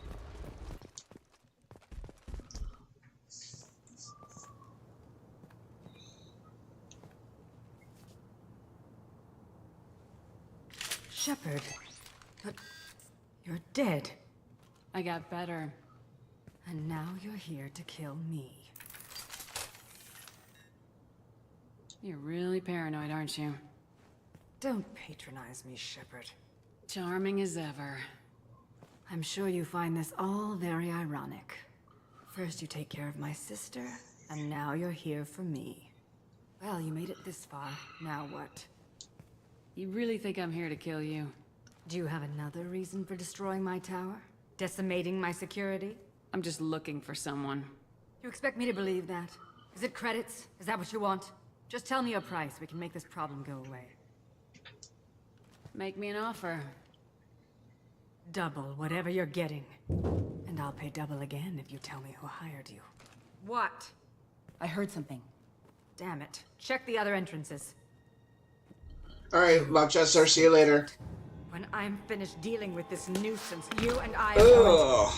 Shepard, but you're dead. I got better. And now you're here to kill me. You're really paranoid, aren't you? Don't patronize me, Shepard. Charming as ever. I'm sure you find this all very ironic. First you take care of my sister, and now you're here for me. Well, you made it this far. Now what? You really think I'm here to kill you? Do you have another reason for destroying my tower? Decimating my security? I'm just looking for someone. You expect me to believe that? Is it credits? Is that what you want? Just tell me a price. We can make this problem go away. Make me an offer. Double whatever you're getting. And I'll pay double again if you tell me who hired you. What? I heard something. Damn it. Check the other entrances. Alright, Rochester, see you later. When I'm finished dealing with this nuisance, you and I Ugh.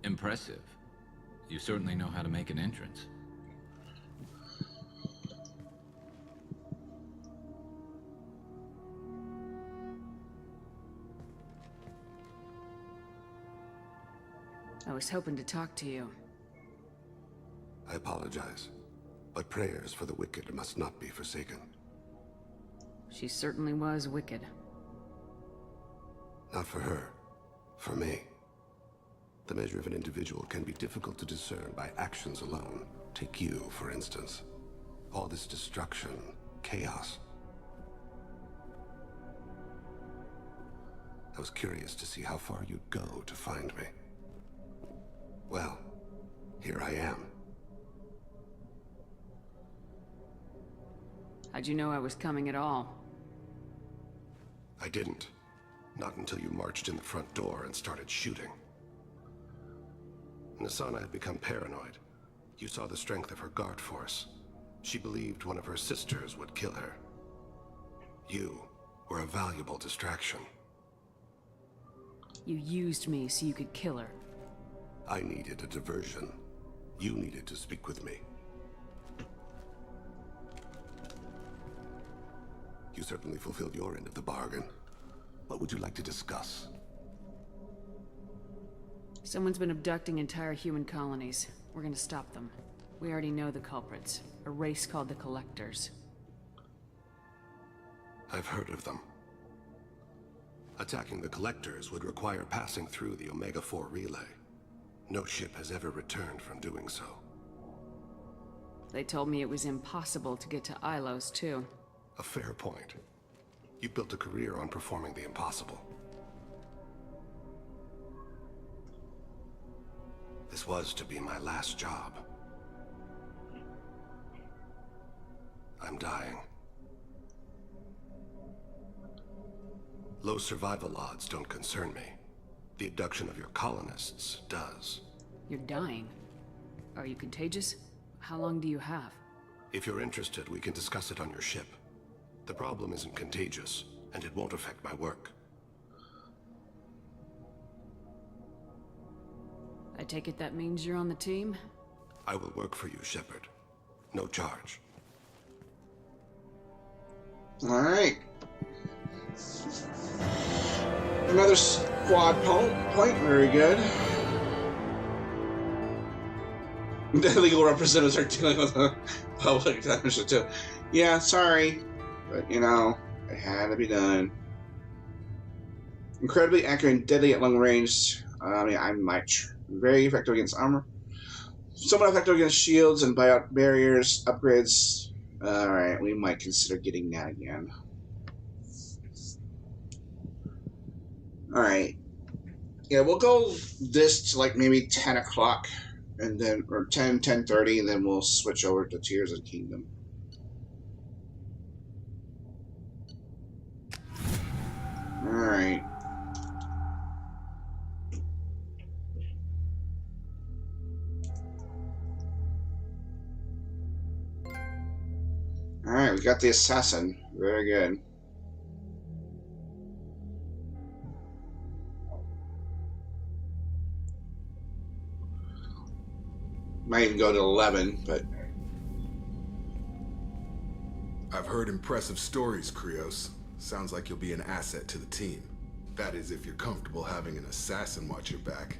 Impressive. You certainly know how to make an entrance. I was hoping to talk to you. I apologize, but prayers for the wicked must not be forsaken. She certainly was wicked. Not for her, for me. The measure of an individual can be difficult to discern by actions alone. Take you, for instance. All this destruction, chaos. I was curious to see how far you'd go to find me. Well, here I am. How'd you know I was coming at all? I didn't. Not until you marched in the front door and started shooting. Nassana had become paranoid. You saw the strength of her guard force. She believed one of her sisters would kill her. You were a valuable distraction. You used me so you could kill her. I needed a diversion. You needed to speak with me. You certainly fulfilled your end of the bargain. What would you like to discuss? Someone's been abducting entire human colonies. We're gonna stop them. We already know the culprits. A race called the Collectors. I've heard of them. Attacking the Collectors would require passing through the Omega-4 relay. No ship has ever returned from doing so. They told me it was impossible to get to Ilos, too. A fair point. You built a career on performing the impossible. This was to be my last job. I'm dying. Low survival odds don't concern me. The abduction of your colonists does. You're dying. Are you contagious? How long do you have? If you're interested, we can discuss it on your ship. The problem isn't contagious, and it won't affect my work. I take it that means you're on the team? I will work for you, Shepard. No charge. Alright. Another squad point. Very good. The legal representatives are dealing with the public damage too. Yeah, sorry. But, you know, it had to be done. Incredibly accurate and deadly at long range. I mean, I'm much very effective against armor. Somewhat effective against shields and buyout barriers, upgrades. Alright, we might consider getting that again. Alright. Yeah, we'll go this to like maybe 10 o'clock. And then, or 10:30, and then we'll switch over to Tears of the Kingdom. Alright. Alright, we got the assassin. Very good. Might even go to 11, but... I've heard impressive stories, Krios. Sounds like you'll be an asset to the team. That is, if you're comfortable having an assassin watch your back.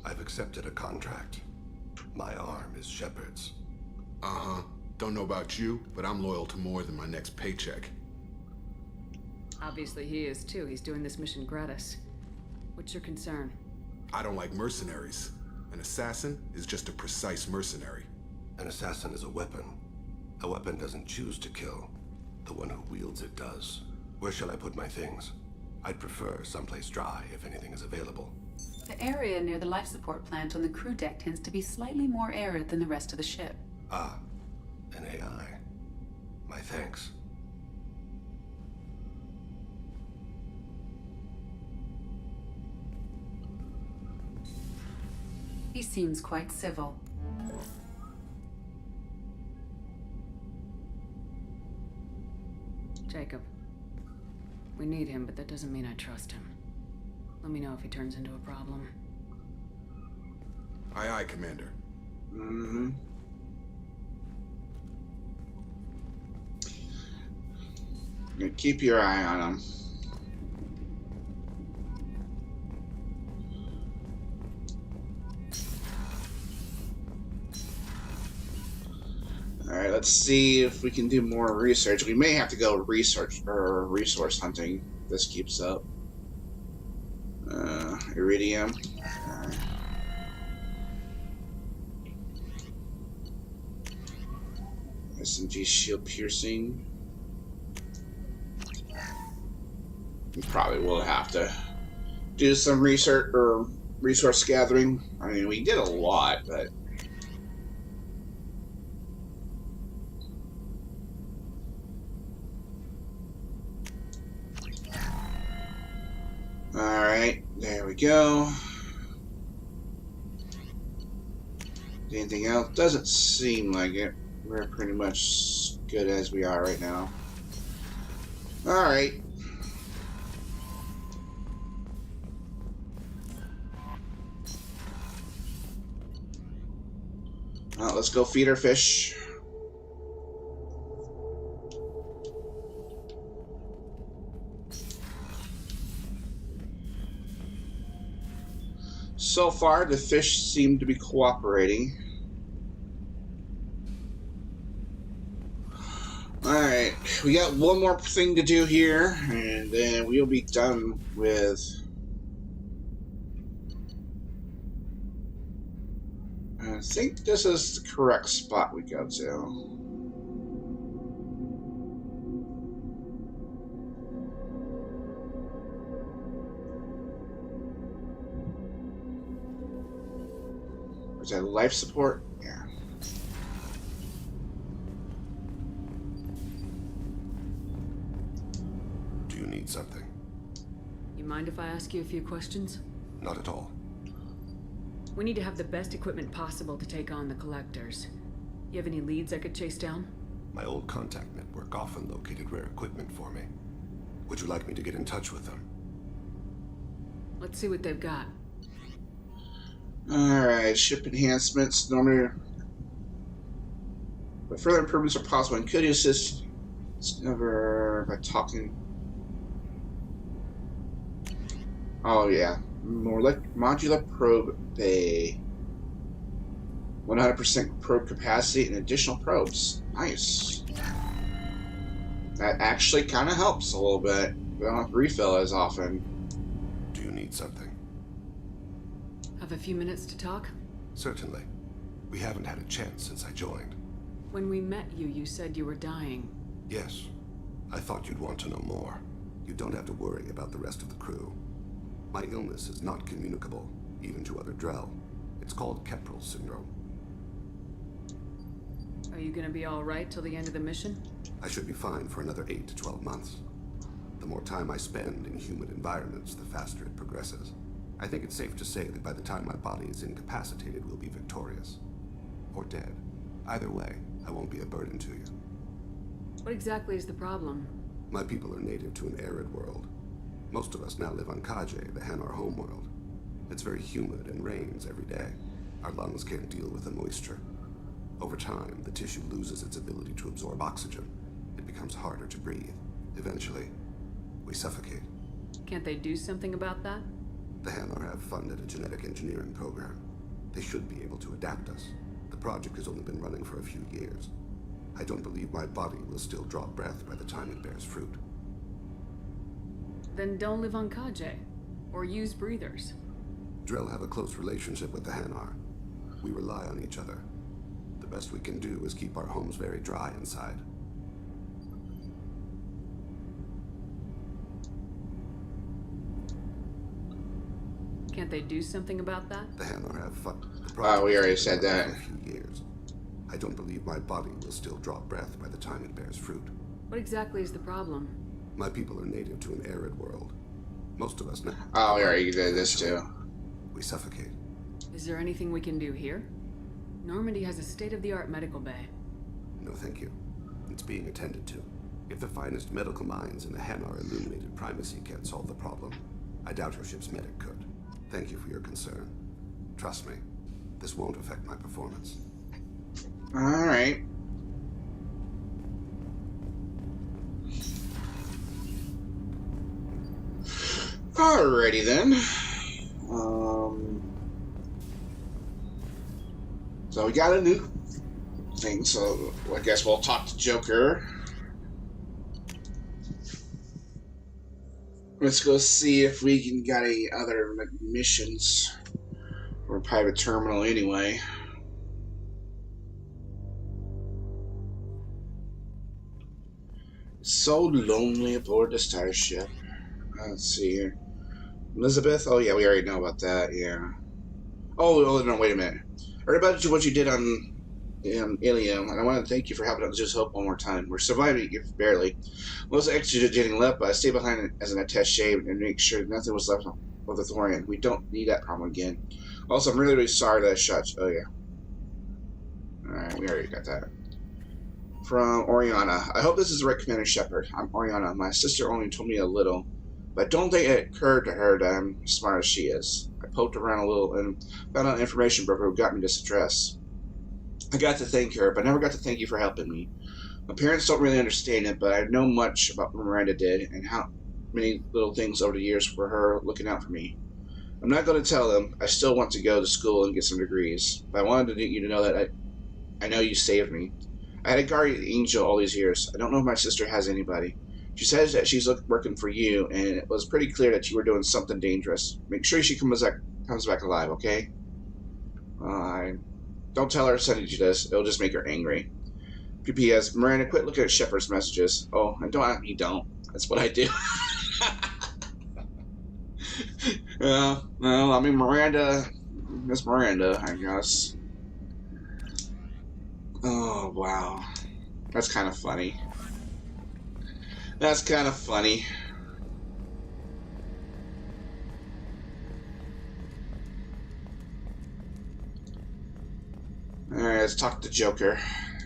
I've accepted a contract. My arm is Shepard's. Uh-huh. Don't know about you, but I'm loyal to more than my next paycheck. Obviously he is too. He's doing this mission gratis. What's your concern? I don't like mercenaries. An assassin is just a precise mercenary. An assassin is a weapon. A weapon doesn't choose to kill. The one who wields it does. Where shall I put my things? I'd prefer someplace dry if anything is available. The area near the life support plant on the crew deck tends to be slightly more arid than the rest of the ship. Ah, an AI. My thanks. He seems quite civil. Jacob. We need him, but that doesn't mean I trust him. Let me know if he turns into a problem. Aye, aye, Commander. Mm-hmm. Keep your eye on him. Alright, let's see if we can do more research. We may have to go research or resource hunting if this keeps up. Iridium. SMG shield piercing. We probably will have to do some research or resource gathering. I mean, we did a lot, but alright, there we go. Anything else? Doesn't seem like it. we're pretty much good as we are right now. Alright. Let's go feed our fish. So far, the fish seem to be cooperating. Alright, we got one more thing to do here, and then we'll be done with... I think this is the correct spot we go to. Is that life support? Yeah. Do you need something? You mind if I ask you a few questions? Not at all. We need to have the best equipment possible to take on the collectors. You have any leads I could chase down? My old contact network often located rare equipment for me. Would you like me to get in touch with them? Let's see what they've got. Alright, ship enhancements. Normally, but further improvements are possible and could assist discover by talking. Oh, yeah. More like modular probe bay. 100% probe capacity and additional probes. Nice. That actually kind of helps a little bit. We don't have to refill as often. Do you need something? Have a few minutes to talk? Certainly. We haven't had a chance since I joined. When we met you, you said you were dying. Yes. I thought you'd want to know more. You don't have to worry about the rest of the crew. My illness is not communicable, even to other Drell. It's called Keprel syndrome. Are you gonna be alright till the end of the mission? I should be fine for another 8 to 12 months. The more time I spend in human environments, the faster it progresses. I think it's safe to say that by the time my body is incapacitated, we'll be victorious. Or dead. Either way, I won't be a burden to you. What exactly is the problem? My people are native to an arid world. Most of us now live on Kaje, the Hanar homeworld. It's very humid and rains every day. Our lungs can't deal with the moisture. Over time, the tissue loses its ability to absorb oxygen. It becomes harder to breathe. Eventually, we suffocate. Can't they do something about that? The Hanar have funded a genetic engineering program. They should be able to adapt us. The project has only been running for a few years. I don't believe my body will still draw breath by the time it bears fruit. Then don't live on Kaje. Or use breathers. Drell have a close relationship with the Hanar. We rely on each other. The best we can do is keep our homes very dry inside. Can't they do something about that? The Hanar have fun. Wow, we already said that. For a few years. I don't believe my body will still draw breath by the time it bears fruit. What exactly is the problem? My people are native to an arid world. Most of us now. Oh, we already did this too. We suffocate. Is there anything we can do here? Normandy has a state-of-the-art medical bay. No, thank you. It's being attended to. If the finest medical minds in the Hanar illuminated primacy can't solve the problem, I doubt your ship's medic could. Thank you for your concern. Trust me, this won't affect my performance. Alright. Alrighty then. So we got a new thing, so I guess we'll talk to Joker. Let's go see if we can get any other missions for a private terminal anyway. It's so lonely aboard the starship. Let's see here. Elizabeth? Oh yeah, we already know about that, yeah. Oh no, wait a minute. I heard about what you did on Ilium, and I want to thank you for helping out Just Hope one more time. We're surviving, if barely. Most extra getting left, but I stayed behind as an attaché and make sure nothing was left of the Thorian. We don't need that problem again. Also, I'm really, really sorry that I shot you. Oh yeah. Alright, we already got that. From Oriana. I hope this is the right Commander Shepard. I'm Oriana. My sister only told me a little, but I don't think it occurred to her that I'm as smart as she is. I poked around a little and found out an information broker who got me this address. I got to thank her, but never got to thank you for helping me. My parents don't really understand it, but I know much about what Miranda did and how many little things over the years for her looking out for me. I'm not going to tell them. I still want to go to school and get some degrees, but I wanted you to know that I know you saved me. I had a guardian angel all these years. I don't know if my sister has anybody. She says that she's working for you, and it was pretty clear that you were doing something dangerous. Make sure she comes back alive, okay? Don't tell her I sent you this. It'll just make her angry. P.P.S. Miranda, quit looking at Shepard's messages. Oh, and don't. That's what I do. Well, I mean, Miss Miranda, I guess. Oh, wow. That's kind of funny. That's kind of funny. Alright, let's talk to Joker.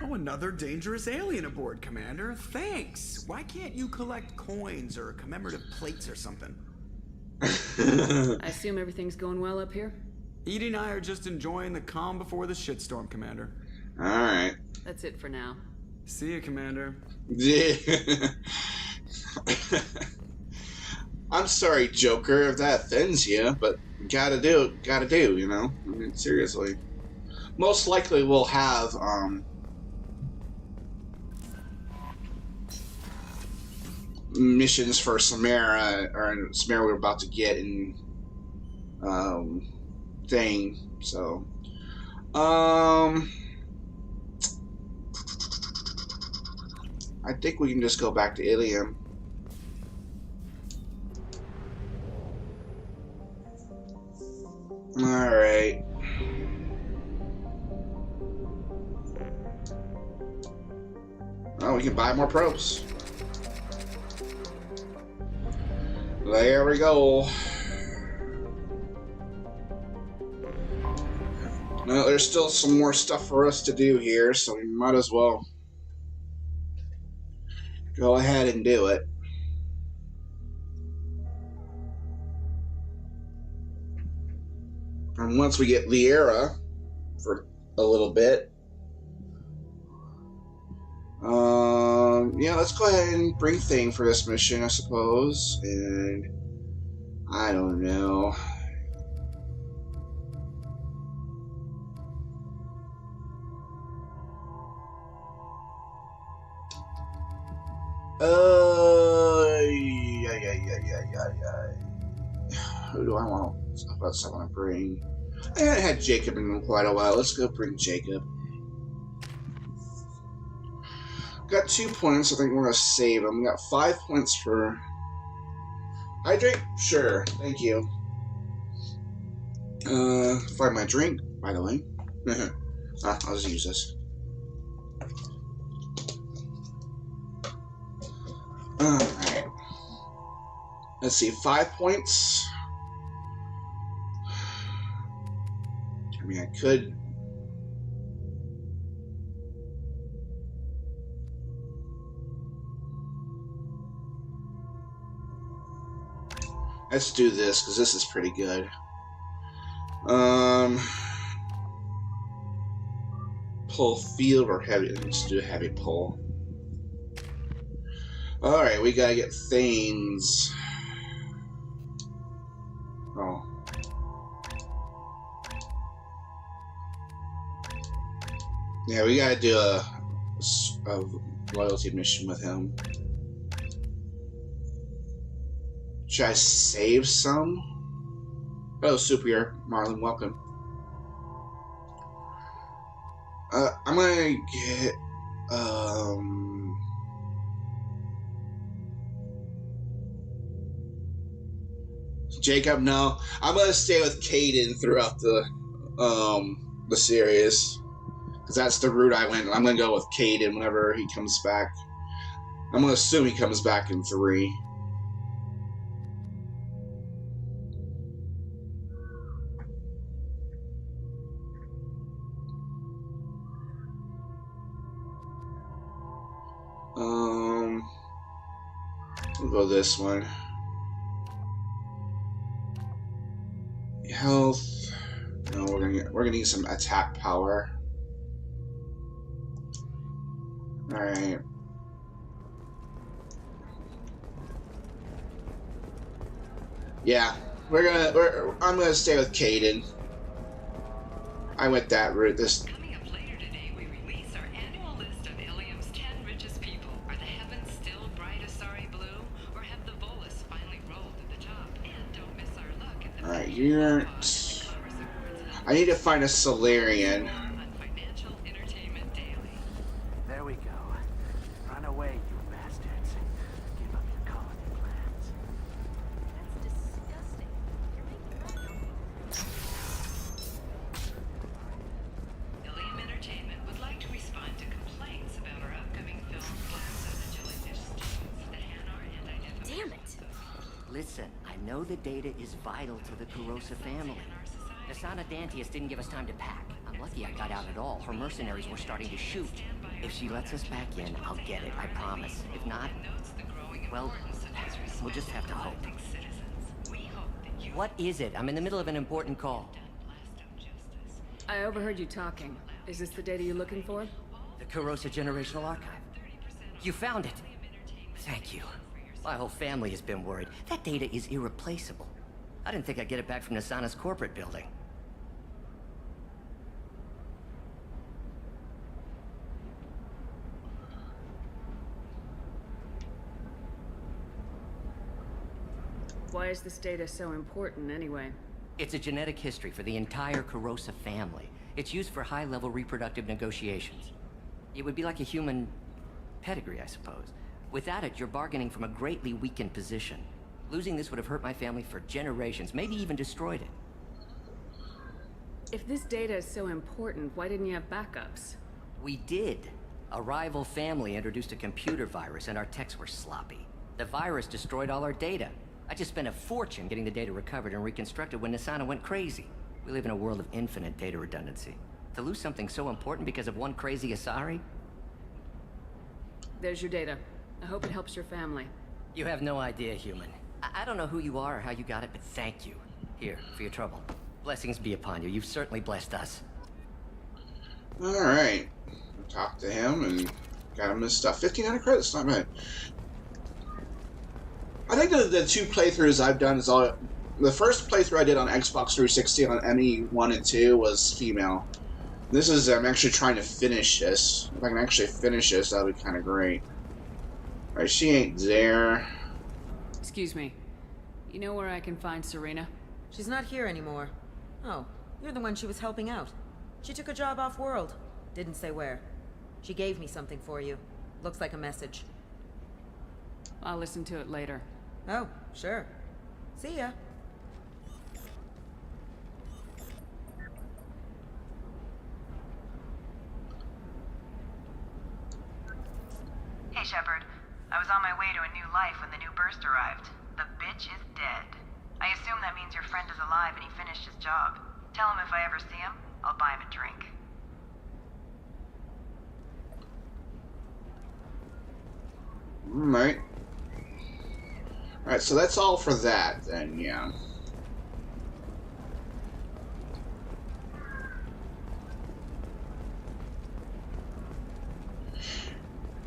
Oh, another dangerous alien aboard, Commander. Thanks. Why can't you collect coins or commemorative plates or something? I assume everything's going well up here? Edie and I are just enjoying the calm before the shitstorm, Commander. Alright. That's it for now. See you, Commander. Yeah. I'm sorry, Joker, if that offends you, but gotta do, you know? I mean, seriously. Most likely we'll have, missions for Samara, or Samara we're about to get in, thing, so, I think we can just go back to Ilium. Alright. Oh, we can buy more probes. There we go. Now, there's still some more stuff for us to do here, so we might as well go ahead and do it. And once we get Liara for a little bit, yeah, let's go ahead and bring Thane for this mission, I suppose. And I don't know. Who do I want? What else I want to bring? I haven't had Jacob in quite a while. Let's go bring Jacob. Got 2 points. I think we're gonna save them. We got 5 points for hydrate. Sure, thank you. Find my drink, by the way. I'll just use this. Alright. Let's see, 5 points. I mean, I could. Let's do this, because this is pretty good. Pull field or heavy? Let's do a heavy pull. Alright, we gotta get Thane's. Oh. Yeah, we gotta do a loyalty mission with him. Should I save some? Oh, Superior Marlon, welcome. I'm gonna get Jacob. No, I'm gonna stay with Kaidan throughout the series, because that's the route I went. I'm gonna go with Kaidan whenever he comes back. I'm gonna assume he comes back in 3. We'll go this one. Health. No, we're gonna need some attack power. All right. Yeah, I'm gonna stay with Kaidan. I went that route. This. Coming up later today, we release our annual list of Ilium's 10 richest people. Are the heavens still bright Asari blue, or have the Volus finally rolled to the top? And don't miss our look at the. All right, you're. I need to find a Salarian. There we go. Run away, you bastards. Give up your colony plans. That's disgusting. You're making Ilium Entertainment would like to respond to complaints about our upcoming film Blast of the Jellyfish Students, the Hanar Anti-Defamation. Damn it! Listen, I know the data is vital to the Kurosa family. Asana Dantius didn't give us time to pack. I'm lucky I got out at all. Her mercenaries were starting to shoot. If she lets us back in, I'll get it, I promise. If not, well, we'll just have to hope. What is it? I'm in the middle of an important call. I overheard you talking. Is this the data you're looking for? The Kurosa Generational Archive. You found it! Thank you. My whole family has been worried. That data is irreplaceable. I didn't think I'd get it back from Nasana's corporate building. Why is this data so important, anyway? It's a genetic history for the entire Kurosa family. It's used for high-level reproductive negotiations. It would be like a human pedigree, I suppose. Without it, you're bargaining from a greatly weakened position. Losing this would have hurt my family for generations, maybe even destroyed it. If this data is so important, why didn't you have backups? We did. A rival family introduced a computer virus and our techs were sloppy. The virus destroyed all our data. I just spent a fortune getting the data recovered and reconstructed when Nasana went crazy. We live in a world of infinite data redundancy. To lose something so important because of one crazy Asari? There's your data. I hope it helps your family. You have no idea, human. I don't know who you are or how you got it, but thank you. Here, for your trouble. Blessings be upon you. You've certainly blessed us. Alright. Talked to him and got him his stuff. 1,500 credits, not bad. I think the two playthroughs I've done is all... The first playthrough I did on Xbox 360 on ME1 and 2 was female. This is... I'm actually trying to finish this. If I can actually finish this, that would be kind of great. Alright, she ain't there. Excuse me. You know where I can find Serena? She's not here anymore. Oh, you're the one she was helping out. She took a job off-world. Didn't say where. She gave me something for you. Looks like a message. I'll listen to it later. Oh, sure. See ya. Hey, Shepard. I was on my way to a new life when the new burst arrived. The bitch is dead. I assume that means your friend is alive and he finished his job. Tell him if I ever see him, I'll buy him a drink. Alright. Alright, so that's all for that, then, yeah.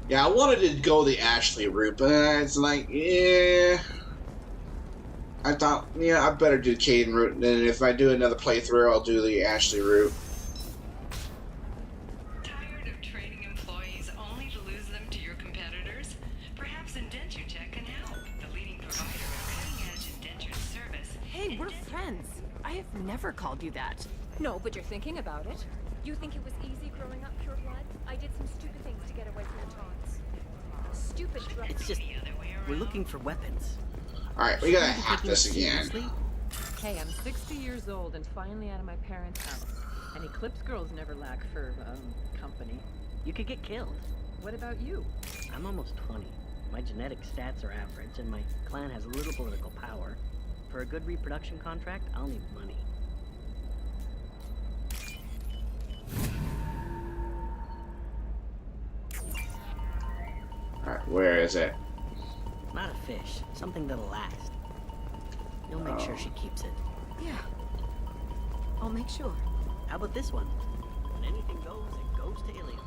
Yeah, I wanted to go the Ashley route, but it's like, yeah. I thought, yeah, I better do Kaidan route, and then if I do another playthrough, I'll do the Ashley route. Tired of trading employees only to lose them to your competitors? Perhaps IndentureTech can help. The leading provider of cutting-edge indentured service. Hey, we're friends. I have never called you that. No, but you're thinking about it. You think it was easy growing up pure blood? I did some stupid things to get away from the taunts. Stupid drugs. It's just, we're looking for weapons. Alright, we gotta hack this again. Hey, I'm 60 years old and finally out of my parents' house. And Eclipse girls never lack for, company. You could get killed. What about you? I'm almost 20. My genetic stats are average, and my clan has a little political power. For a good reproduction contract, I'll need money. Where is it? Not a fish. Something that'll last. You'll make sure she keeps it. Yeah. I'll make sure. How about this one? When anything goes, it goes to Ilium.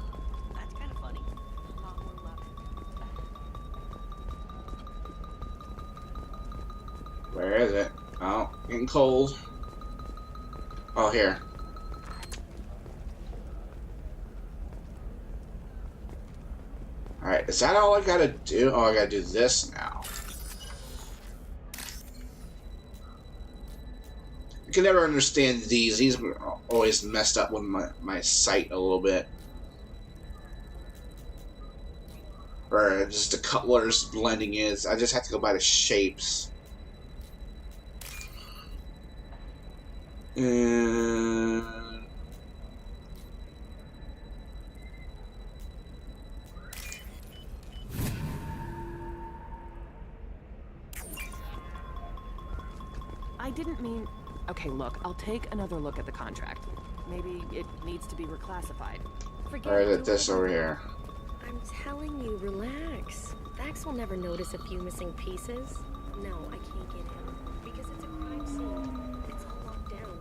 That's kind of funny. Where is it? Oh, getting cold. Oh, here. Alright, is that all I gotta do? Oh, I gotta do this now. I can never understand these. These were always messed up with my sight a little bit. Or just the colors blending in. I just have to go by the shapes. And I didn't mean... Okay, look, I'll take another look at the contract. Maybe it needs to be reclassified. or is it this over here? I'm telling you, relax. Vax will never notice a few missing pieces. No, I can't get him. Because it's a crime scene. It's all locked down.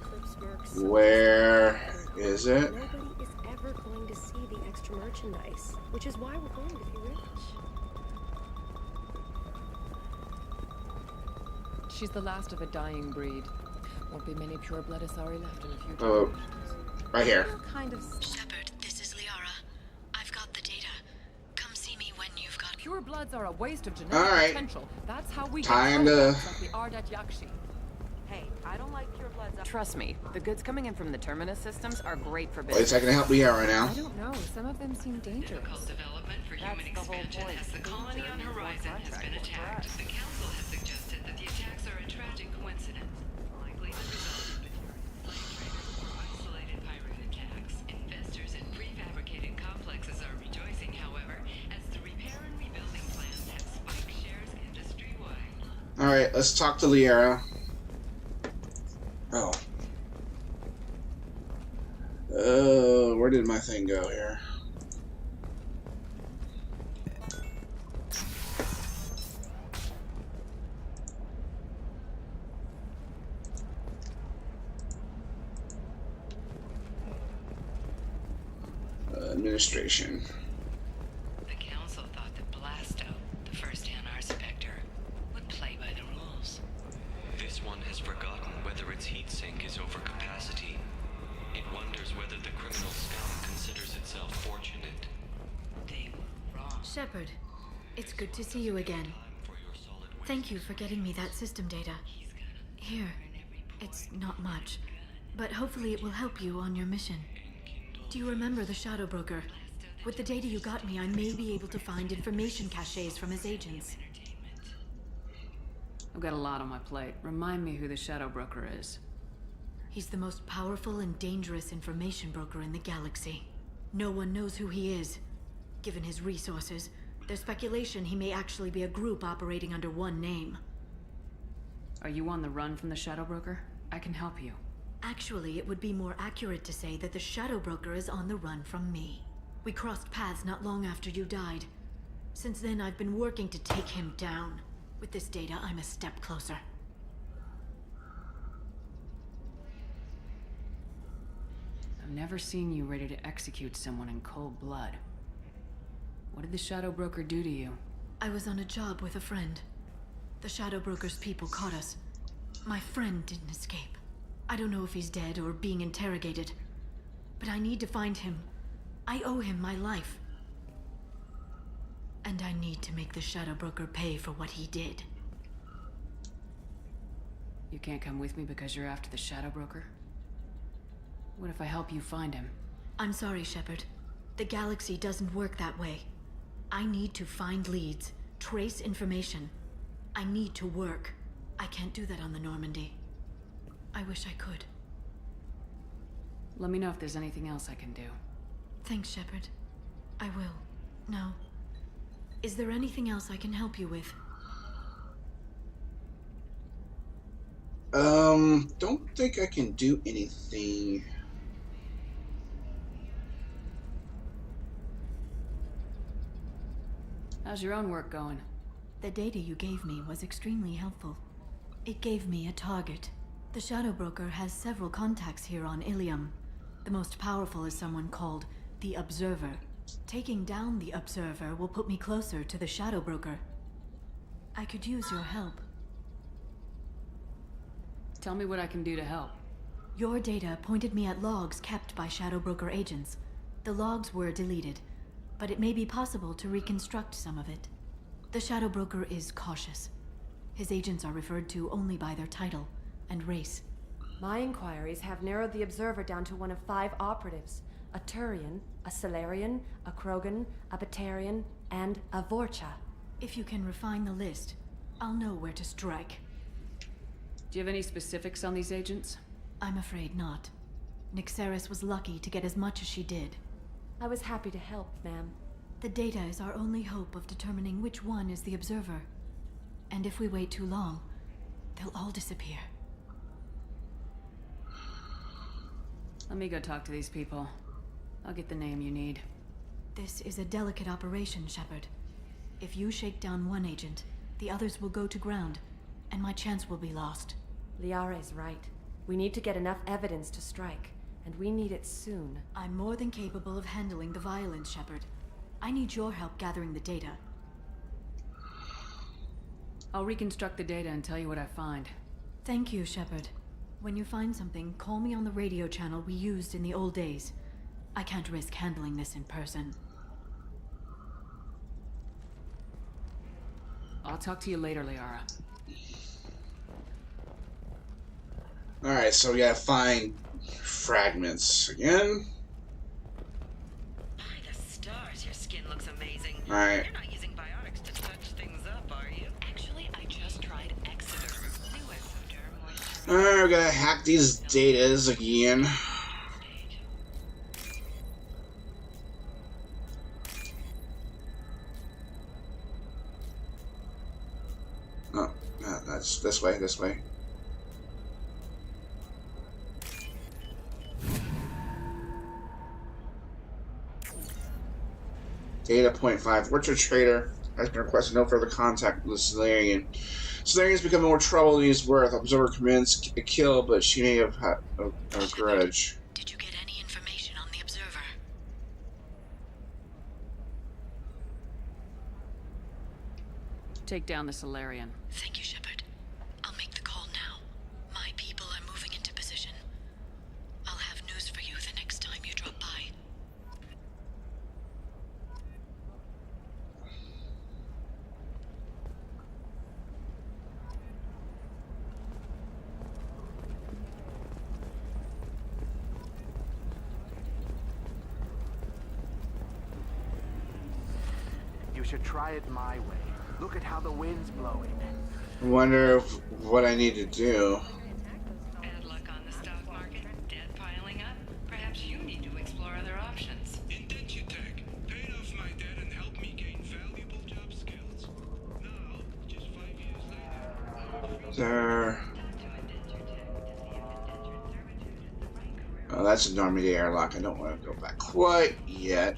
Eclipse works. Where is it? Nobody is ever going to see the extra merchandise. Which is why we're going to be rich. She's the last of a dying breed. Won't be many pure-blood Asari left in a few Oh, right here. Kind of... Shepard, this is Liara. I've got the data. Come see me when you've got... Pure bloods are a waste of genetic Alright. potential. That's how we Time get to- like the Ardat Yakshi. Hey, I don't like pure bloods. Trust me, the goods coming in from the Terminus systems are great for Wait a business. second, help me out right now. I don't know. Some of them seem dangerous. Development for That's human the whole expansion point. as the colony on Horizon has been attacked. The Council has suggested that the attacks are a tragic coincidence, likely the result of isolated pirate attacks. Investors in prefabricated complexes are rejoicing, however, as the repair and rebuilding plans have spiked shares industry-wide. Alright, let's talk to Liara. Oh. Where did my thing go here? Administration. The Council thought that Blasto, the first Hanar Spectre, would play by the rules. This one has forgotten whether its heat sink is over capacity. It wonders whether the criminal scum considers itself fortunate. They were wrong. Shepard, it's good to see you again. Thank you for getting me that system data. Here, it's not much, but hopefully it will help you on your mission. Do you remember the Shadow Broker? With the data you got me, I may be able to find information caches from his agents. I've got a lot on my plate. Remind me who the Shadow Broker is. He's the most powerful and dangerous information broker in the galaxy. No one knows who he is. Given his resources, there's speculation he may actually be a group operating under one name. Are you on the run from the Shadow Broker? I can help you. Actually, it would be more accurate to say that the Shadow Broker is on the run from me. We crossed paths not long after you died. Since then, I've been working to take him down. With this data, I'm a step closer. I've never seen you ready to execute someone in cold blood. What did the Shadow Broker do to you? I was on a job with a friend. The Shadow Broker's people caught us. My friend didn't escape. I don't know if he's dead or being interrogated. But I need to find him. I owe him my life. And I need to make the Shadow Broker pay for what he did. You can't come with me because you're after the Shadow Broker? What if I help you find him? I'm sorry, Shepard. The galaxy doesn't work that way. I need to find leads, trace information. I need to work. I can't do that on the Normandy. I wish I could. Let me know if there's anything else I can do. Thanks, Shepard. I will. Now, is there anything else I can help you with? Don't think I can do anything. How's your own work going? The data you gave me was extremely helpful. It gave me a target. The Shadow Broker has several contacts here on Ilium. The most powerful is someone called the Observer. Taking down the Observer will put me closer to the Shadow Broker. I could use your help. Tell me what I can do to help. Your data pointed me at logs kept by Shadow Broker agents. The logs were deleted, but it may be possible to reconstruct some of it. The Shadow Broker is cautious. His agents are referred to only by their title and race. My inquiries have narrowed the Observer down to one of 5 operatives. A Turian, a Solarian, a Krogan, a Batarian, and a Vorcha. If you can refine the list, I'll know where to strike. Do you have any specifics on these agents? I'm afraid not. Nyxeris was lucky to get as much as she did. I was happy to help, ma'am. The data is our only hope of determining which one is the Observer. And if we wait too long, they'll all disappear. Let me go talk to these people. I'll get the name you need. This is a delicate operation, Shepard. If you shake down one agent, the others will go to ground, and my chance will be lost. Liara is right. We need to get enough evidence to strike, and we need it soon. I'm more than capable of handling the violence, Shepard. I need your help gathering the data. I'll reconstruct the data and tell you what I find. Thank you, Shepard. When you find something, call me on the radio channel we used in the old days. I can't risk handling this in person. I'll talk to you later, Liara. Alright, so we gotta find fragments again. By the stars, your skin looks amazing. Alright. You're not using biotics to touch things up, are you? Actually, I just tried Exoderm. New Exoderm. Alright, we're gonna hack these datas again. Oh, no, that's this way, this way. Data point 5. Richard Trader has been requested no further contact with the Solarian. Solarian's become more trouble than he's worth. Observer commands a kill, but she may have had a grudge. Did you get any information on the Observer? Take down the Solarian. Thank you, Shepard. I'll make the call now. My people are moving into position. I'll have news for you the next time you drop by. You should try it my way. Look at how the wind's blowing. I wonder what I need to do. Bad luck on the stock market, debt piling up. Perhaps you need to explore other options. Indentutech. Paid off my debt and helped me gain valuable job skills. Now, just 5 years later... There. Oh, that's a Normandy airlock. I don't want to go back quite yet.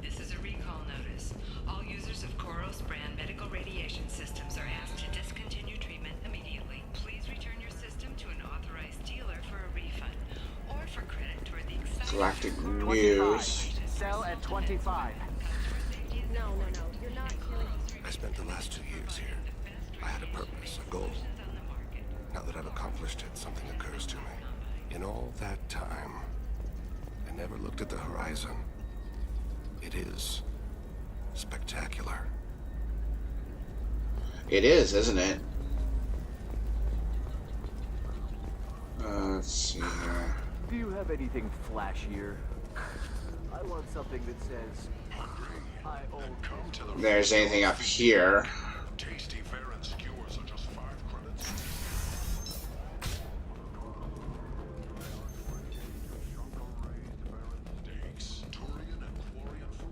This is a recall notice. All users of Koros brand medical radiation systems are asked to discontinue treatment immediately. Please return your system to an authorized dealer for a refund or for credit toward the exciting Galactic News. Sell at 25. No, you're not killing. I spent the last 2 years here. I had a purpose, a goal. Now that I've accomplished it, something occurs to me. In all that time, I never looked at the horizon. It is spectacular. It is, isn't it? Let's see here. Do you have anything flashier? I want something that says, I own you. There's anything up here. Tasty fare and skewers are just 5 credits. Steaks, Turian and Chlorian food.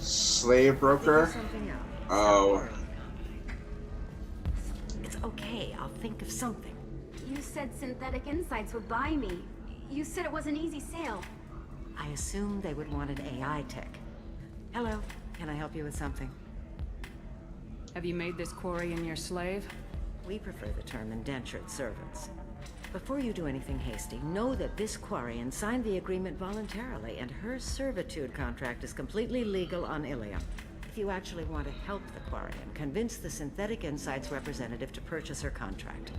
Slave broker? Oh. It's okay, I'll think of something. You said Synthetic Insights would buy me. You said it was an easy sale. I assumed they would want an AI tech. Hello, can I help you with something? Have you made this Quarian your slave? We prefer the term indentured servants. Before you do anything hasty, know that this Quarian signed the agreement voluntarily, and her servitude contract is completely legal on Ilium. If you actually want to help the Quarian, convince the Synthetic Insights representative to purchase her contract.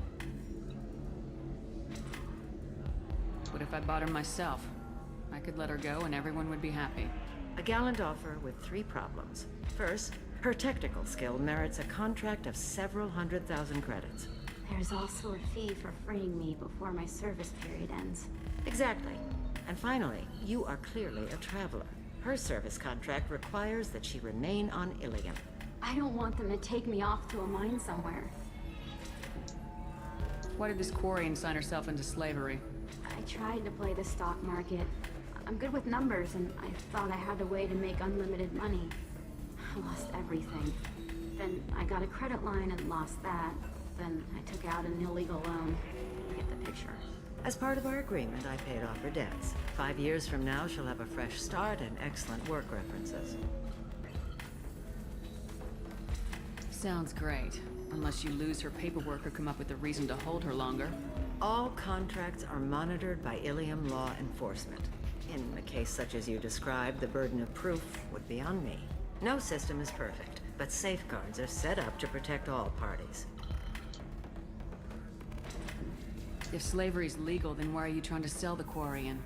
What if I bought her myself? I could let her go and everyone would be happy. A gallant offer with 3 problems. First, her technical skill merits a contract of several 100,000 credits. There's also a fee for freeing me before my service period ends. Exactly. And finally, you are clearly a traveler. Her service contract requires that she remain on Ilium. I don't want them to take me off to a mine somewhere. Why did this Quarian sign herself into slavery? I tried to play the stock market. I'm good with numbers, and I thought I had a way to make unlimited money. I lost everything. Then I got a credit line and lost that. Then I took out an illegal loan. You get the picture. As part of our agreement, I paid off her debts. 5 years from now, she'll have a fresh start and excellent work references. Sounds great. Unless you lose her paperwork or come up with a reason to hold her longer. All contracts are monitored by Ilium law enforcement. In a case such as you described, the burden of proof would be on me. No system is perfect, but safeguards are set up to protect all parties. If slavery's legal, then why are you trying to sell the Quarian?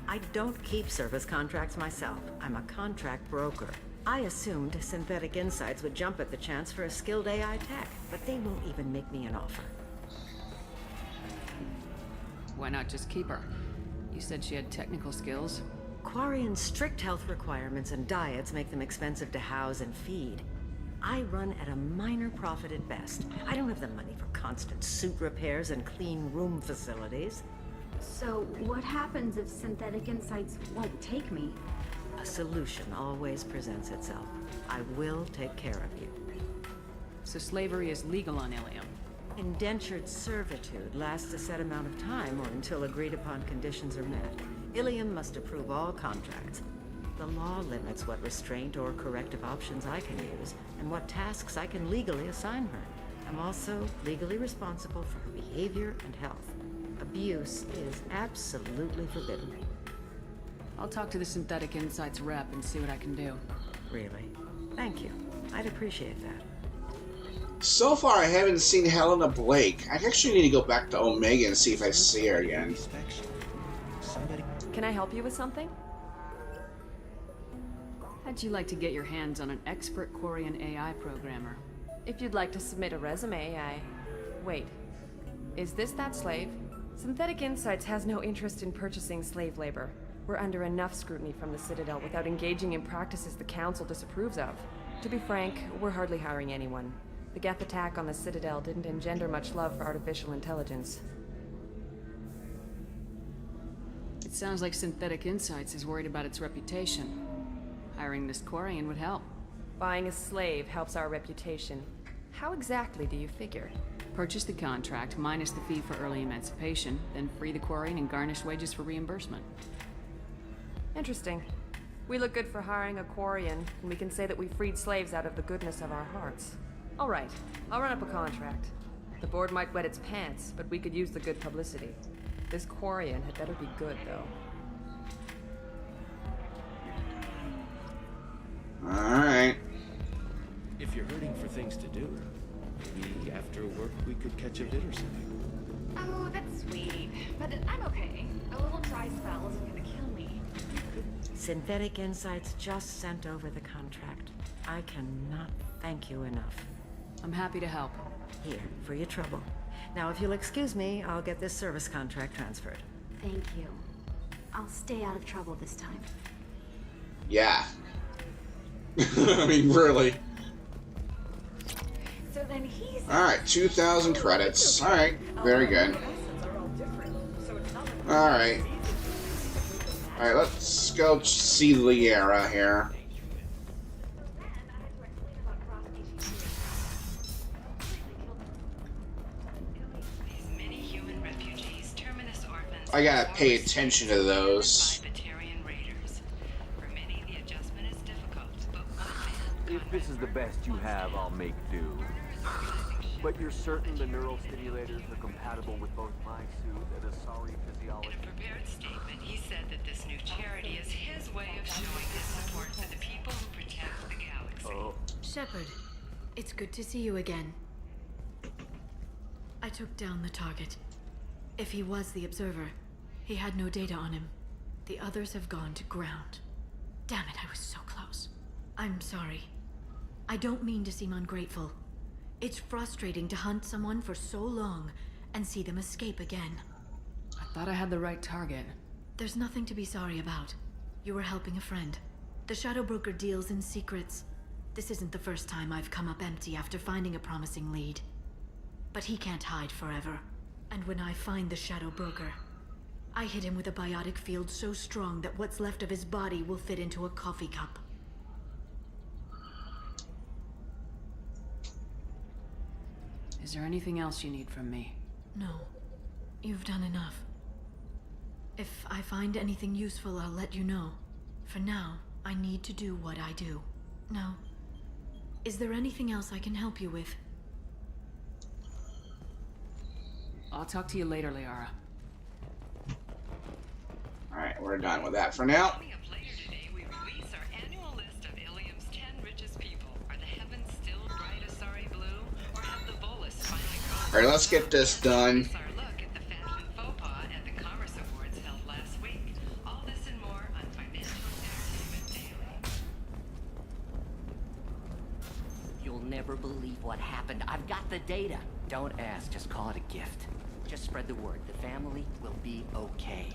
I don't keep service contracts myself. I'm a contract broker. I assumed Synthetic Insights would jump at the chance for a skilled AI tech, but they won't even make me an offer. Why not just keep her? You said she had technical skills. Quarian's strict health requirements and diets make them expensive to house and feed. I run at a minor profit at best. I don't have the money for constant suit repairs and clean room facilities. So what happens if Synthetic Insights won't take me? A solution always presents itself. I will take care of you. So slavery is legal on Ilium? Indentured servitude lasts a set amount of time or until agreed upon conditions are met. Ilium must approve all contracts. The law limits what restraint or corrective options I can use and what tasks I can legally assign her. I'm also legally responsible for her behavior and health. Abuse is absolutely forbidden. I'll talk to the Synthetic Insights rep and see what I can do. Really? Thank you. I'd appreciate that. So far, I haven't seen Helena Blake. I actually need to go back to Omega and see if I see her again. Can I help you with something? How'd you like to get your hands on an expert Quarian AI programmer? If you'd like to submit a resume, Wait. Is this that slave? Synthetic Insights has no interest in purchasing slave labor. We're under enough scrutiny from the Citadel without engaging in practices the Council disapproves of. To be frank, we're hardly hiring anyone. The Geth attack on the Citadel didn't engender much love for artificial intelligence. It sounds like Synthetic Insights is worried about its reputation. Hiring this Quarian would help. Buying a slave helps our reputation. How exactly do you figure? Purchase the contract, minus the fee for early emancipation, then free the Quarian and garnish wages for reimbursement. Interesting. We look good for hiring a Quarian, and we can say that we freed slaves out of the goodness of our hearts. All right, I'll run up a contract. The board might wet its pants, but we could use the good publicity. This Quarian had better be good, though. Alright. If you're hurting for things to do, maybe after work we could catch a vid or something. Oh, that's sweet. But I'm okay. A little dry spell isn't gonna kill me. Synthetic Insights just sent over the contract. I cannot thank you enough. I'm happy to help. Here, for your trouble. Now, if you'll excuse me, I'll get this service contract transferred. Thank you. I'll stay out of trouble this time. Yeah. I mean, really. So then he's... Alright, 2,000 credits. Alright, very good. Alright. Alright, let's go see Liara here. Many human I gotta pay attention to those. If this is the best you have, I'll make do. But you're certain the neural stimulators are compatible with both my suit and Asari physiology? In a prepared statement, he said that this new charity is his way of showing his support for the people who protect the galaxy. Oh. Shepard, it's good to see you again. I took down the target. If he was the observer, he had no data on him. The others have gone to ground. Damn it, I was so close. I'm sorry. I don't mean to seem ungrateful. It's frustrating to hunt someone for so long and see them escape again. I thought I had the right target. There's nothing to be sorry about. You were helping a friend. The Shadow Broker deals in secrets. This isn't the first time I've come up empty after finding a promising lead. But he can't hide forever. And when I find the Shadow Broker, I hit him with a biotic field so strong that what's left of his body will fit into a coffee cup. Is there anything else you need from me? No. You've done enough. If I find anything useful, I'll let you know. For now, I need to do what I do. Now, is there anything else I can help you with? I'll talk to you later, Liara. Alright, we're done with that for now. Coming up later today, we release our annual list of Ilium's 10 richest people. Are the heavens still bright Asari blue, or have the Volus finally grown? Alright, let's get this done. Our look at the fashion faux pas at the Commerce Awards held last week. All this and more on Financial Entertainment Daily. You'll never believe what happened. I've got the data. Don't ask, just call it a gift. Just spread the word. The family will be okay.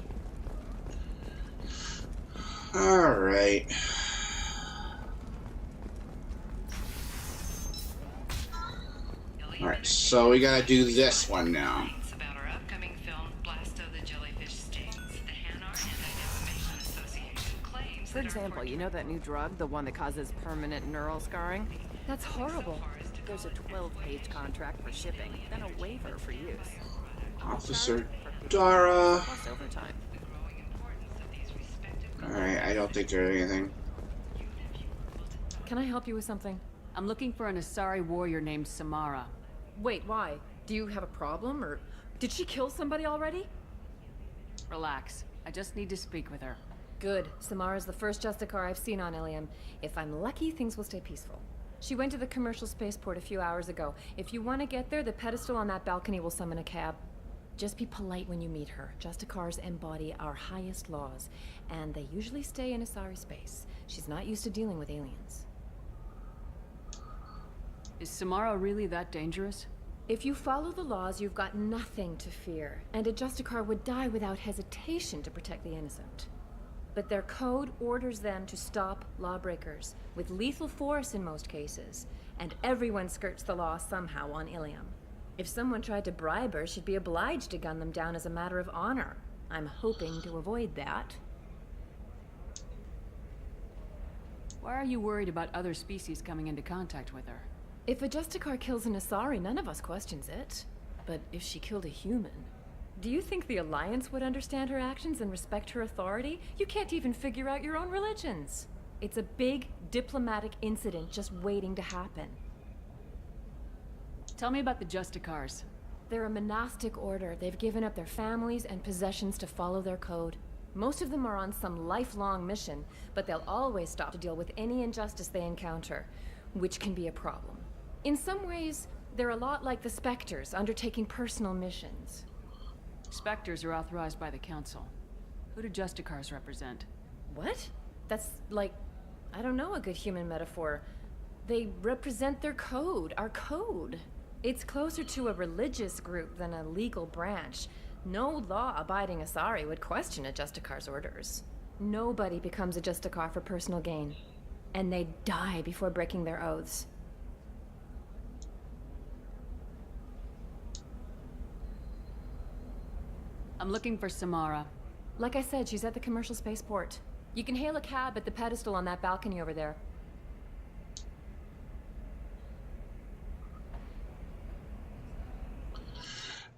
Alright. Alright, so we gotta do this one now. About our upcoming film, Blasto the Jellyfish Stings. The Hanar Anti-Defamation Association claims For example, you know that new drug, the one that causes permanent neural scarring? That's horrible. There's a 12-page contract for shipping, then a waiver for use. Officer Dara. Plus overtime. Alright, I don't think there's anything. Can I help you with something? I'm looking for an Asari warrior named Samara. Wait, why? Do you have a problem, or did she kill somebody already? Relax. I just need to speak with her. Good. Samara's the first Justicar I've seen on Ilium. If I'm lucky, things will stay peaceful. She went to the commercial spaceport a few hours ago. If you want to get there, the pedestal on that balcony will summon a cab. Just be polite when you meet her. Justicars embody our highest laws, and they usually stay in Asari space. She's not used to dealing with aliens. Is Samara really that dangerous? If you follow the laws, you've got nothing to fear, and a Justicar would die without hesitation to protect the innocent. But their code orders them to stop lawbreakers, with lethal force in most cases, and everyone skirts the law somehow on Ilium. If someone tried to bribe her, she'd be obliged to gun them down as a matter of honor. I'm hoping to avoid that. Why are you worried about other species coming into contact with her? If a Justicar kills an Asari, none of us questions it. But if she killed a human... Do you think the Alliance would understand her actions and respect her authority? You can't even figure out your own religions. It's a big diplomatic incident just waiting to happen. Tell me about the Justicars. They're a monastic order. They've given up their families and possessions to follow their code. Most of them are on some lifelong mission, but they'll always stop to deal with any injustice they encounter, which can be a problem. In some ways, they're a lot like the Spectres, undertaking personal missions. Spectres are authorized by the Council. Who do Justicars represent? What? That's like, I don't know, a good human metaphor. They represent their code, our code. It's closer to a religious group than a legal branch. No law-abiding Asari would question a Justicar's orders. Nobody becomes a Justicar for personal gain. And they die before breaking their oaths. I'm looking for Samara. Like I said, she's at the commercial spaceport. You can hail a cab at the pedestal on that balcony over there.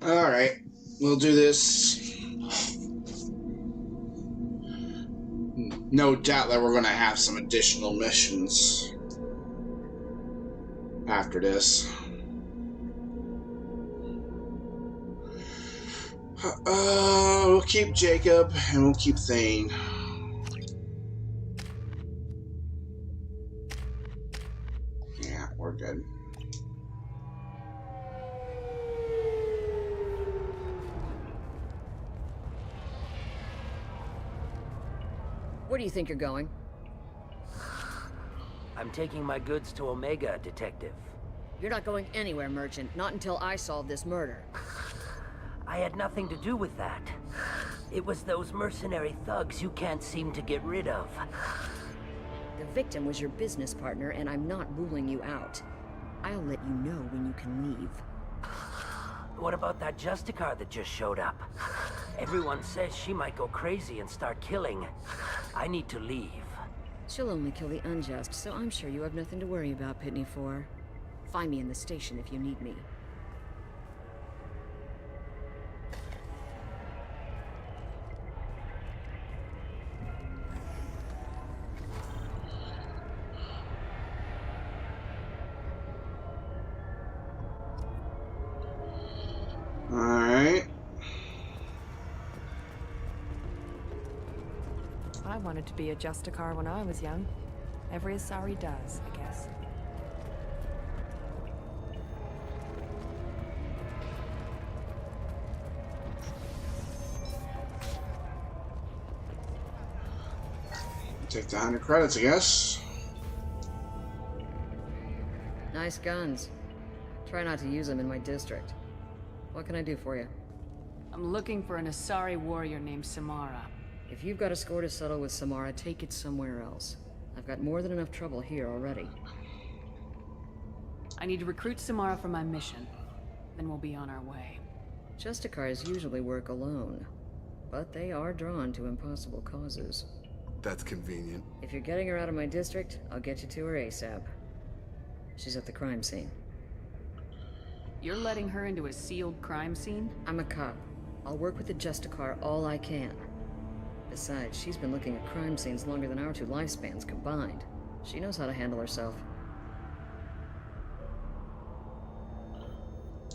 Alright, we'll do this no doubt that we're going to have some additional missions after this. We'll keep Jacob and we'll keep Thane. Yeah, we're good. Where do you think you're going? I'm taking my goods to Omega, Detective. You're not going anywhere, Merchant. Not until I solve this murder. I had nothing to do with that. It was those mercenary thugs you can't seem to get rid of. The victim was your business partner, and I'm not ruling you out. I'll let you know when you can leave. What about that Justicar that just showed up? Everyone says she might go crazy and start killing. I need to leave. She'll only kill the unjust, so I'm sure you have nothing to worry about, Pitney 4. Find me in the station if you need me. Alright. I wanted to be a Justicar when I was young. Every Asari does, I guess. Take the 100 credits, I guess. Nice guns. Try not to use them in my district. What can I do for you? I'm looking for an Asari warrior named Samara. If you've got a score to settle with Samara, take it somewhere else. I've got more than enough trouble here already. I need to recruit Samara for my mission. Then we'll be on our way. Justicars usually work alone, but they are drawn to impossible causes. That's convenient. If you're getting her out of my district, I'll get you to her ASAP. She's at the crime scene. You're letting her into a sealed crime scene? I'm a cop. I'll work with the Justicar all I can. Besides, she's been looking at crime scenes longer than our two lifespans combined. She knows how to handle herself.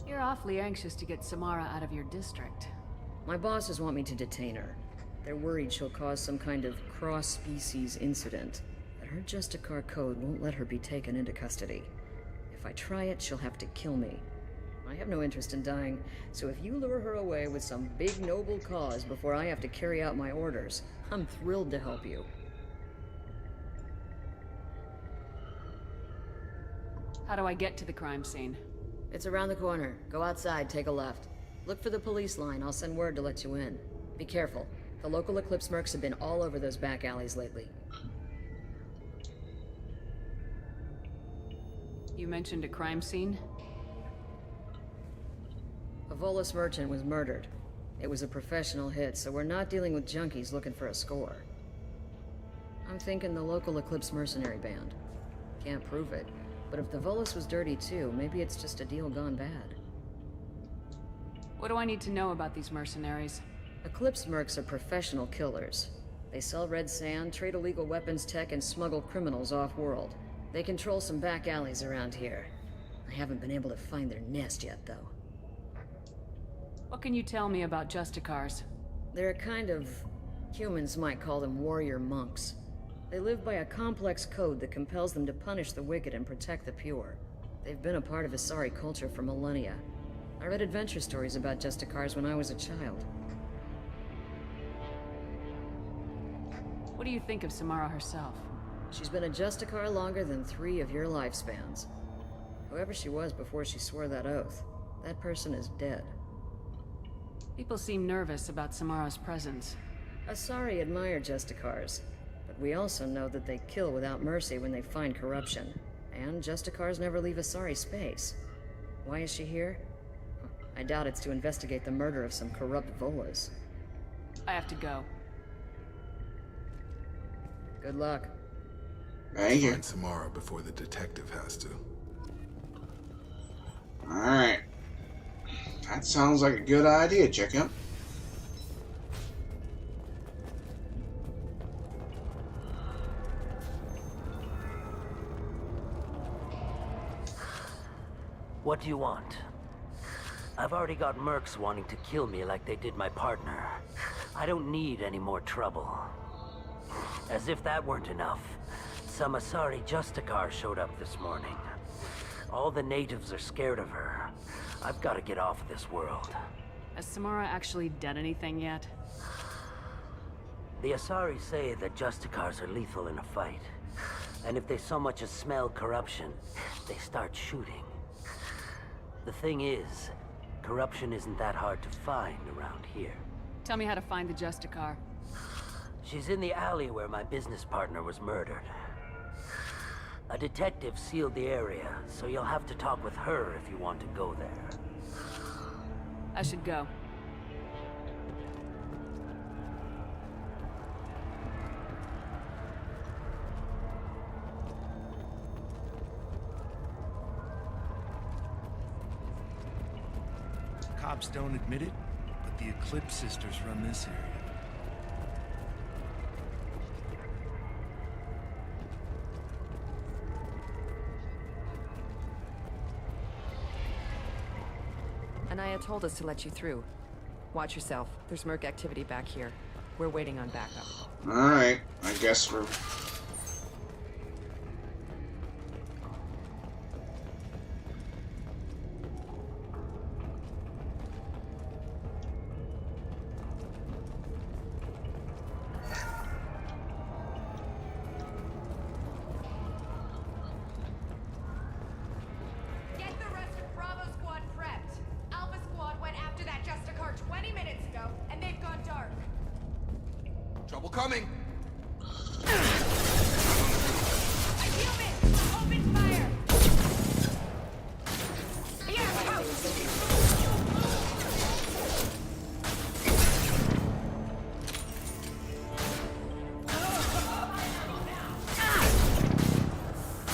You're awfully anxious to get Samara out of your district. My bosses want me to detain her. They're worried she'll cause some kind of cross-species incident. But her Justicar code won't let her be taken into custody. If I try it, she'll have to kill me. I have no interest in dying, so if you lure her away with some big noble cause before I have to carry out my orders, I'm thrilled to help you. How do I get to the crime scene? It's around the corner. Go outside, take a left. Look for the police line. I'll send word to let you in. Be careful. The local Eclipse mercs have been all over those back alleys lately. You mentioned a crime scene? A Volus merchant was murdered. It was a professional hit, so we're not dealing with junkies looking for a score. I'm thinking the local Eclipse mercenary band. Can't prove it, but if the Volus was dirty too, maybe it's just a deal gone bad. What do I need to know about these mercenaries? Eclipse mercs are professional killers. They sell red sand, trade illegal weapons tech, and smuggle criminals off-world. They control some back alleys around here. I haven't been able to find their nest yet, though. What can you tell me about Justicars? They're a kind of... humans might call them warrior monks. They live by a complex code that compels them to punish the wicked and protect the pure. They've been a part of Asari culture for millennia. I read adventure stories about Justicars when I was a child. What do you think of Samara herself? She's been a Justicar longer than 3 of your lifespans. Whoever she was before she swore that oath, that person is dead. People seem nervous about Samara's presence. Asari admire Justicars, but we also know that they kill without mercy when they find corruption. And Justicars never leave Asari space. Why is she here? I doubt it's to investigate the murder of some corrupt Volas. I have to go. Good luck. Thank you. Find Samara before the detective has to. Alright. That sounds like a good idea, Jacob. What do you want? I've already got mercs wanting to kill me like they did my partner. I don't need any more trouble. As if that weren't enough, some Asari Justicar showed up this morning. All the natives are scared of her. I've got to get off of this world. Has Samara actually done anything yet? The Asari say that Justicars are lethal in a fight. And if they so much as smell corruption, they start shooting. The thing is, corruption isn't that hard to find around here. Tell me how to find the Justicar. She's in the alley where my business partner was murdered. A detective sealed the area, so you'll have to talk with her if you want to go there. I should go. Cops don't admit it, but the Eclipse Sisters run this area. Anaya told us to let you through. Watch yourself. There's merc activity back here. We're waiting on backup. Alright, I guess we're... Get the rest of Bravo Squad prepped. Alpha Squad went after that Justicar 20 minutes ago, and they've gone dark. Trouble coming! Human, open fire! Yeah, out!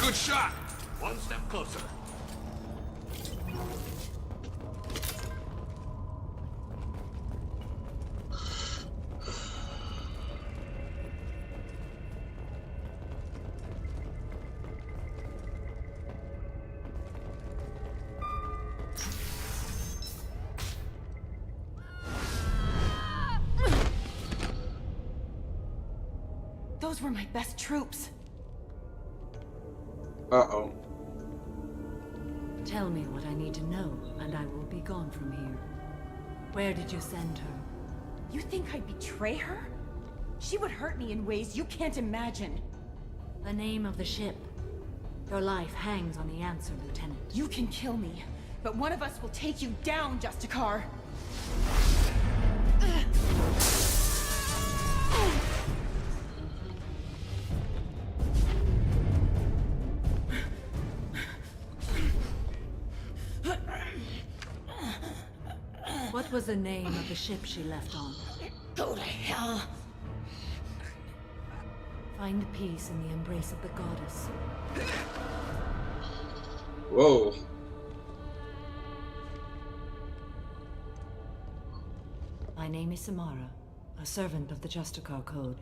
Good shot! One step closer. Those were my best troops. Uh-oh. Tell me what I need to know, and I will be gone from here. Where did you send her? You think I'd betray her? She would hurt me in ways you can't imagine. The name of the ship. Your life hangs on the answer, Lieutenant. You can kill me, but one of us will take you down, Justicar. What was the name of the ship she left on? Go to hell. Find peace in the embrace of the goddess. Whoa. My name is Samara, a servant of the Justicar Code.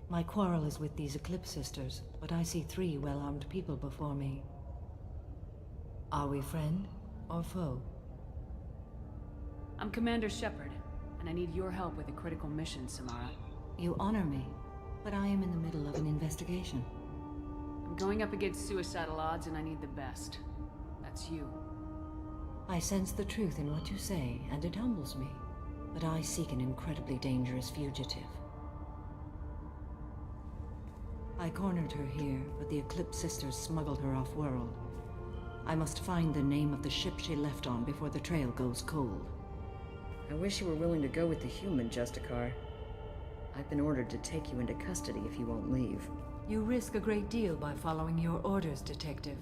My quarrel is with these Eclipse Sisters, but I see 3 well-armed people before me. Are we friend or foe? I'm Commander Shepard, and I need your help with a critical mission, Samara. You honor me, but I am in the middle of an investigation. I'm going up against suicidal odds, and I need the best. That's you. I sense the truth in what you say, and it humbles me. But I seek an incredibly dangerous fugitive. I cornered her here, but the Eclipse Sisters smuggled her off-world. I must find the name of the ship she left on before the trail goes cold. I wish you were willing to go with the human, Justicar. I've been ordered to take you into custody if you won't leave. You risk a great deal by following your orders, Detective.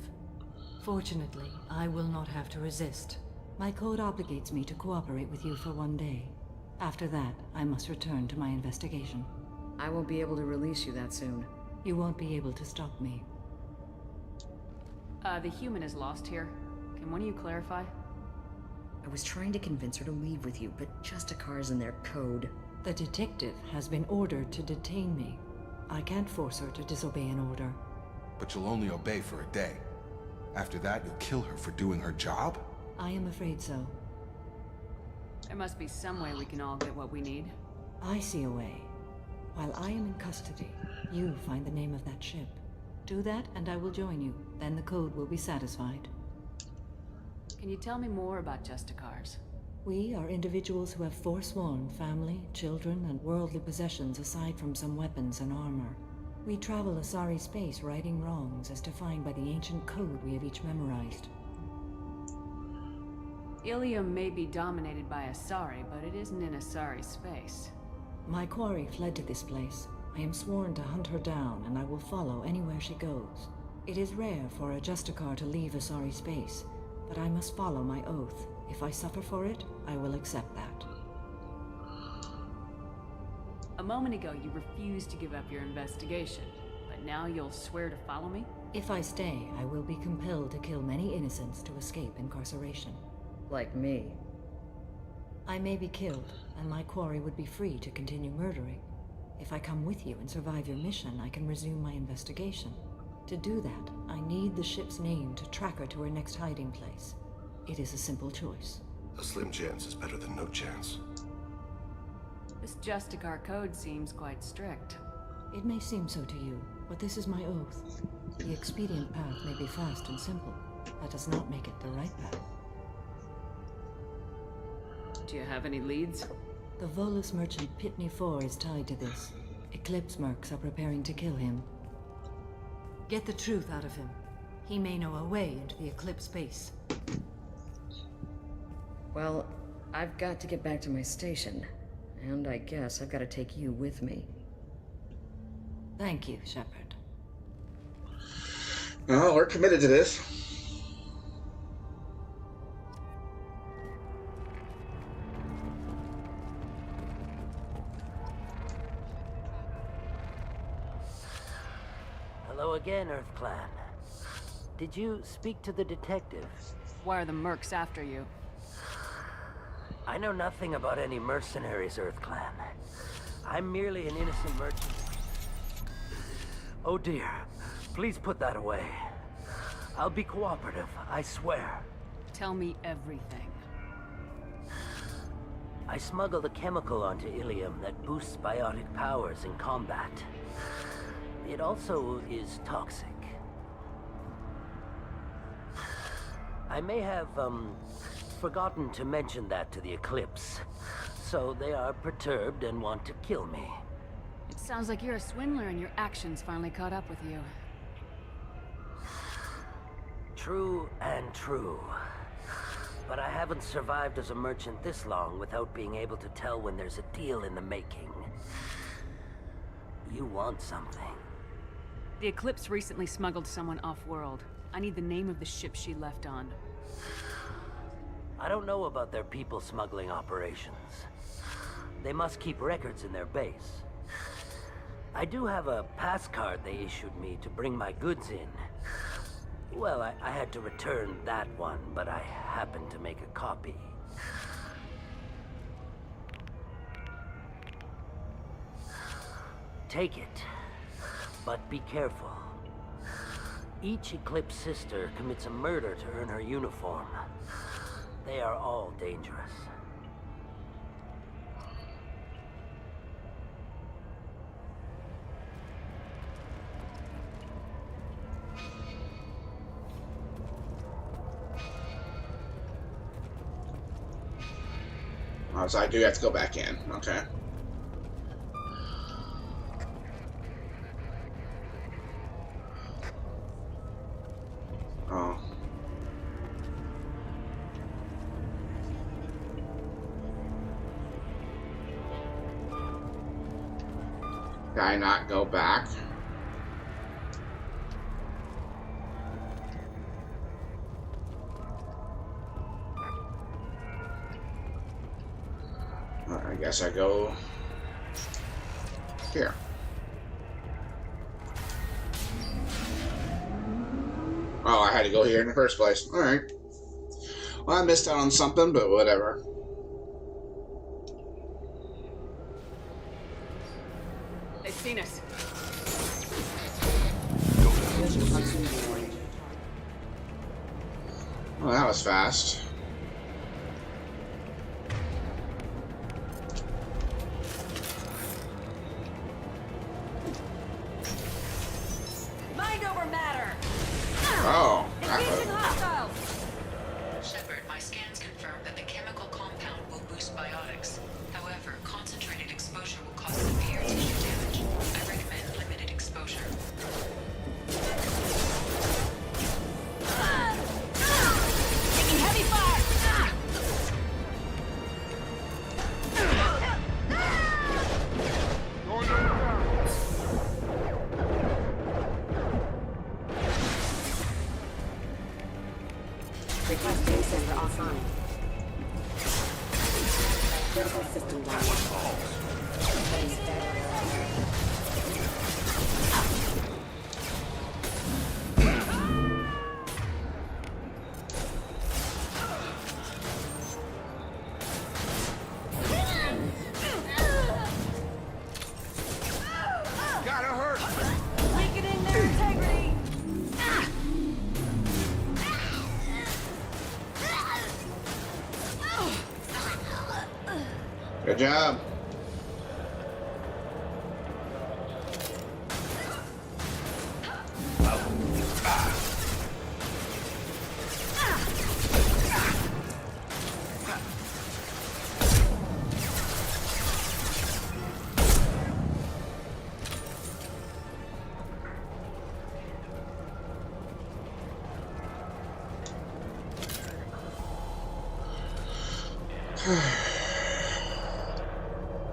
Fortunately, I will not have to resist. My code obligates me to cooperate with you for 1 day. After that, I must return to my investigation. I won't be able to release you that soon. You won't be able to stop me. The human is lost here. Can one of you clarify? I was trying to convince her to leave with you, but Justicar's in their code. The detective has been ordered to detain me. I can't force her to disobey an order. But you'll only obey for a day. After that, you'll kill her for doing her job? I am afraid so. There must be some way we can all get what we need. I see a way. While I am in custody, you find the name of that ship. Do that, and I will join you. Then the code will be satisfied. Can you tell me more about Justicars? We are individuals who have forsworn family, children, and worldly possessions aside from some weapons and armor. We travel Asari space righting wrongs as defined by the ancient code we have each memorized. Ilium may be dominated by Asari, but it isn't in Asari space. My quarry fled to this place. I am sworn to hunt her down, and I will follow anywhere she goes. It is rare for a Justicar to leave Asari space, but I must follow my oath. If I suffer for it, I will accept that. A moment ago, you refused to give up your investigation, but now you'll swear to follow me? If I stay, I will be compelled to kill many innocents to escape incarceration. Like me. I may be killed, and my quarry would be free to continue murdering. If I come with you and survive your mission, I can resume my investigation. To do that, I need the ship's name to track her to her next hiding place. It is a simple choice. A slim chance is better than no chance. This Justicar code seems quite strict. It may seem so to you, but this is my oath. The expedient path may be fast and simple. That does not make it the right path. Do you have any leads? The Volus merchant Pitney 4 is tied to this. Eclipse mercs are preparing to kill him. Get the truth out of him. He may know a way into the Eclipse base. Well, I've got to get back to my station. And I guess I've got to take you with me. Thank you, Shepard. No, we're committed to this. Hello again, Earth Clan. Did you speak to the detective? Why are the mercs after you? I know nothing about any mercenaries, Earth Clan. I'm merely an innocent merchant. Oh dear, please put that away. I'll be cooperative, I swear. Tell me everything. I smuggled a chemical onto Ilium that boosts biotic powers in combat. It also is toxic. I may have, forgotten to mention that to the Eclipse. So they are perturbed and want to kill me. It sounds like you're a swindler and your actions finally caught up with you. True and true. But I haven't survived as a merchant this long without being able to tell when there's a deal in the making. You want something. The Eclipse recently smuggled someone off-world. I need the name of the ship she left on. I don't know about their people smuggling operations. They must keep records in their base. I do have a pass card they issued me to bring my goods in. Well, I had to return that one, but I happened to make a copy. Take it, but be careful. Each Eclipse sister commits a murder to earn her uniform. They are all dangerous. Oh, so I do have to go back in. Okay. Oh. Can I not go back? I guess I go here. Oh, I had to go here in the first place. Alright. Well, I missed out on something, but whatever. They've seen us. was fast. Mind over matter. Oh, Engaging hostiles. Shepard, my scans confirm that the chemical compound will boost biotics. However, concentrated exposure will cause severe tissue damage. I recommend limited exposure. Taking heavy fire. Requesting center offline. Critical system down. Base Gotta hurt. Weakening their integrity. Good job.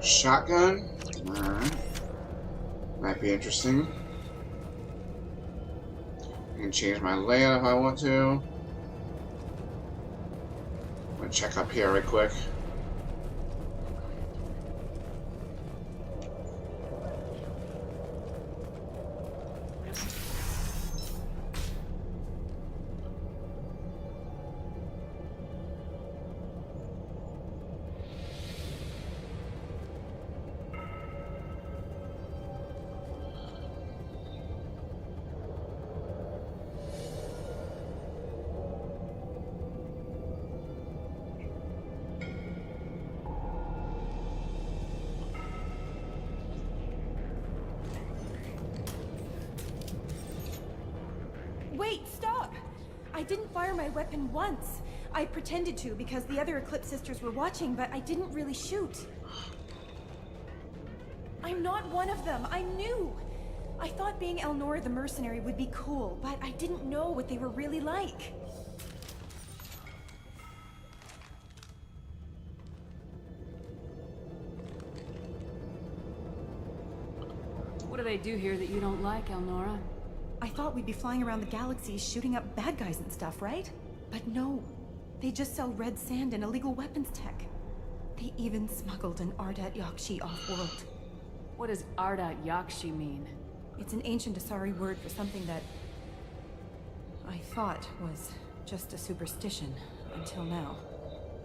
Shotgun? Alright. Might be interesting. I can change my layout if I want to. I'm gonna check up here right quick. Wait, stop! I didn't fire my weapon once. I pretended to because the other Eclipse sisters were watching, but I didn't really shoot. I'm not one of them. I knew. I thought being Elnora the mercenary would be cool, but I didn't know what they were really like. What do they do here that you don't like, Elnora? I thought we'd be flying around the galaxy shooting up bad guys and stuff, right? But no. They just sell red sand and illegal weapons tech. They even smuggled an Ardat Yakshi off-world. What does Ardat Yakshi mean? It's an ancient Asari word for something that I thought was just a superstition until now.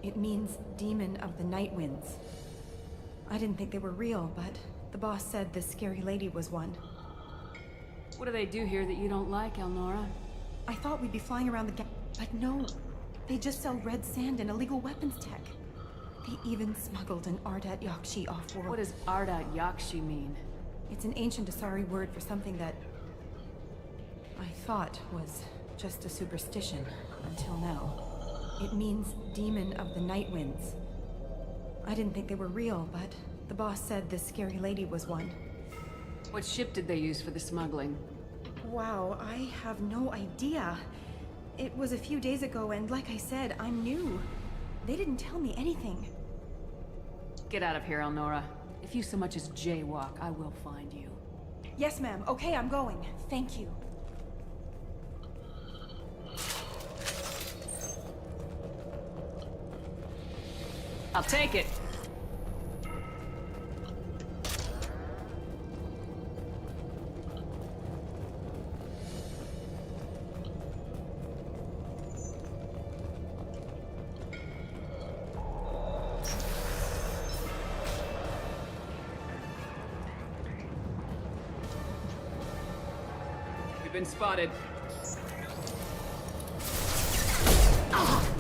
It means demon of the night winds. I didn't think they were real, but the boss said this scary lady was one. What do they do here that you don't like, Elnora? I thought we'd be flying around the but no. They just sell red sand and illegal weapons tech. They even smuggled an Ardat Yakshi off-world. What does Ardat Yakshi mean? It's an ancient Asari word for something that I thought was just a superstition until now. It means demon of the night winds. I didn't think they were real, but the boss said this scary lady was one. What ship did they use for the smuggling? Wow, I have no idea. It was a few days ago, and like I said, I'm new. They didn't tell me anything. Get out of here, Elnora. If you so much as jaywalk, I will find you. Yes, ma'am. Okay, I'm going. Thank you. I'll take it. We've been spotted. Ah!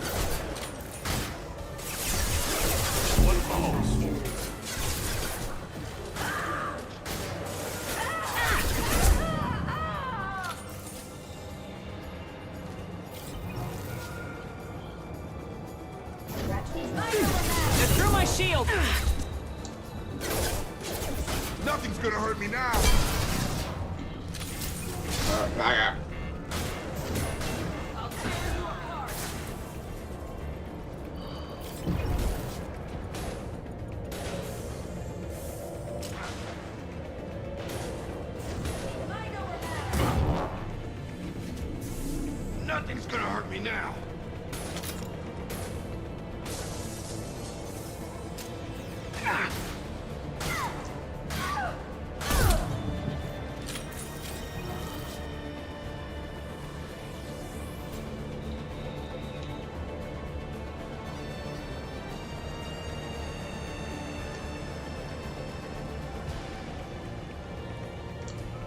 It threw my shield! Nothing's gonna hurt me now. I got. Nothing's gonna hurt me now.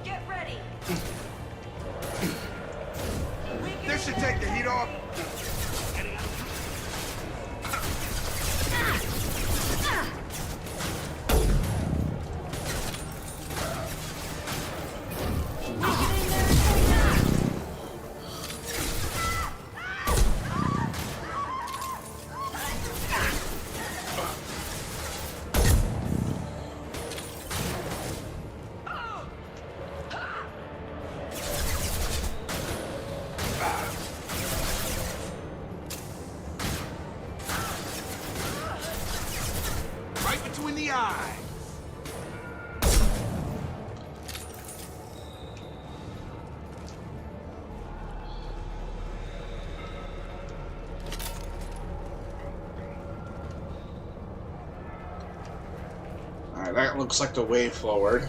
Get ready! This should take the heat off. Right between the eyes. Alright, that looks like the way forward.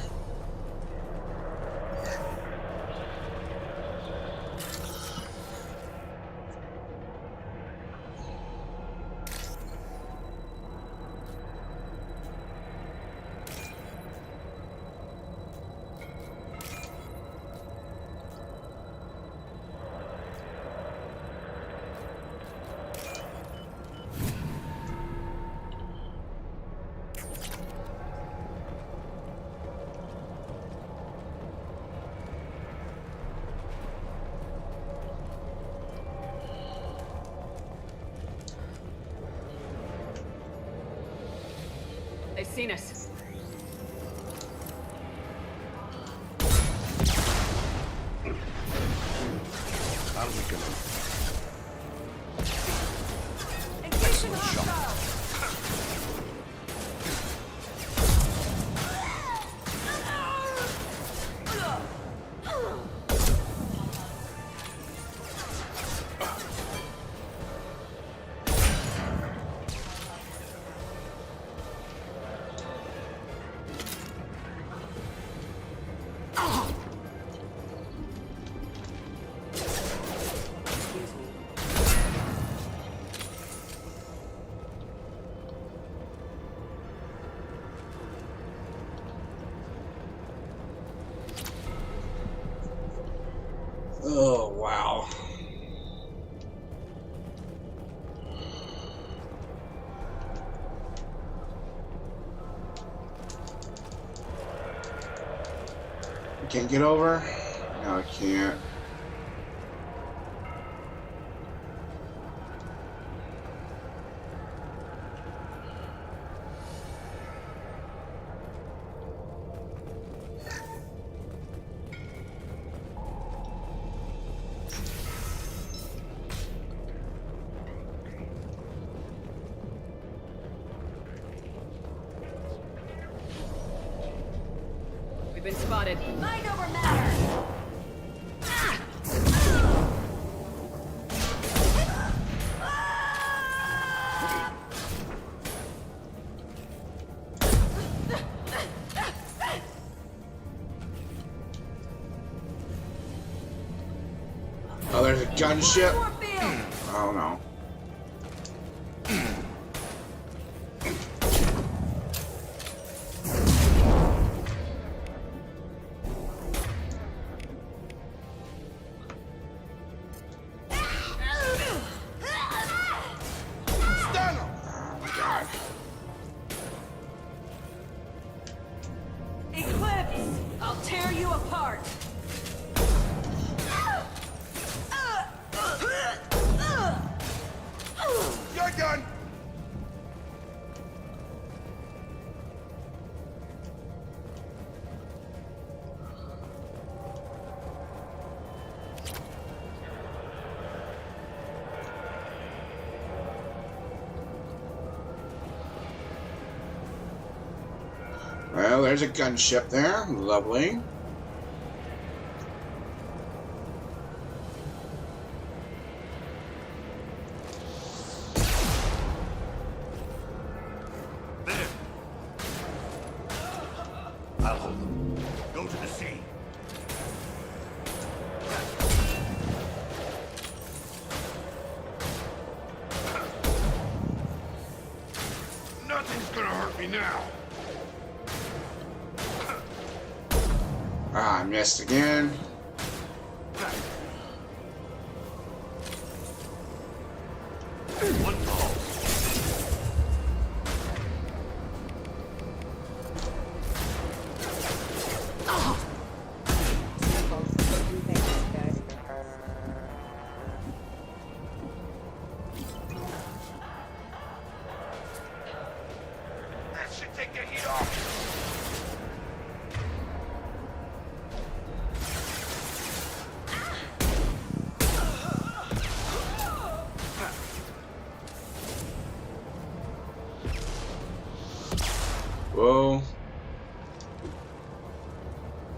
They've seen us. How are we gonna... Engaging hostile! Oh, wow. Can't get over? No, I can't. We've been spotted. Mind over matter! Oh, there's a gunship? Oh no. Oh my god. Eclipse! I'll tear you apart! You're done. Well, there's a gunship there. Lovely. There. I'll hold them. Go to the sea. Nothing's gonna hurt me now. Ah, I missed again. One ball. That should take the heat off. Whoa.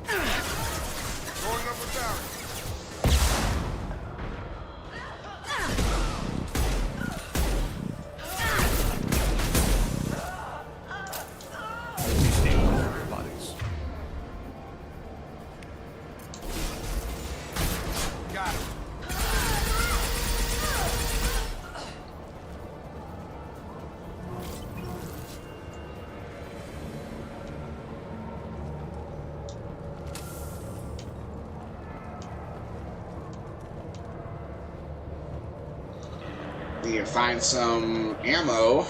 Going up and down. Stay with everybody's. Got him. You can find some ammo.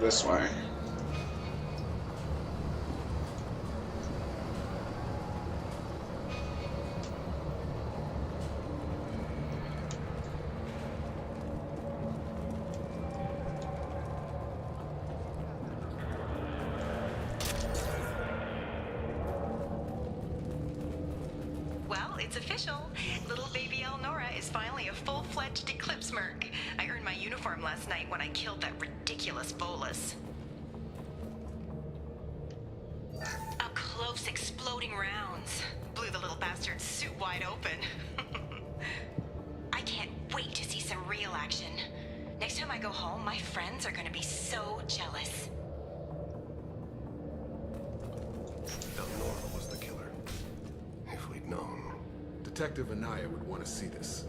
This way. Well, it's official. Little baby Elnora is finally a full-fledged Eclipse Merc. I earned my uniform last night when I killed that ridiculous Bolus. Up close, exploding rounds. Blew the little bastard's suit wide open. I can't wait to see some real action. Next time I go home, my friends are gonna be so jealous. Elnora was the killer. If we'd known. Detective Anaya would want to see this.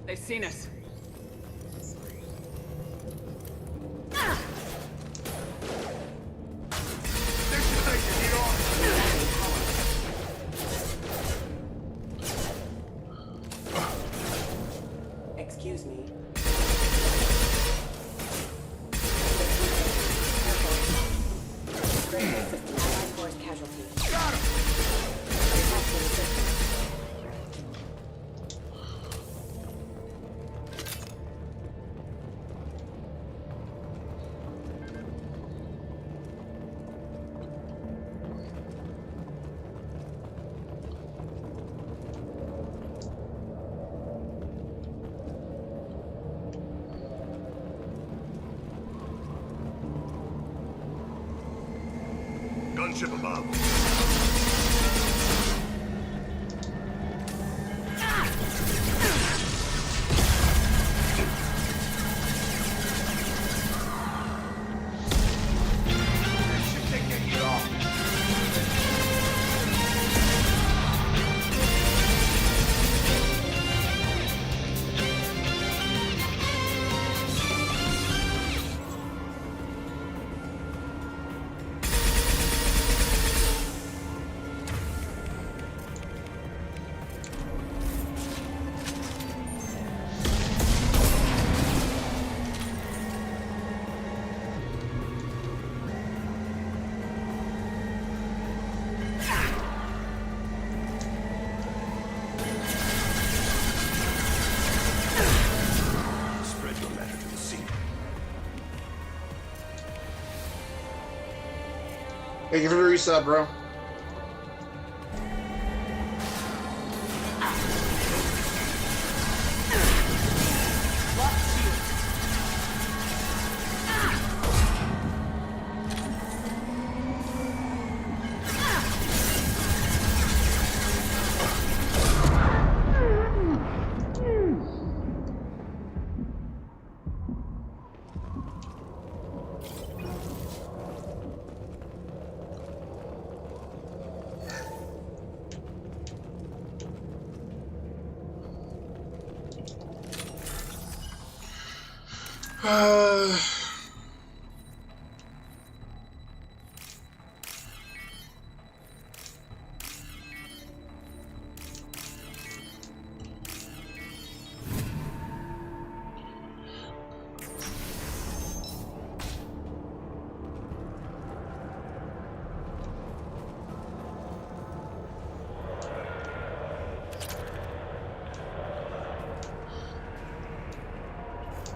They've seen us. Excuse me. Allied force casualty. Got him. Gunship above. Thank you for the resub, bro.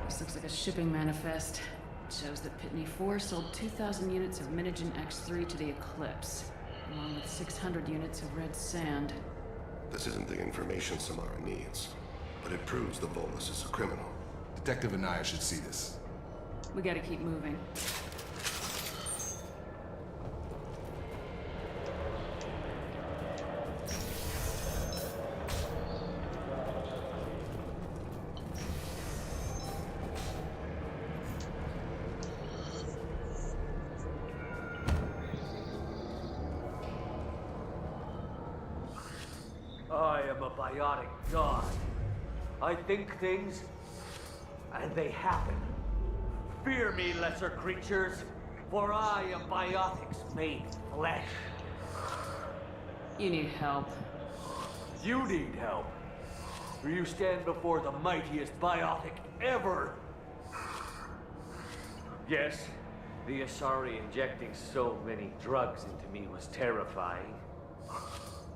This looks like a shipping manifest. It shows that Pitney 4 sold 2,000 units of Minigen X3 to the Eclipse, along with 600 units of Red Sand. This isn't the information Samara needs, but it proves the Volus is a criminal. Detective Anaya should see this. We gotta keep moving. I am a biotic god. I think things, and they happen. Fear me, lesser creatures, for I am biotics made flesh. You need help. You need help. For you stand before the mightiest biotic ever. Yes, the Asari injecting so many drugs into me was terrifying.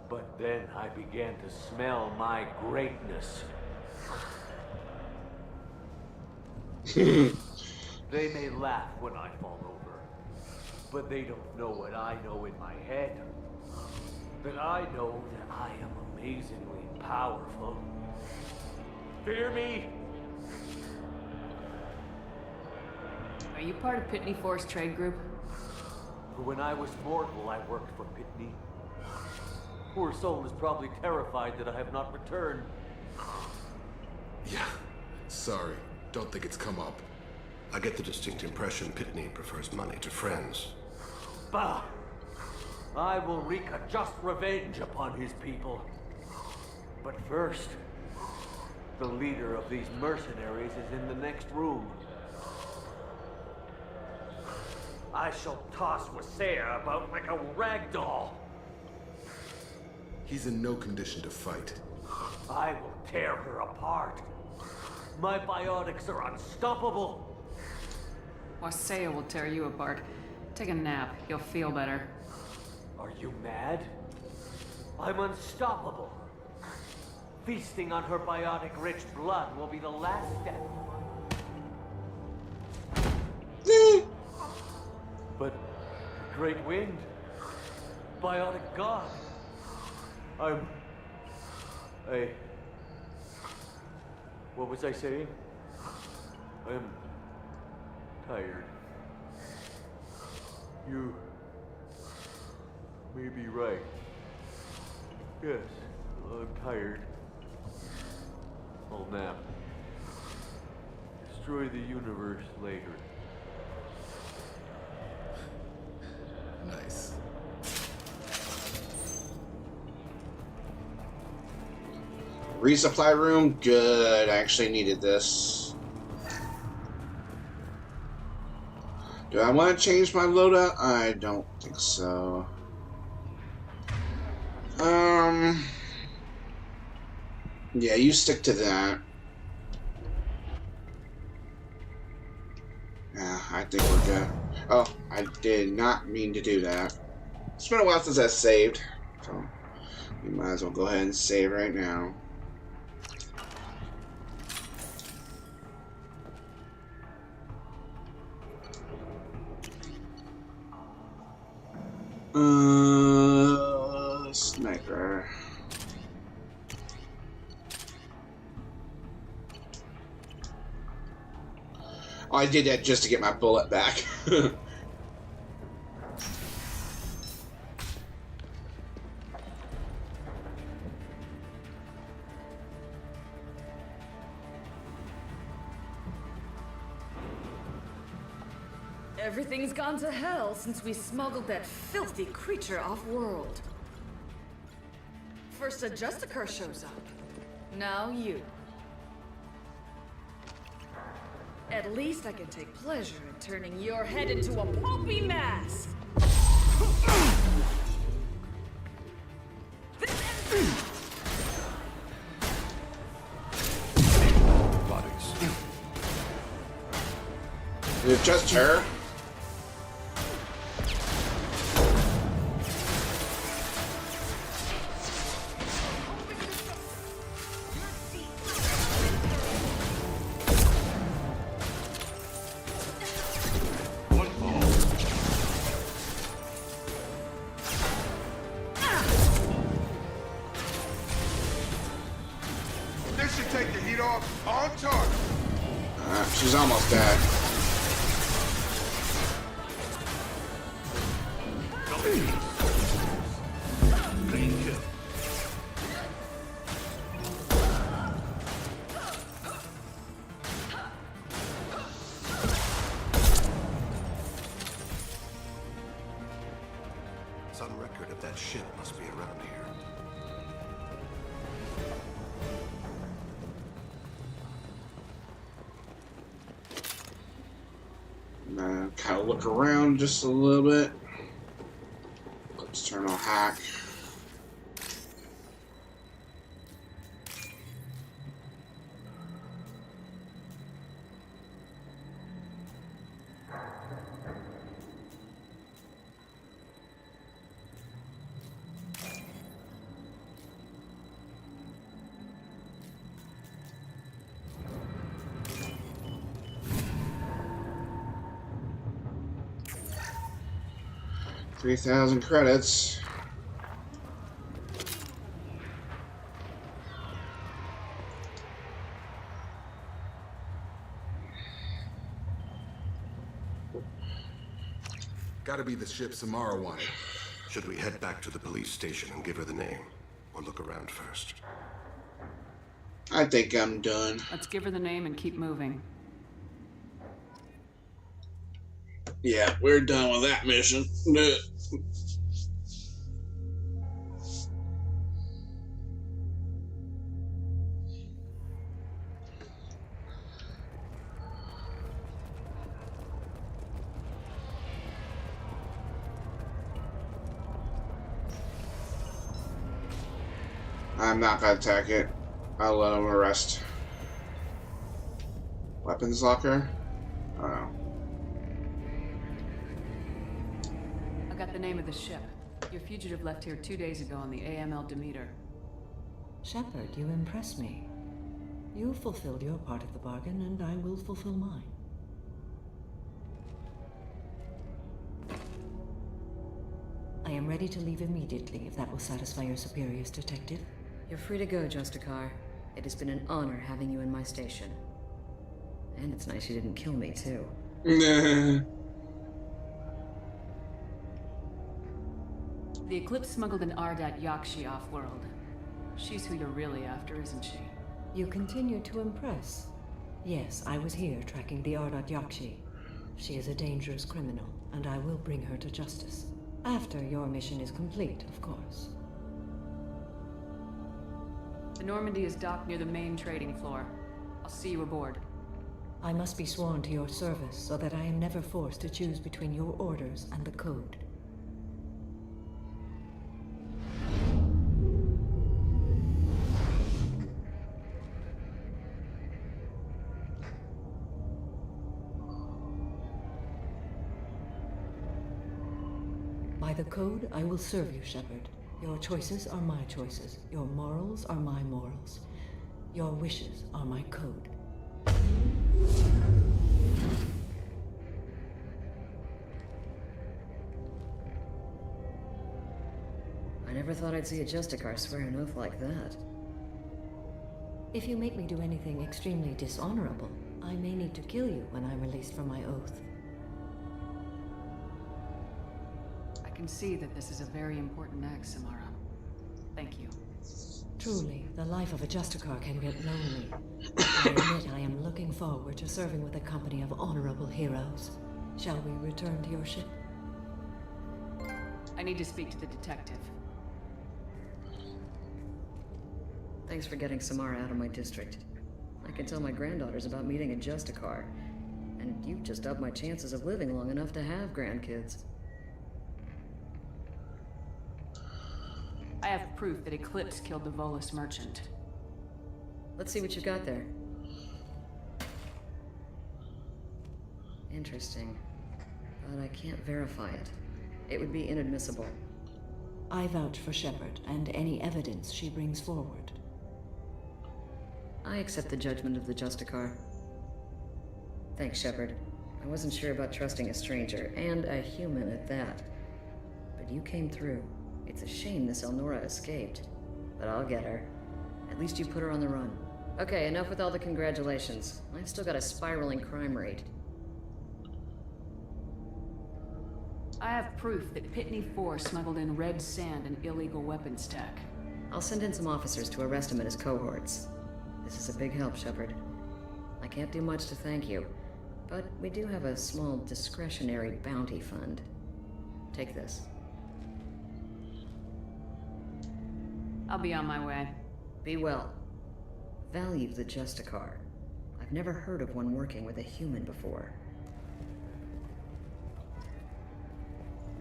But then I began to smell my greatness. They may laugh when I fall over, but they don't know what I know in my head. That I know that I am amazingly powerful. Fear me? Are you part of Pitney 4's trade group? When I was mortal, I worked for Pitney. Poor soul is probably terrified that I have not returned. Yeah, sorry. Don't think it's come up. I get the distinct impression Pitney prefers money to friends. Bah! I will wreak a just revenge upon his people. But first, the leader of these mercenaries is in the next room. I shall toss Wasea about like a rag doll. He's in no condition to fight. I will tear her apart. My biotics are unstoppable. Wasea will tear you apart. Take a nap. You'll feel better. Are you mad? I'm unstoppable. Feasting on her biotic-rich blood will be the last step. But great wind, biotic god. What was I saying? I'm tired. You may be right. Yes, I'm tired. I'll nap. Destroy the universe later. Nice. Resupply room? Good. I actually needed this. Do I want to change my loadout? I don't think so. Yeah, you stick to that. Yeah, I think we're good. Oh, I did not mean to do that. It's been a while since I saved, so we might as well go ahead and save right now. Sniper. Oh, I did that just to get my bullet back. Everything's gone to hell since we smuggled that filthy creature off-world. First a Justicar shows up. Now you. At least I can take pleasure in turning your head into a pulpy mass. Bodies. Is it just her? This should take the heat off on target. She's almost dead. Some record of that ship must be around here. Kind of look around just a little bit. External hack. $3,000 credits. Gotta be the ship Samara wanted. Should we head back to the police station and give her the name? Or look around first? I think I'm done. Let's give her the name and keep moving. Yeah, we're done with that mission. I'm not gonna attack it. I'll let him arrest. Weapons locker? Oh. I got the name of the ship. Your fugitive left here 2 days ago on the AML Demeter. Shepard, you impress me. You fulfilled your part of the bargain, and I will fulfill mine. I am ready to leave immediately, if that will satisfy your superiors, Detective. You're free to go, Justicar. It has been an honor having you in my station. And it's nice you didn't kill me, too. The Eclipse smuggled an Ardat Yakshi off-world. She's who you're really after, isn't she? You continue to impress. Yes, I was here tracking the Ardat Yakshi. She is a dangerous criminal, and I will bring her to justice. After your mission is complete, of course. The Normandy is docked near the main trading floor. I'll see you aboard. I must be sworn to your service so that I am never forced to choose between your orders and the Code. By the Code, I will serve you, Shepard. Your choices are my choices. Your morals are my morals. Your wishes are my code. never thought I'd see a Justicar swear an oath like that. If you make me do anything extremely dishonorable, I may need to kill you when I'm released from my oath. I can see that this is a very important act, Samara. Thank you. Truly, the life of a Justicar can get lonely. I admit I am looking forward to serving with a company of honorable heroes. Shall we return to your ship? I need to speak to the detective. Thanks for getting Samara out of my district. I can tell my granddaughters about meeting a Justicar, and you've just upped my chances of living long enough to have grandkids. I have proof that Eclipse killed the Volus merchant. Let's see what you got there. Interesting. But I can't verify it. It would be inadmissible. I vouch for Shepard and any evidence she brings forward. I accept the judgment of the Justicar. Thanks, Shepard. I wasn't sure about trusting a stranger, and a human at that. But you came through. It's a shame this Elnora escaped. But I'll get her. At least you put her on the run. Okay, enough with all the congratulations. I've still got a spiraling crime rate. I have proof that Pitney 4 smuggled in red sand and illegal weapons tech. I'll send in some officers to arrest him and his cohorts. This is a big help, Shepard. I can't do much to thank you, but we do have a small discretionary bounty fund. Take this. I'll be on my way. Be well. Value the Justicar. I've never heard of one working with a human before.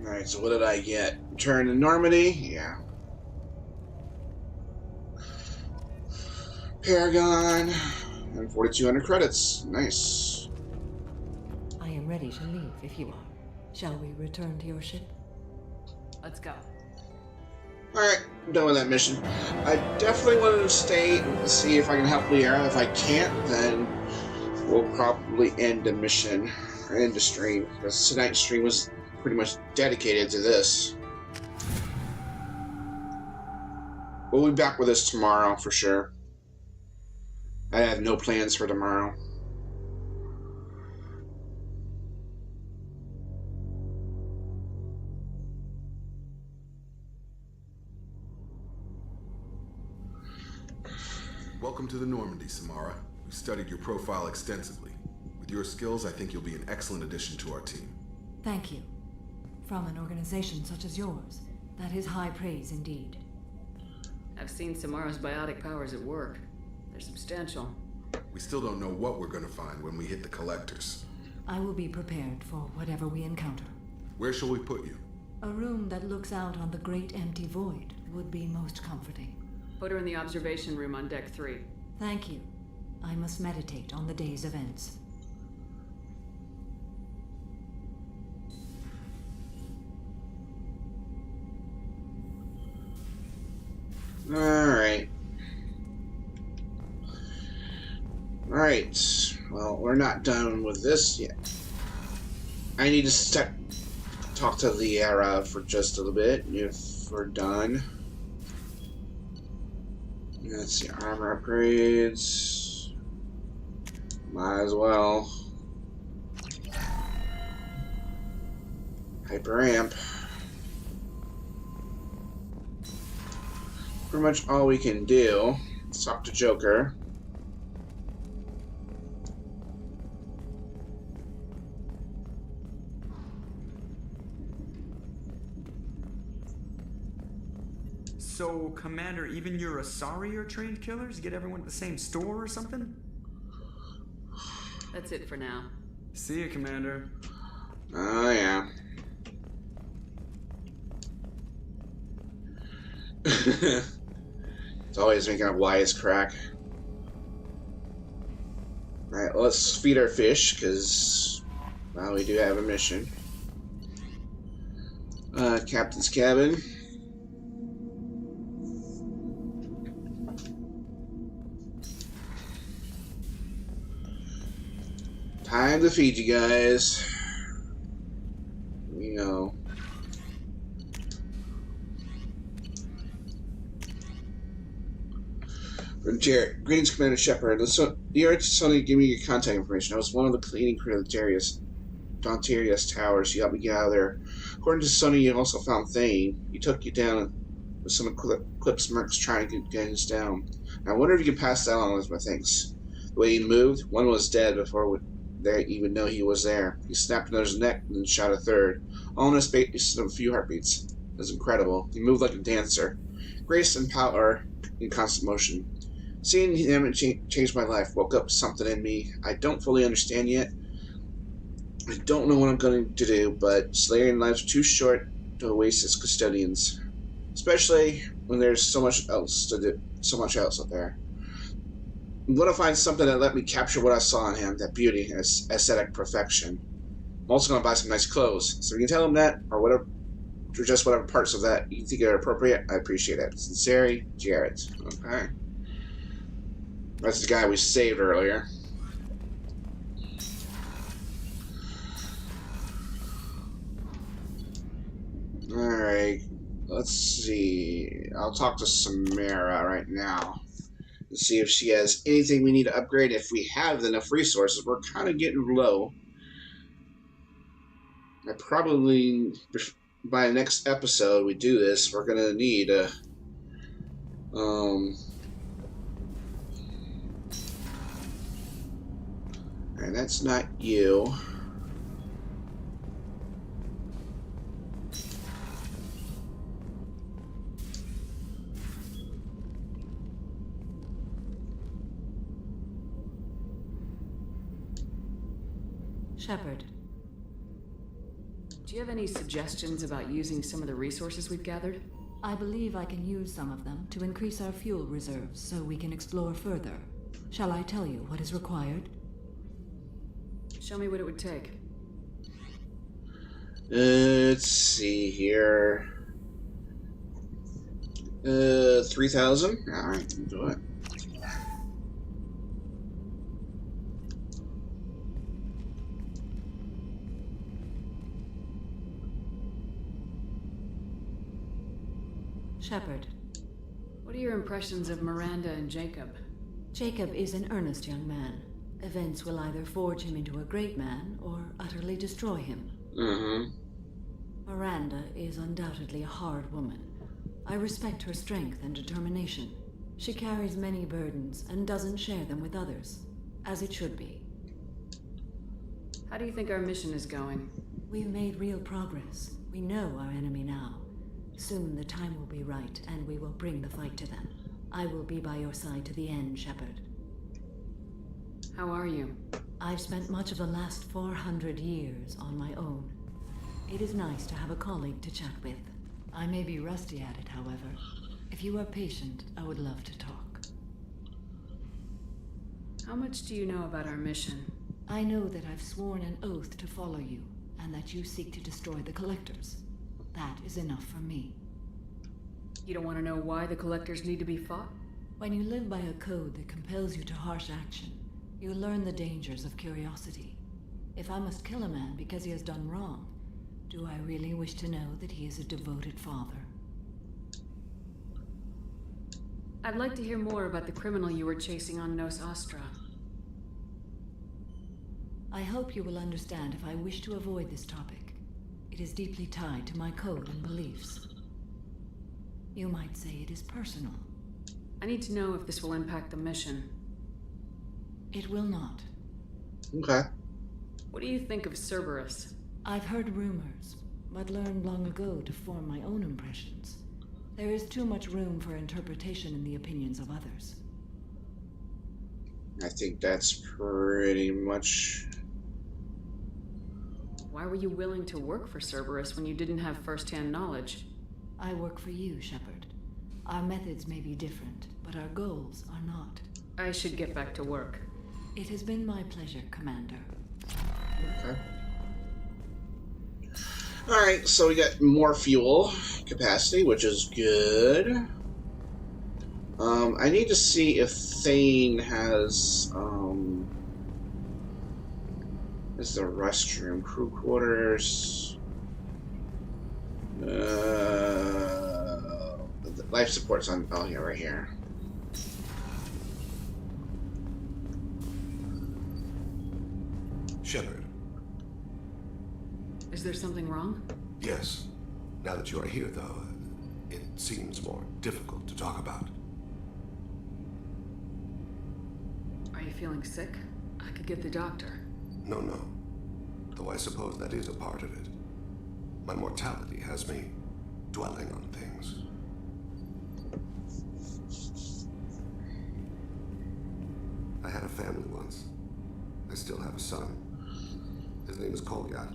Alright, so what did I get? Return to Normandy? Yeah. Paragon. And 4,200 credits. Nice. I am ready to leave if you are. Shall we return to your ship? Let's go. Alright, I'm done with that mission. I definitely wanted to stay and see if I can help Liara. If I can't, then we'll probably end the mission, or end the stream, because tonight's stream was pretty much dedicated to this. We'll be back with this tomorrow for sure. I have no plans for tomorrow. Welcome to the Normandy, Samara. We've studied your profile extensively. With your skills, I think you'll be an excellent addition to our team. Thank you. From an organization such as yours, that is high praise indeed. I've seen Samara's biotic powers at work. They're substantial. We still don't know what we're gonna find when we hit the collectors. I will be prepared for whatever we encounter. Where shall we put you? A room that looks out on the great empty void would be most comforting. Put her in the observation room on deck 3. Thank you. I must meditate on the day's events. Alright. Alright. Well, we're not done with this yet. I need to talk to Liara for just a little bit, if we're done. Let's see, armor upgrades. Might as well. Hyper amp. Pretty much all we can do. Let's talk to Joker. So, Commander, even your Asari are trained killers? Get everyone at the same store or something? That's it for now. See ya, Commander. Oh, yeah. It's always making a wisecrack. Alright, let's feed our fish, because, well, we do have a mission. Captain's cabin. Time to feed you guys. You know. Jarrett, greetings, Commander Shepard. Liara Tassoni gave me your contact information. I was one of the cleaning crew of the Darius Towers. She helped me get out of there. According to Sony, you also found Thane. He took you down with some Eclipse mercs trying to get us down. Now, I wonder if you could pass that on as my thanks. The way he moved, one was dead before they even know he was there. He snapped another's neck and then shot a third. All in a space of a few heartbeats. It was incredible. He moved like a dancer. Grace and power in constant motion. Seeing him changed my life. Woke up something in me I don't fully understand yet. I don't know what I'm going to do, but slaying lives are too short to waste as custodians. Especially when there's so much else to do, so much else out there. I'm going to find something that let me capture what I saw in him, that beauty and aesthetic perfection. I'm also going to buy some nice clothes, so you can tell him that, or whatever, or just whatever parts of that you think are appropriate. I appreciate it. Sincerely, Jarrett. Okay. That's the guy we saved earlier. Alright, let's see. I'll talk to Samara right now and see if she has anything we need to upgrade. If we have enough resources, we're kind of getting low. I probably, by the next episode we do this, we're going to need a... Alright, that's not you. Shepard. Do you have any suggestions about using some of the resources we've gathered? I believe I can use some of them to increase our fuel reserves so we can explore further. Shall I tell you what is required? Show me what it would take. Let's see here. 3,000? Alright, do it. Shepard. What are your impressions of Miranda and Jacob? Jacob is an earnest young man. Events will either forge him into a great man or utterly destroy him. Miranda is undoubtedly a hard woman. I respect her strength and determination. She carries many burdens and doesn't share them with others, as it should be. How do you think our mission is going? We've made real progress. We know our enemy now. Soon the time will be right, and we will bring the fight to them. I will be by your side to the end, Shepard. How are you? I've spent much of the last 400 years on my own. It is nice to have a colleague to chat with. I may be rusty at it, however. If you are patient, I would love to talk. How much do you know about our mission? I know that I've sworn an oath to follow you, and that you seek to destroy the Collectors. That is enough for me. You don't want to know why the Collectors need to be fought? When you live by a code that compels you to harsh action, you learn the dangers of curiosity. If I must kill a man because he has done wrong, do I really wish to know that he is a devoted father? I'd like to hear more about the criminal you were chasing on Nos Astra. I hope you will understand if I wish to avoid this topic. It is deeply tied to my code and beliefs. You might say it is personal. I need to know if this will impact the mission. It will not. Okay. What do you think of Cerberus? I've heard rumors, but learned long ago to form my own impressions. There is too much room for interpretation in the opinions of others. I think that's pretty much... Why were you willing to work for Cerberus when you didn't have first-hand knowledge? I work for you, Shepard. Our methods may be different, but our goals are not. I should get back to work. It has been my pleasure, Commander. Okay. Alright, so we got more fuel capacity, which is good. I need to see if Thane has, this is a restroom, crew quarters, life support's on, oh yeah, right here. Shepard. Is there something wrong? Yes. Now that you are here, though, it seems more difficult to talk about. Are you feeling sick? I could get the doctor. No. Though I suppose that is a part of it. My mortality has me dwelling on things. I had a family once. I still have a son. His name is Kolyat.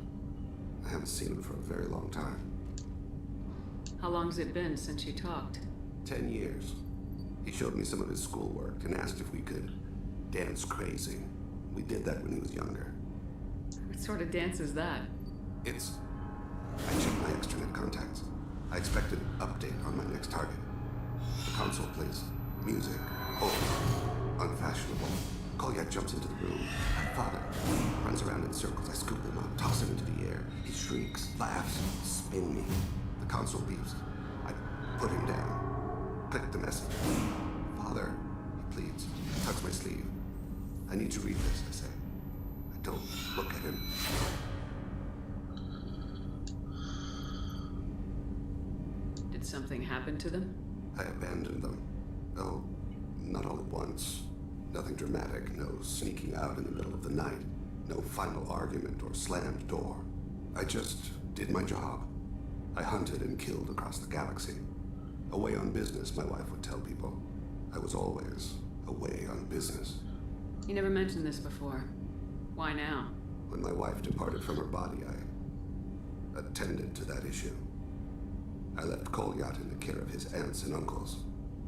I haven't seen him for a very long time. How long's it been since you talked? 10 years. He showed me some of his schoolwork and asked if we could dance crazy. We did that when he was younger. What sort of dance is that? I checked my extranet contacts. I expected an update on my next target. The console plays music, old, unfashionable. Kolyat jumps into the room. My father runs around in circles. I scoop him up, toss him into the air. He shrieks, laughs, spin me. The console beeps. I put him down. Click the message. Father, he pleads. Tucks my sleeve. I need to read this, I say. I don't look at him. Did something happen to them? I abandoned them. Oh, not all at once. Nothing dramatic, no sneaking out in the middle of the night, no final argument or slammed door. I just did my job. I hunted and killed across the galaxy. Away on business, my wife would tell people. I was always away on business. You never mentioned this before. Why now? When my wife departed from her body, I attended to that issue. I left Kolyat in the care of his aunts and uncles.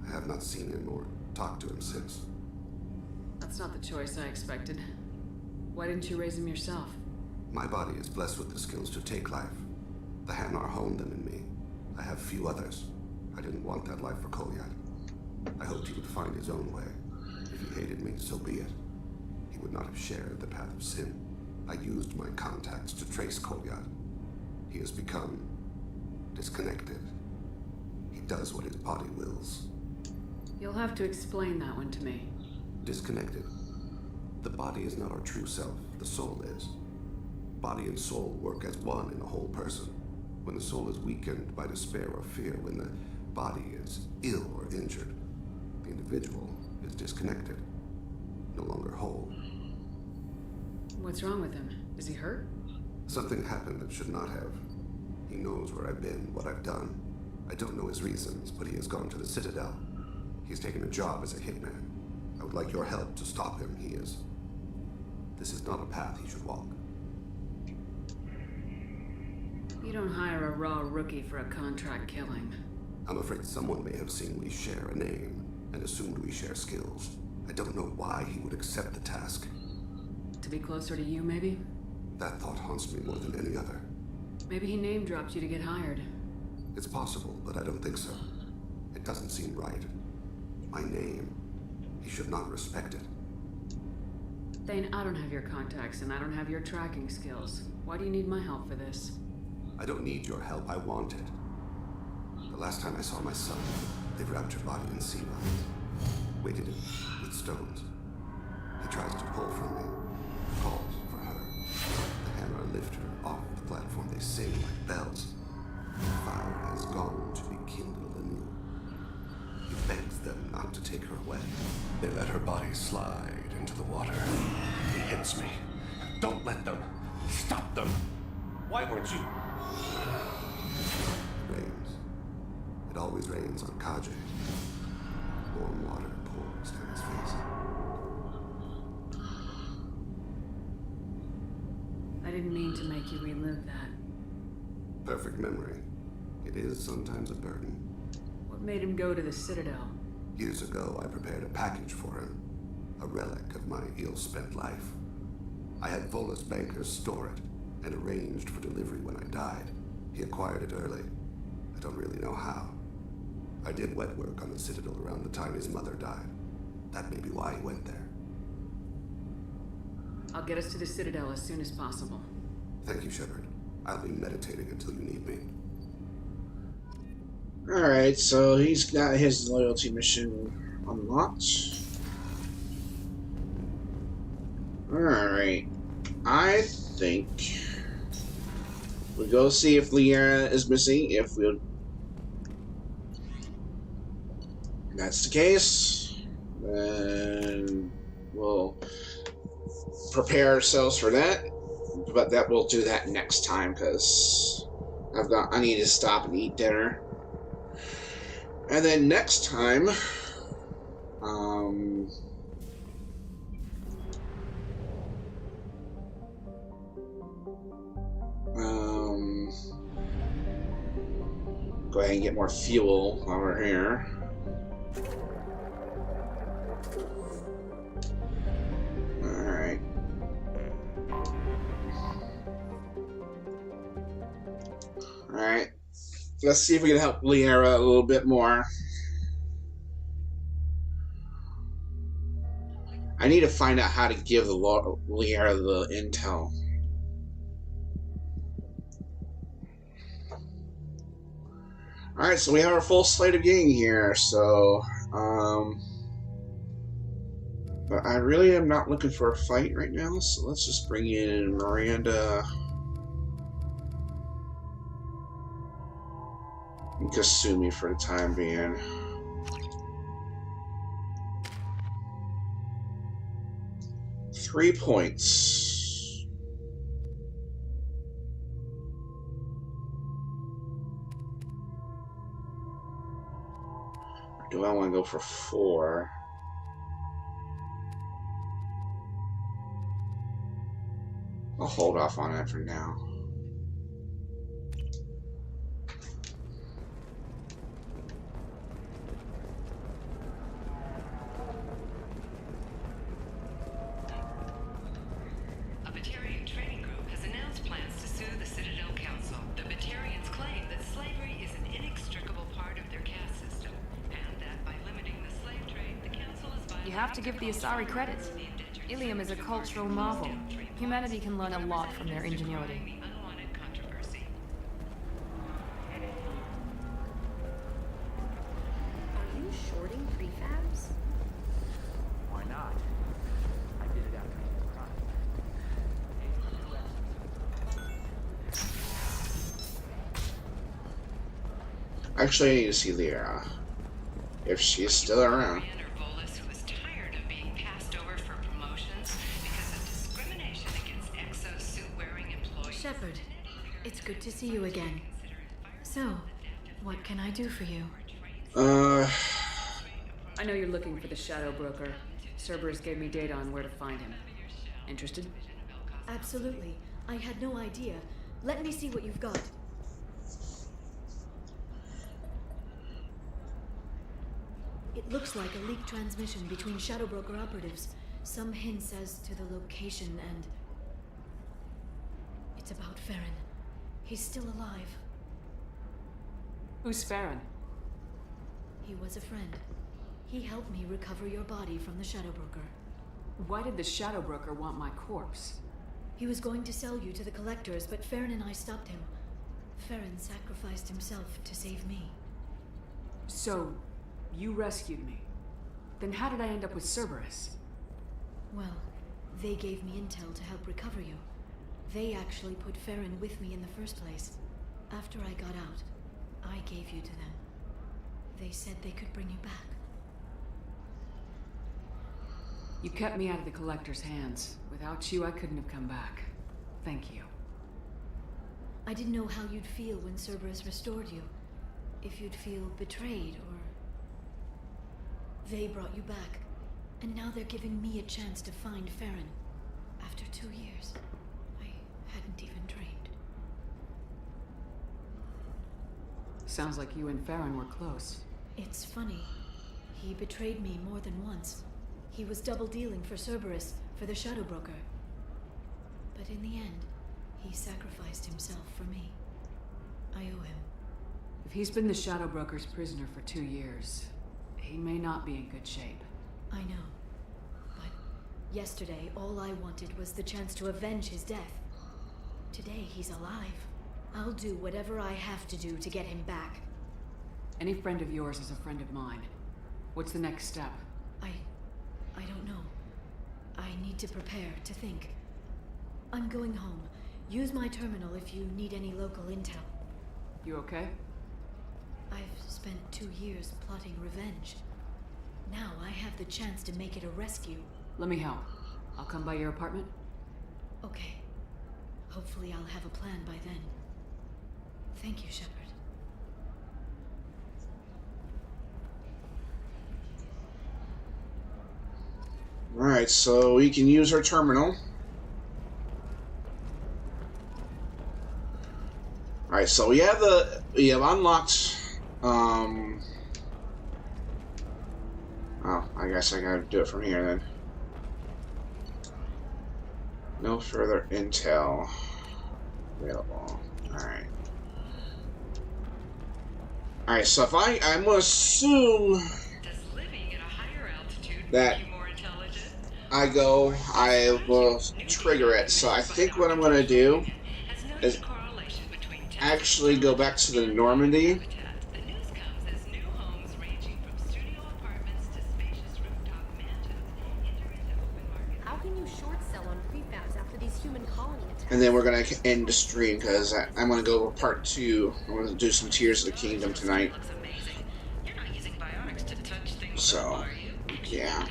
I have not seen him or talked to him since. That's not the choice I expected. Why didn't you raise him yourself? My body is blessed with the skills to take life. The Hanar honed them in me. I have few others. I didn't want that life for Kolyat. I hoped he would find his own way. If he hated me, so be it. He would not have shared the path of sin. I used my contacts to trace Kolyat. He has become disconnected. He does what his body wills. You'll have to explain that one to me. Disconnected. The body is not our true self. The soul is. Body and soul work as one in a whole person. When the soul is weakened by despair or fear, when the body is ill or injured, the individual is disconnected, no longer whole. What's wrong with him? Is he hurt? Something happened that should not have. He knows where I've been, what I've done. I don't know his reasons, but he has gone to the Citadel. He's taken a job as a hitman. I would like your help to stop him. This is not a path he should walk. You don't hire a raw rookie for a contract killing. I'm afraid someone may have seen we share a name and assumed we share skills. I don't know why he would accept the task. To be closer to you, maybe? That thought haunts me more than any other. Maybe he name-dropped you to get hired. It's possible, but I don't think so. It doesn't seem right. My name. He should not respect it. Thane, I don't have your contacts, and I don't have your tracking skills. Why do you need my help for this? I don't need your help. I want it. The last time I saw my son, they wrapped her body in sea lines, weighted it with stones. He tries to pull from me, calls for her. The hammer lift her off the platform. They sing like bells. The fire has gone to be kindled anew. He begs them not to take her away. They let her body slide into the water. He hits me. Don't let them. Stop them. Why weren't you? It rains. It always rains on Kaje. Warm water pours down his face. I didn't mean to make you relive that. Perfect memory. It is sometimes a burden. What made him go to the Citadel? Years ago, I prepared a package for him. A relic of my ill-spent life. I had Volus bankers store it and arranged for delivery when I died. He acquired it early. I don't really know how. I did wet work on the Citadel around the time his mother died. That may be why he went there. I'll get us to the Citadel as soon as possible. Thank you, Shepard. I'll be meditating until you need me. Alright, so he's got his loyalty mission unlocked. Alright. I think we'll go see if Liara is missing. If that's the case, then we'll prepare ourselves for that. But that we'll do that next time because I need to stop and eat dinner. And then next time, go ahead and get more fuel while we're here. Alright. Alright. Let's see if we can help Liara a little bit more. I need to find out how to give Liara the intel. Alright, so we have our full slate of gang here, so, but I really am not looking for a fight right now, so let's just bring in Miranda and Kasumi for the time being. Three points. Do I want to go for 4? I'll hold off on that for now. A Batarian training group has announced plans to sue the Citadel Council. The Batarians claim that slavery is an inextricable part of their caste system, and that by limiting the slave trade, the Council is violating. You have to give the Asari credit. Ilium is a cultural marvel. Humanity can learn a lot from their ingenuity. Are you shorting prefabs? Why not? I did it after the crime. Actually, I need to see Liara, if she's still around. Shepard, it's good to see you again. So, what can I do for you? I know you're looking for the Shadow Broker. Cerberus gave me data on where to find him. Interested? Absolutely. I had no idea. Let me see what you've got. It looks like a leaked transmission between Shadow Broker operatives. Some hints as to the location and... It's about Farron. He's still alive. Who's Farron? He was a friend. He helped me recover your body from the Shadow Broker. Why did the Shadow Broker want my corpse? He was going to sell you to the Collectors, but Farron and I stopped him. Farron sacrificed himself to save me. So, you rescued me. Then how did I end up with Cerberus? Well, they gave me intel to help recover you. They actually put Farron with me in the first place. After I got out, I gave you to them. They said they could bring you back. You kept me out of the Collector's hands. Without you, I couldn't have come back. Thank you. I didn't know how you'd feel when Cerberus restored you. If you'd feel betrayed, or... They brought you back, and now they're giving me a chance to find Farron. After 2 years. Hadn't even dreamed. Sounds like you and Farron were close. It's funny. He betrayed me more than once. He was double dealing for Cerberus, for the Shadow Broker. But in the end, he sacrificed himself for me. I owe him. If he's been the Shadow Broker's prisoner for 2 years, he may not be in good shape. I know. But yesterday, all I wanted was the chance to avenge his death. Today, he's alive. I'll do whatever I have to do to get him back. Any friend of yours is a friend of mine. What's the next step? I don't know. I need to prepare, to think. I'm going home. Use my terminal if you need any local intel. You okay? I've spent 2 years plotting revenge. Now I have the chance to make it a rescue. Let me help. I'll come by your apartment. Okay. Hopefully I'll have a plan by then. Thank you, Shepard. Alright, so we can use our terminal. Alright, so we have unlocked oh, I guess I gotta do it from here then. No further intel available. Alright. Alright, so if I'm gonna assume that I will trigger it. So I think what I'm gonna do is actually go back to the Normandy. How can you short sell on prefabs after these human colony attacks? And then we're gonna end the stream because I'm gonna go over part 2. I'm gonna do some Tears of the Kingdom tonight. So, yeah.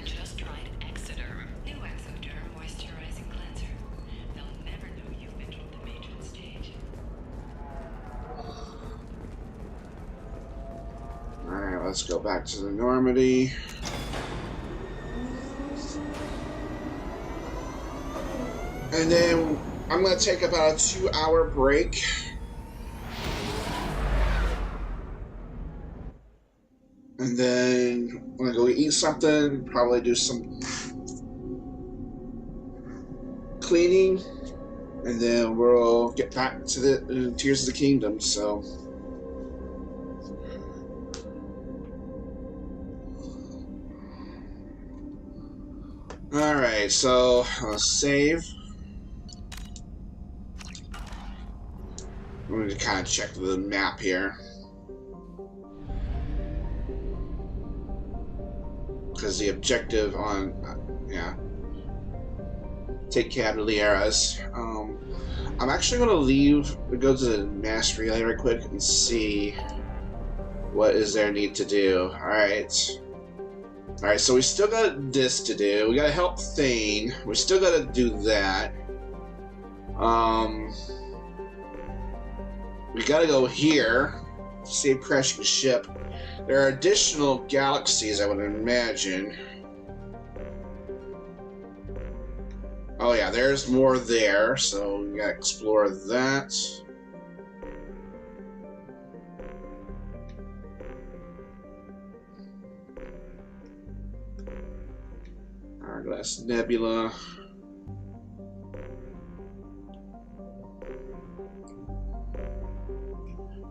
Alright, let's go back to the Normandy. And then I'm going to take about a 2-hour break. And then I'm going to go eat something, probably do some cleaning. And then we'll get back to the Tears of the Kingdom, so... Alright, so let's save. I'm going to kind of check the map here. Because the objective on, yeah. Take cab to Liara's. I'm actually going to go to the Mass Relay real quick and see what is there need to do. Alright. Alright, so we still got this to do. We gotta help Thane. We still gotta do that. We gotta go here. Save crashing ship. There are additional galaxies, I would imagine. Oh yeah, there's more there, so we gotta explore that. Hourglass Nebula.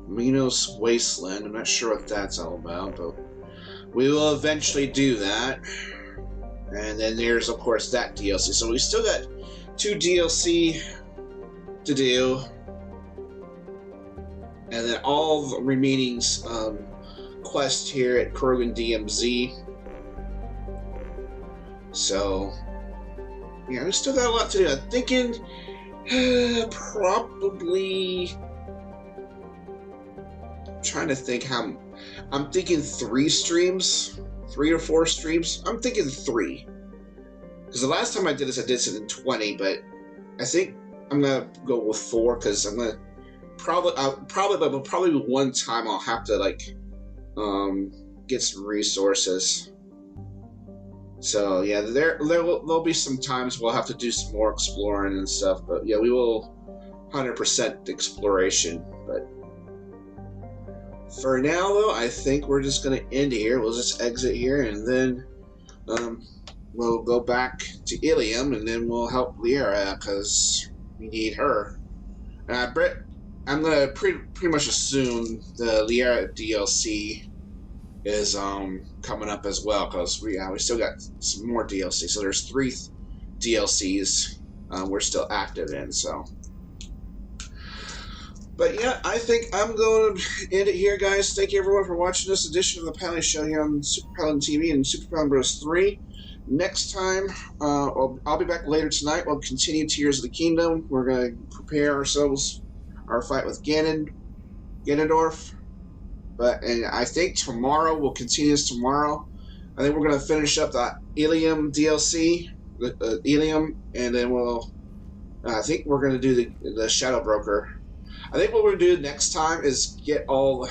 Minos Wasteland. I'm not sure what that's all about, but we will eventually do that. And then there's, of course, that DLC. So we still got 2 DLC to do. And then all the remaining quests here at Krogan DMZ. So, yeah, we still got a lot to do. I'm thinking probably... I'm trying to think how... I'm thinking 3 streams. 3 or 4 streams. I'm thinking 3. Because the last time I did this, I did it in 20, but I think I'm going to go with 4, because I'm going to... Probably one time I'll have to, like, get some resources. So yeah, there'll be some times we'll have to do some more exploring and stuff, but yeah, we will 100% exploration. But for now, though, I think we're just gonna end here. We'll just exit here, and then we'll go back to Ilium, and then we'll help Liara because we need her. I'm gonna pretty much assume the Liara DLC is coming up as well, because we still got some more DLC. So there's 3 DLCs we're still active in. So, but yeah, I think I'm going to end it here, guys. Thank you everyone for watching this edition of the Paladin Show here on Super Paladin TV and Super Paladin Bros 3. next time, I'll be back later tonight. We'll continue Tears of the Kingdom. We're going to prepare ourselves, our fight with Ganondorf. And I think tomorrow, we'll continue this tomorrow. I think we're going to finish up the Ilium DLC, Ilium, and then I think we're going to do the Shadow Broker. I think what we're going to do next time is get all...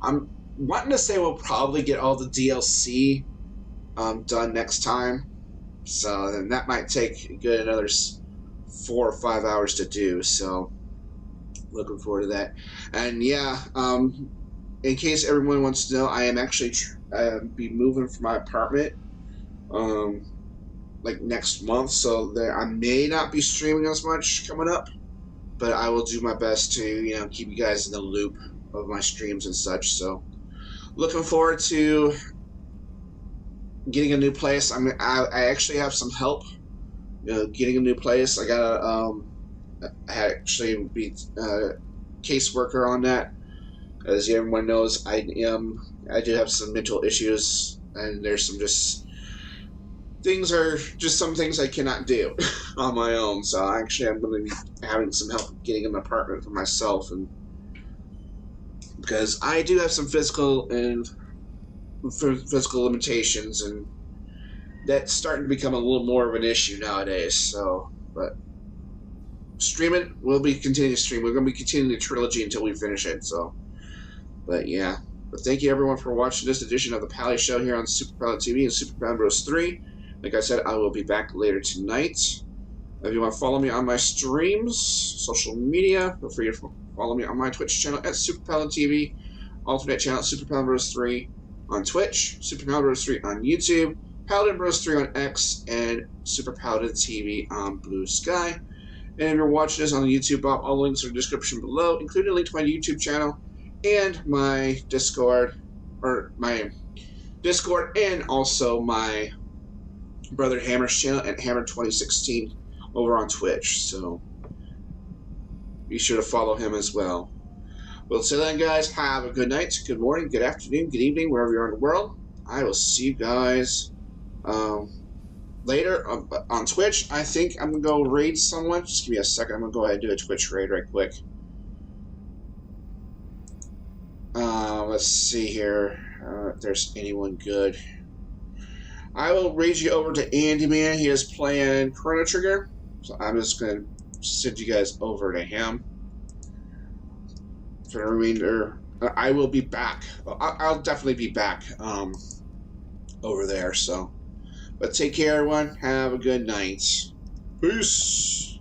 I'm wanting to say we'll probably get all the DLC done next time. So then that might take a good another 4 or 5 hours to do. So looking forward to that. And yeah, in case everyone wants to know, I am actually be moving from my apartment like next month. So I may not be streaming as much coming up, but I will do my best to keep you guys in the loop of my streams and such. So looking forward to getting a new place. I actually have some help getting a new place. I gotta actually be caseworker on that. As everyone knows, I do have some mental issues, and there's some some things I cannot do on my own. So actually I'm going to be having some help getting an apartment for myself, and because I do have some physical limitations, and that's starting to become a little more of an issue nowadays. So, but streaming, we'll be continuing to stream. We're going to be continuing the trilogy until we finish it. So, but yeah. But thank you everyone for watching this edition of the Pally Show here on Super Pilot TV and Super Pilot Bros 3. Like I said, I will be back later tonight. If you want to follow me on my streams, social media, feel free to follow me on my Twitch channel at Super Pilot TV, alternate channel at Super Pilot Bros 3 on Twitch, Super Pilot Bros 3 on YouTube, Paladin Bros 3 on X, and Super Paladin TV on Blue Sky. And if you're watching this on the YouTube, all links are in the description below, including a link to my YouTube channel and my Discord, and also my brother Hammer's channel at Hammer2016 over on Twitch. So be sure to follow him as well. Well, till then, guys, have a good night, good morning, good afternoon, good evening, wherever you are in the world. I will see you guys later on Twitch. I think I'm going to go raid someone. Just give me a second. I'm going to go ahead and do a Twitch raid right quick. Let's see here if there's anyone good. I will raid you over to Andy Man. He is playing Chrono Trigger. So I'm just going to send you guys over to him. For the remainder, I will be back. I'll definitely be back over there. So, but take care, everyone. Have a good night. Peace.